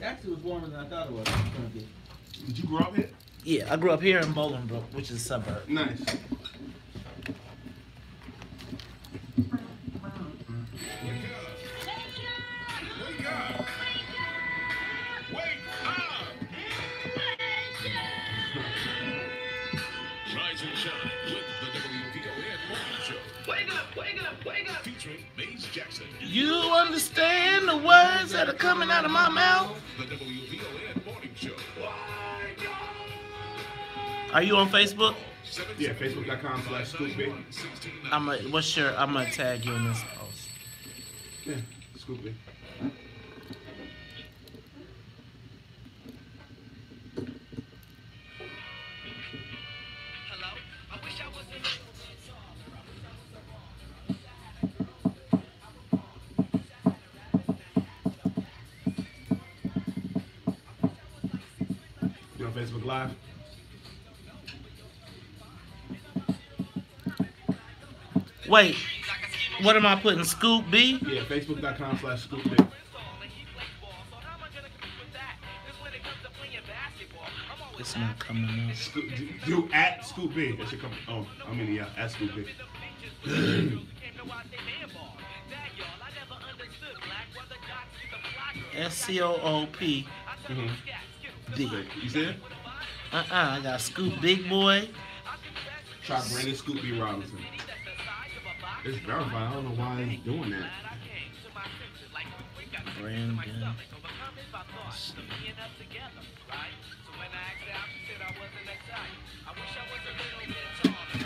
Actually, it was warmer than I thought it was gonna be. Did you grow up here? Yeah, I grew up here in Bolingbrook, which is a suburb. Nice. Rise and shine with the WVON Morning Show. Wake up. Featuring Maze Jackson. You understand the words that are coming out of my mouth? The WVON Morning Show. Are you on Facebook? Yeah, Facebook.com/ScoopB. I'm gonna tag you in this post. Yeah, ScoopB. You on Facebook Live? Wait, what am I putting? Scoop B? Yeah, Facebook.com/ScoopB. It's not coming up. Do at Scoop B. That should come. Oh, I mean, yeah, at Scoop B. SCOOP B. You see it? I got Scoop Big Boy. Try Brandon Scoop B Robinson. It's verified. I don't know why he's doing that. Brandon.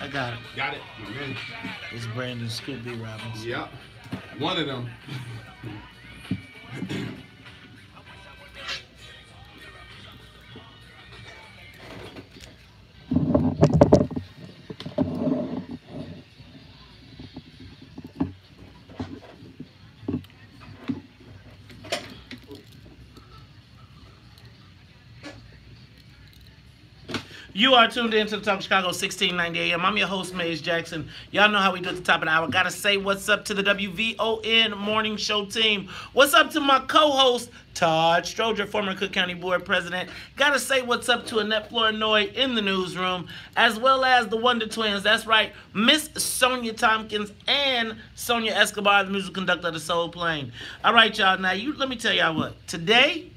I got it. Got it? Okay. It's Brandon Scooby Robinson. Yep. One of them. You are tuned in to the Talk Chicago 1690 AM. I'm your host, Maze Jackson. Y'all know how we do at the top of the hour. Gotta say what's up to the WVON morning show team. What's up to my co-host, Todd Stroger, former Cook County Board President. Gotta say what's up to Annette Flournoy in the newsroom, as well as the Wonder Twins. That's right, Miss Sonia Tompkins and Sonia Escobar, the musical conductor of the Soul Plane. All right, y'all. Now, let me tell y'all what. Today,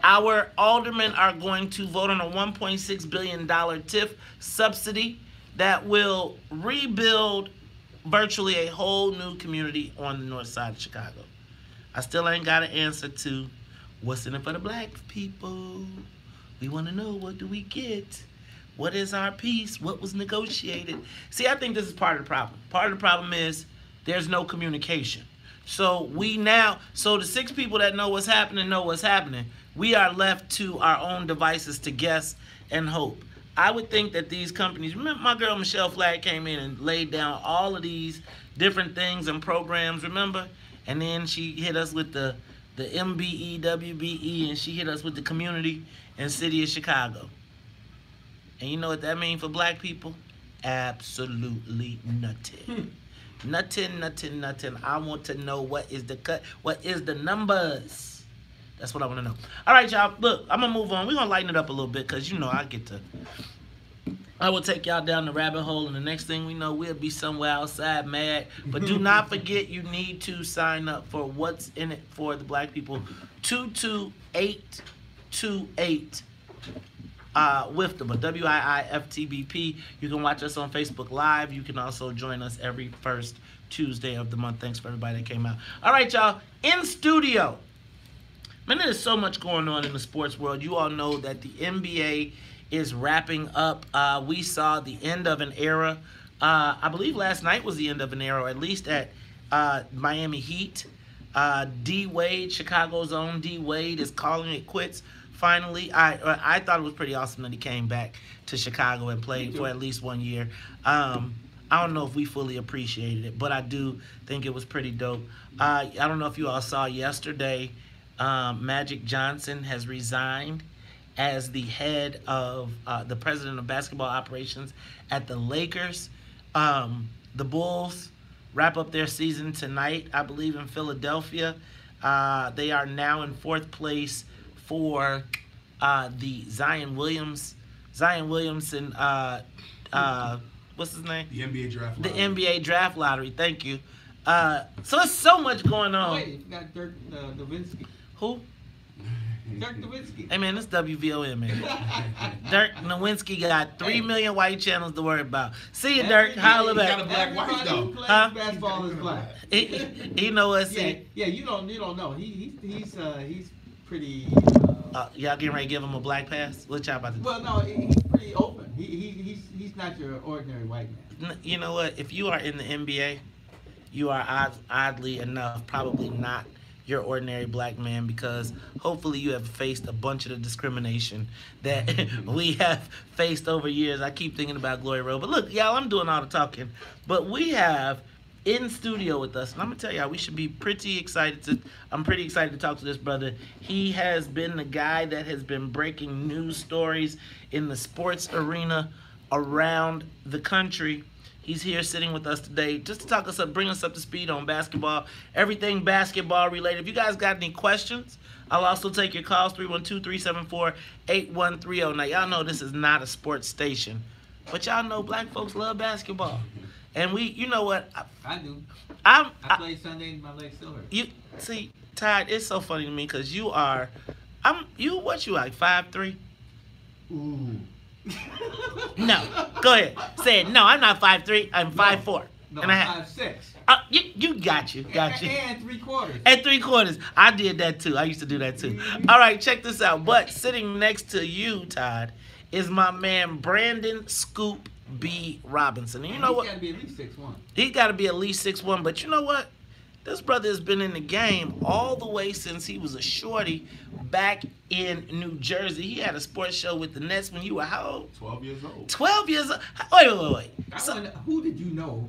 our aldermen are going to vote on a $1.6 billion TIF subsidy that will rebuild virtually a whole new community on the north side of Chicago. I still ain't got an answer to what's in it for the black people. We want to know, what do we get? What is our piece? What was negotiated? See, I think this is part of the problem. Part of the problem is there's no communication. So the 6 people that know what's happening. We are left to our own devices to guess and hope. I would think that these companies, remember my girl Michelle Flagg came in and laid down all of these different things and programs, remember? And then she hit us with the MBE, WBE, and she hit us with the community and city of Chicago. And you know what that means for black people? Absolutely nothing. Nothing. I want to know what is the cut, what is the numbers. That's what I want to know. All right, y'all. Look, I'm going to move on. We're going to lighten it up a little bit because, you know, I will take y'all down the rabbit hole, and the next thing we know, we'll be somewhere outside mad. But do not forget, you need to sign up for What's in It for the Black People. 22828 WIFTBP, WIIFTBP. You can watch us on Facebook Live. You can also join us every first Tuesday of the month. Thanks for everybody that came out. All right, y'all. In studio. Man, there's so much going on in the sports world. You all know that the NBA is wrapping up. We saw the end of an era. I believe last night was the end of an era, or at least at Miami Heat. D. Wade, Chicago's own D. Wade, is calling it quits. Finally, I thought it was pretty awesome that he came back to Chicago and played for at least 1 year. I don't know if we fully appreciated it, but I do think it was pretty dope. I don't know if you all saw yesterday, Magic Johnson has resigned as the head of the president of basketball operations at the Lakers. The Bulls wrap up their season tonight, I believe, in Philadelphia. They are now in 4th place for the Zion Williamson, what's his name? The NBA draft lottery. The NBA draft lottery, thank you. So there's so much going on. Wait, you got Dirk Nowitzki. Who? Dirk Nowitzki. Hey, man, this WVON, man. Dirk Nowitzki got 3 million white channels to worry about. See you, Dirk. Holla back. He got a black white, though. Huh? Basketball is black. He know us. Yeah, you don't know. He's pretty. Y'all getting ready to give him a black pass? What y'all about to do? Well, no, he's pretty open. He's not your ordinary white man. You know what? If you are in the NBA, you are oddly enough probably not your ordinary black man, because hopefully you have faced a bunch of the discrimination that we have faced over years. I keep thinking about Glory Road. But look, y'all, I'm doing all the talking. But we have in studio with us, and I'm going to tell y'all, we should be pretty excited I'm pretty excited to talk to this brother. He has been the guy that has been breaking news stories in the sports arena around the country. He's here sitting with us today just to talk us up, bring us up to speed on basketball, everything basketball related. If you guys got any questions, I'll also take your calls, 312-374-8130. Now, y'all know this is not a sports station, but y'all know black folks love basketball. And you know what? I do. I played Sunday and my leg still hurt. You see, Todd, it's so funny to me because you are, what you like, 5'3"? Ooh. No, go ahead. Say it. No, I'm not 5'3". I'm 5'4". No, and I'm 5'6". You got you. And 3/4. And 3/4. I did that too. I used to do that too. All right, check this out. But sitting next to you, Todd, is my man Brandon Scoop B. Robinson. And you know what? He's got to be at least 6'1". He got to be at least 6'1". But you know what? This brother has been in the game all the way since he was a shorty back in New Jersey. He had a sports show with the Nets when you were how old? 12 years old. 12 years old? Wait. So, who did you know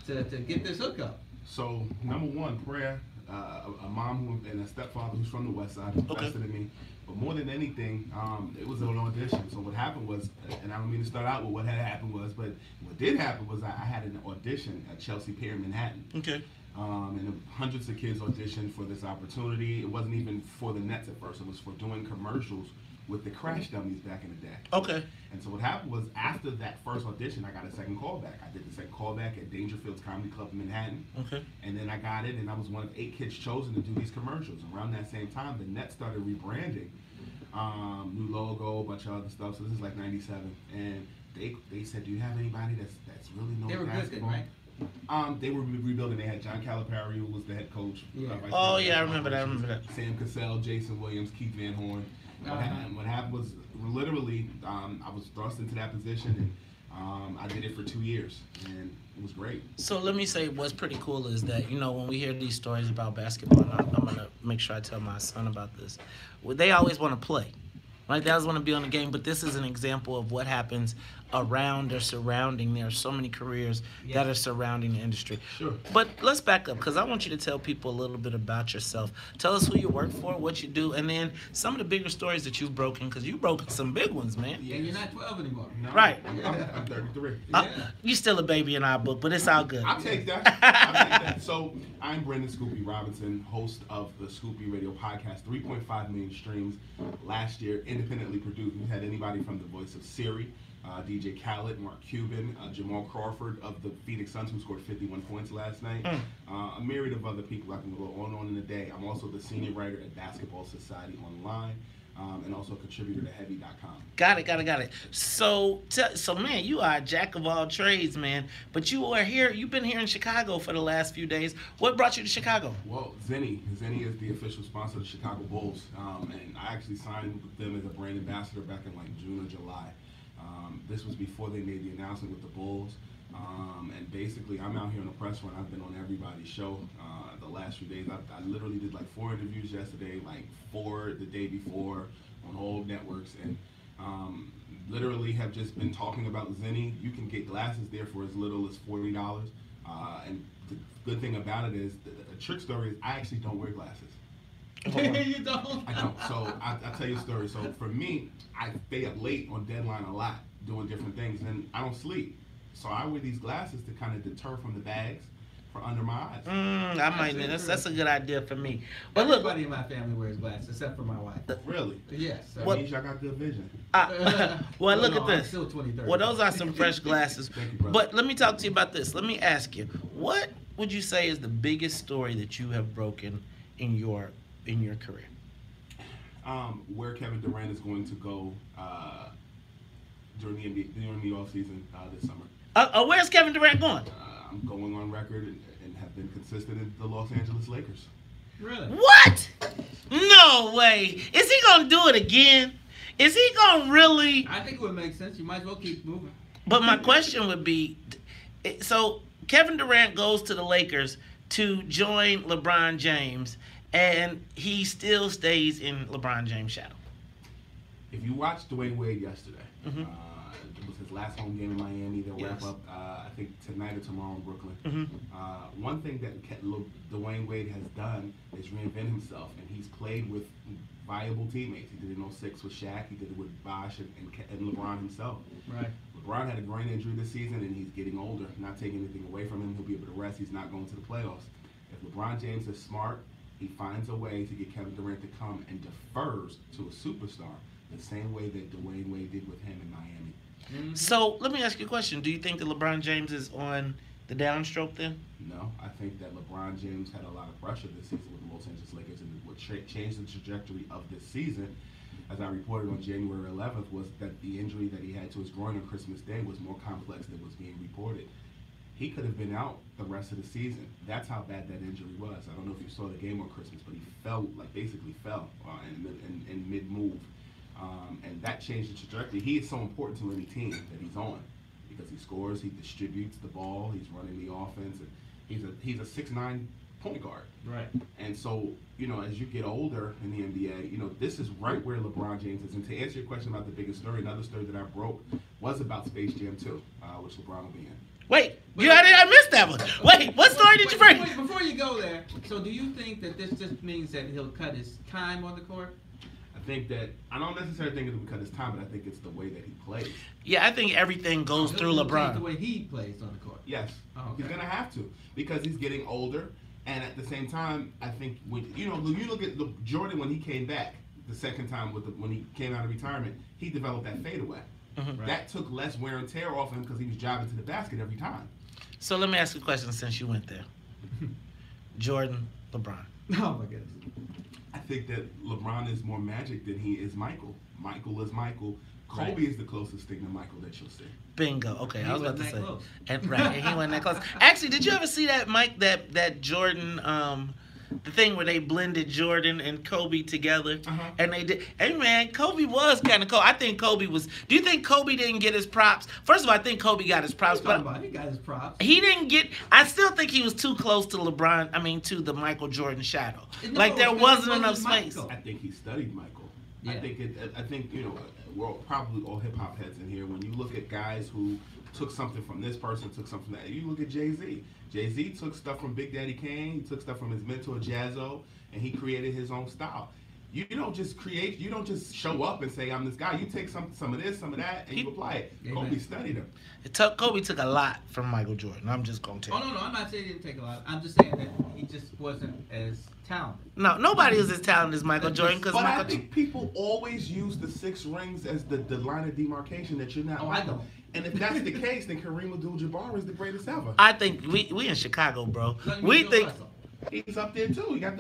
to get this hookup? So, number one, prayer. A mom and a stepfather who's from the West Side invested in me. But more than anything, it was an audition. So what happened was, and I don't mean to start out with what had happened was, but what did happen was I had an audition at Chelsea Pier in Manhattan. Okay. And hundreds of kids auditioned for this opportunity. It wasn't even for the Nets at first. It was for doing commercials with the Crash Dummies back in the day. Okay. And so what happened was after that first audition, I got a second callback. I did the second callback at Dangerfield's Comedy Club in Manhattan. Okay. And then I got it, and I was one of 8 kids chosen to do these commercials. Around that same time, the Nets started rebranding. New logo, a bunch of other stuff. So this is like 97. And they said, do you have anybody that's really knows basketball? Good, right? They were rebuilding. They had John Calipari, who was the head coach. Yeah. I remember that. Sam Cassell, Jason Williams, Keith Van Horn. What happened was literally I was thrust into that position, and I did it for 2 years, and it was great. So let me say what's pretty cool is that, you know, when we hear these stories about basketball, and I'm going to make sure I tell my son about this, they always want to play. Right? They always want to be on the game, but this is an example of what happens around or surrounding. There are so many careers that are surrounding the industry. Sure. But let's back up, because I want you to tell people a little bit about yourself. Tell us who you work for, what you do, and then some of the bigger stories that you've broken, because you've broken some big ones, man. Yeah, you're not 12 anymore. No, Right. I'm 33. You're still a baby in our book, but it's all good. I'll take that. So I'm Brendan Scoopy Robinson, host of the Scoopy Radio podcast, 3.5 million streams last year, independently produced. We had anybody from the voice of Siri, DJ Khaled, Mark Cuban, Jamal Crawford of the Phoenix Suns, who scored 51 points last night. A myriad of other people. I can go on in the day. I'm also the senior writer at Basketball Society Online, and also a contributor to Heavy.com. Got it. So man, you are a jack of all trades, man. But you are here. You've been here in Chicago for the last few days. What brought you to Chicago? Well, Zenny is the official sponsor of the Chicago Bulls, and I actually signed with them as a brand ambassador back in like June or July. This was before they made the announcement with the Bulls. And basically, I'm out here on the press run. I've been on everybody's show the last few days. I literally did like 4 interviews yesterday, like 4 the day before on all networks, and literally have just been talking about Zenny. You can get glasses there for as little as $40. And the good thing about it is, the trick story is I actually don't wear glasses. You don't? I don't. So I'll tell you a story. So for me, I stay up late on deadline a lot, doing different things, and I don't sleep. So I wear these glasses to kind of deter from the bags for under my eyes. That's a good idea for me. But look, everybody in my family wears glasses except for my wife. Really? Yes. That means I got good vision. Well, look at this. I'm still 20/30. Well, those are some fresh glasses. Thank you, brother. But let me talk to you about this. Let me ask you, what would you say is the biggest story that you have broken in your career? Where Kevin Durant is going to go during the offseason this summer. Where's Kevin Durant going? I'm going on record and have been consistent in the Los Angeles Lakers. Really? What? No way. Is he going to do it again? Is he going to really? I think it would make sense. You might as well keep moving. But my question would be, so Kevin Durant goes to the Lakers to join LeBron James, and he still stays in LeBron James' shadow. If you watched Dwayne Wade yesterday, it was his last home game in Miami. They'll wrap up, I think, tonight or tomorrow in Brooklyn. One thing that Dwayne Wade has done is reinvent himself, and he's played with viable teammates. He did it in 06 with Shaq. He did it with Bosh and LeBron himself. Right. LeBron had a groin injury this season, and he's getting older. Not taking anything away from him. He'll be able to rest. He's not going to the playoffs. If LeBron James is smart, he finds a way to get Kevin Durant to come and defers to a superstar the same way that Dwayne Wade did with him in Miami. So let me ask you a question. Do you think that LeBron James is on the downstroke then? No, I think that LeBron James had a lot of pressure this season with the Los Angeles Lakers, and what changed the trajectory of this season, as I reported on January 11th, was that the injury that he had to his groin on Christmas Day was more complex than was being reported. He could have been out the rest of the season. That's how bad that injury was. I don't know if you saw the game on Christmas, but he basically fell in mid-move. And that changed the trajectory. He is so important to any team that he's on. because he scores, he distributes the ball, he's running the offense, and he's a 6'9" point guard. Right. And so, you know, as you get older in the NBA, you know, this is right where LeBron James is. And to answer your question about the biggest story, another story that I broke was about Space Jam 2, which LeBron will be in. Wait, I missed that one. Wait, what story did you bring? Before you go there, so do you think that this just means that he'll cut his time on the court? I think that, I don't necessarily think it will cut his time, but I think it's the way that he plays. Yeah, I think everything goes through He'll LeBron. change the way he plays on the court. Yes. Oh, okay. He's going to have to, because he's getting older. And at the same time, I think, you look at Jordan when he came back the second time when he came out of retirement, he developed that fadeaway. Right. That took less wear and tear off him because he was driving to the basket every time. So let me ask you a question since you went there. Jordan, LeBron. Oh my goodness. I think that LeBron is more Magic than he is Michael. Michael is Michael. Kobe is the closest thing to Michael that you'll see. Bingo. Okay, I was about to say. Close. And he wasn't that close. Actually, did you ever see that, Mike? That Jordan, the thing where they blended Jordan and Kobe together, and they did. Hey man, Kobe was kind of cool. I think Kobe was. Do you think Kobe didn't get his props? First of all, I think Kobe got his props, but He got his props. he didn't get. I still think he was too close to LeBron. I mean, to the Michael Jordan shadow. No, Like there wasn't enough space. I think he studied Michael. Yeah. I think you know, we're probably all hip hop heads in here. When you look at guys who took something from this person, took something from that. You look at Jay-Z. Jay-Z took stuff from Big Daddy Kane. He took stuff from his mentor Jazzo, and he created his own style. You don't just create. You don't just show up and say I'm this guy. You take some of this, some of that, and you apply it. Kobe studied him. Kobe took a lot from Michael Jordan. I'm just gonna tell you. Oh no, I'm not saying he didn't take a lot. I'm just saying that he just wasn't as talented. No, nobody is as talented as Michael Jordan because But Michael. I think people always use the 6 rings as the line of demarcation that you're not. Oh, I don't. And if that's the case, then Kareem Abdul-Jabbar is the greatest ever. I think we in Chicago, bro. We think he's up there too. He got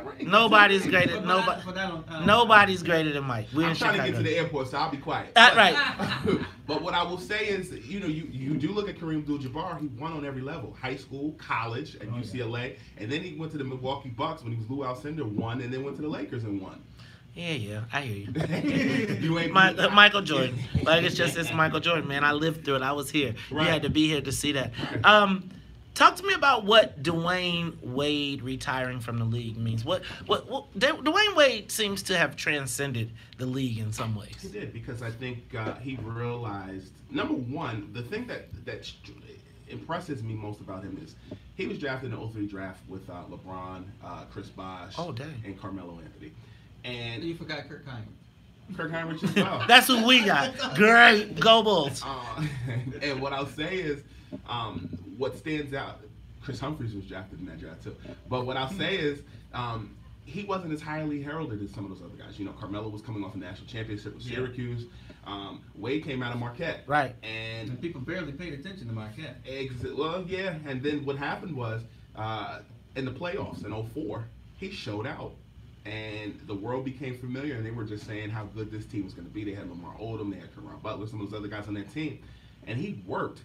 rings. nobody's greater. Nobody's greater than Mike. We're I'm in trying Chicago. to get to the airport, so I'll be quiet. Right. But what I will say is, you know, you do look at Kareem Abdul-Jabbar. He won on every level: high school, college, at UCLA, and then he went to the Milwaukee Bucks when he was Lou Alcindor, won, and then went to the Lakers and won. Yeah, I hear you. You ain't Michael Jordan. Like it's Michael Jordan, man. I lived through it. I was here. Right. You had to be here to see that. Talk to me about what Dwayne Wade retiring from the league means. What Dwayne Wade seems to have transcended the league in some ways. He did, because I think he realized, number one, the thing that impresses me most about him is he was drafted in the 03 draft with LeBron, Chris Bosh, and Carmelo Anthony. And you forgot Kirk Heinrich. Kirk Heinrich as well. That's who we got. Great. Go Bulls. And what I'll say is, what stands out, Chris Humphries was drafted in that draft too. But what I'll say is, he wasn't as highly heralded as some of those other guys. You know, Carmelo was coming off a national championship with Syracuse. Wade came out of Marquette. Right. And people barely paid attention to Marquette. Well, yeah. And then what happened was, in the playoffs in 04, he showed out. And the world became familiar, and they were just saying how good this team was going to be. They had Lamar Odom, they had Caron Butler, some of those other guys on that team. And he worked.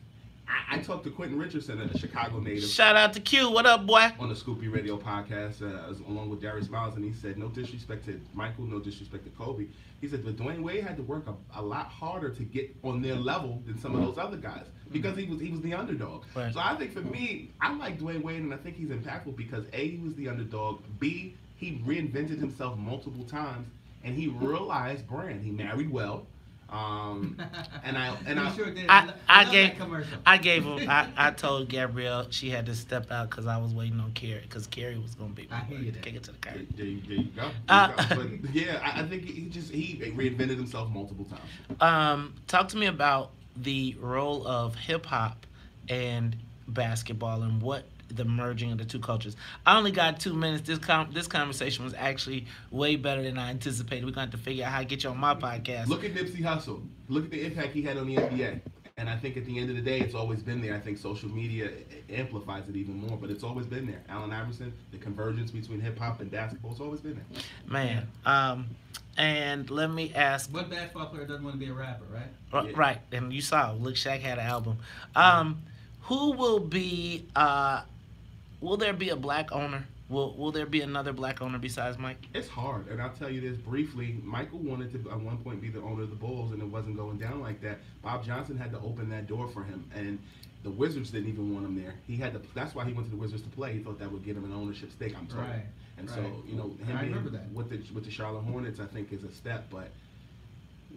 I talked to Quentin Richardson, a Chicago native. Shout out to Q. What up, boy? On the Scoopy Radio podcast, along with Darius Miles, and he said, no disrespect to Michael, no disrespect to Kobe. He said, but Dwayne Wade had to work a lot harder to get on their level than some of those other guys because he was the underdog. Right. So I think for me, I like Dwayne Wade, and I think he's impactful because A, he was the underdog, B, he reinvented himself multiple times, and he realized brand. He married well. I told Gabrielle she had to step out because I was waiting on Carrie, because Carrie was gonna be kick it to the car. There you go. But yeah, I think he reinvented himself multiple times. Talk to me about the role of hip hop and basketball and what the merging of the two cultures. I only got 2 minutes. This conversation was actually way better than I anticipated. We're going to have to figure out how to get you on my podcast. Look at Nipsey Hussle. Look at the impact he had on the NBA. And I think at the end of the day, it's always been there. I think social media amplifies it even more, but it's always been there. Allen Iverson, the convergence between hip-hop and basketball, it's always been there. Man, and let me ask... What basketball player doesn't want to be a rapper, right? Yeah. Right, and you saw, look, Shaq had an album. Who will be... will there be a black owner Will there be another black owner besides Mike? It's hard, and I'll tell you this briefly. Michael wanted to, at one point, be the owner of the Bulls, and it wasn't going down like that. Bob Johnson had to open that door for him, and the Wizards didn't even want him there. He had to. That's why he went to the Wizards to play. He thought that would get him an ownership stake. I'm told. Right. And right. so, you know, him I remember being that. with the Charlotte Hornets, I think, is a step, but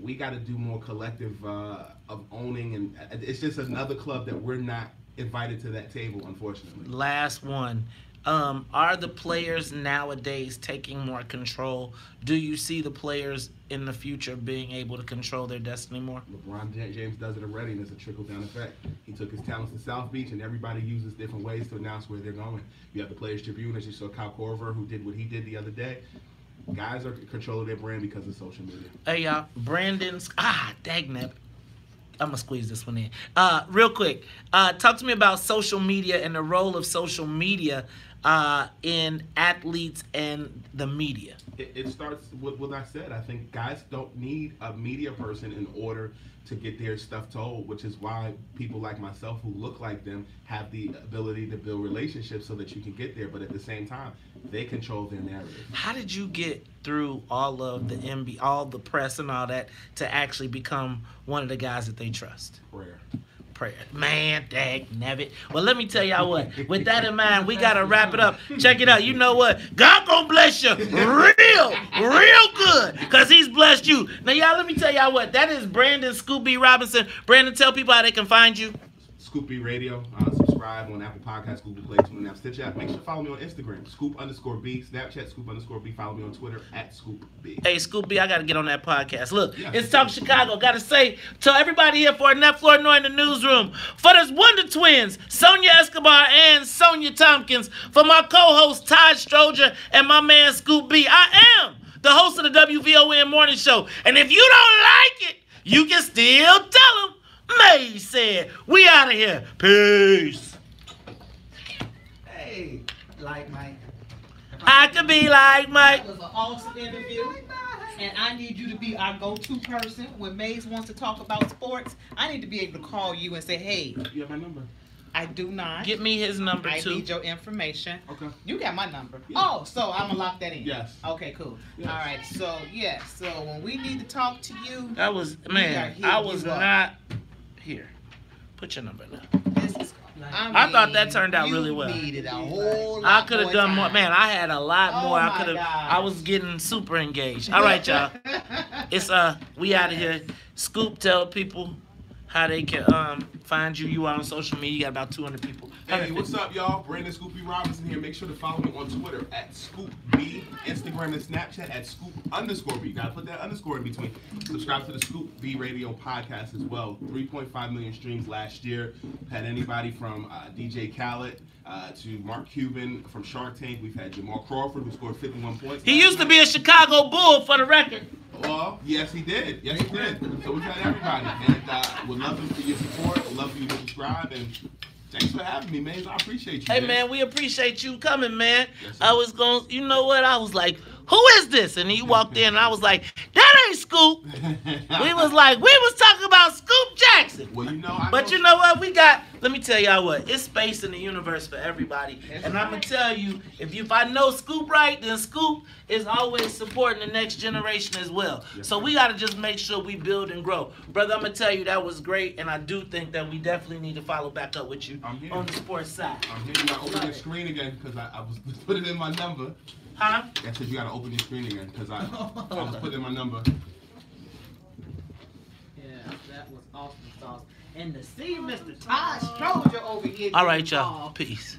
we got to do more collective of owning, and it's just another club that we're not invited to that table, unfortunately. Last one. Are the players nowadays taking more control? Do you see the players in the future being able to control their destiny more? LeBron James does it already, and it's a trickle-down effect. He took his talents to South Beach, and everybody uses different ways to announce where they're going. You have the Players Tribune, as you saw Kyle Korver, who did what he did the other day. Guys are in control of their brand because of social media. Hey, y'all. Brandon's... dang it. I'm going to squeeze this one in. Real quick, talk to me about social media and the role of social media in athletes and the media. It starts with what I said. I think guys don't need a media person in order to get their stuff told, which is why people like myself who look like them have the ability to build relationships so that you can get there. But at the same time, they control their narrative. How did you get through all of the NBA, all the press and all that to actually become one of the guys that they trust? Prayer. Man, dag nabbit. Well, let me tell y'all what. With that in mind, we got to wrap it up. Check it out. You know what? God gonna bless you real good, because he's blessed you. Now, y'all, let me tell y'all what. That is Brandon Scoop B. Robinson. Brandon, tell people how they can find you. Scoop B Radio. Subscribe on Apple Podcasts, Google Play, TuneIn app, Stitch app. Make sure to follow me on Instagram, Scoop_B, Snapchat, Scoop_B. Follow me on Twitter @ScoopB. Hey, Scoop B, I got to get on that podcast. Look, it's Talk Chicago. Got to say to everybody here for Annette Flournoy in the newsroom, for the Wonder Twins, Sonia Escobar and Sonia Tompkins, for my co-host Todd Stroger and my man Scoop B, I am the host of the WVON Morning Show. And if you don't like it, you can still tell them May said. We out of here. Peace. Hey, like Mike. I could be like Mike. That was an awesome interview. And I need you to be our go-to person. When Maze wants to talk about sports, I need to be able to call you and say, hey. You have my number? I do not. Get me his number, too. I need your information. Okay. You got my number. Yeah. Oh, so I'm going to lock that in. Yes. Okay, cool. Yes. All right. So, yeah. So, when we need to talk to you. That was, man, I was not here. Put your number now. I thought that turned out really well. Needed a whole lot I could have done more. Man, I had a lot more. I was getting super engaged. All right, y'all. It's we out of here. Scoop, tell people how they can find you. You are on social media. You got about 200 people. Hey, what's up, y'all? Brandon Scoop B. Robinson here. Make sure to follow me on Twitter @ScoopB, Instagram and Snapchat @Scoop_B. Gotta put that underscore in between. Subscribe to the Scoop B Radio podcast as well. 3.5 million streams last year. Had anybody from DJ Khaled to Mark Cuban from Shark Tank. We've had Jamal Crawford, who scored 51 points. He used to be a Chicago Bull, for the record. Well, yes, he did. Yes, he did. So we've had everybody. And would love for your support. Would love for you to subscribe. And thanks for having me, man. I appreciate you. Hey, man, we appreciate you coming, man. Yes, I was going, you know what? I was like, who is this? And he walked in, and I was like, that ain't Scoop. We was talking about Scoop Jackson. Well, you know, but you know what? We got, let me tell y'all what, it's space in the universe for everybody. And I'm going to tell you, if I know Scoop right, then Scoop is always supporting the next generation as well. Yes, so we got to just make sure we build and grow. Brother, I'm going to tell you, that was great, and I do think that we definitely need to follow back up with you on the sports side. I'm here. You got to open your screen again, because I was putting in my number. Huh? I said you gotta open your screen again because I was putting in my number. Yeah, that was awesome sauce. And to see Mr. Todd Stroger over here. All right, y'all. Peace.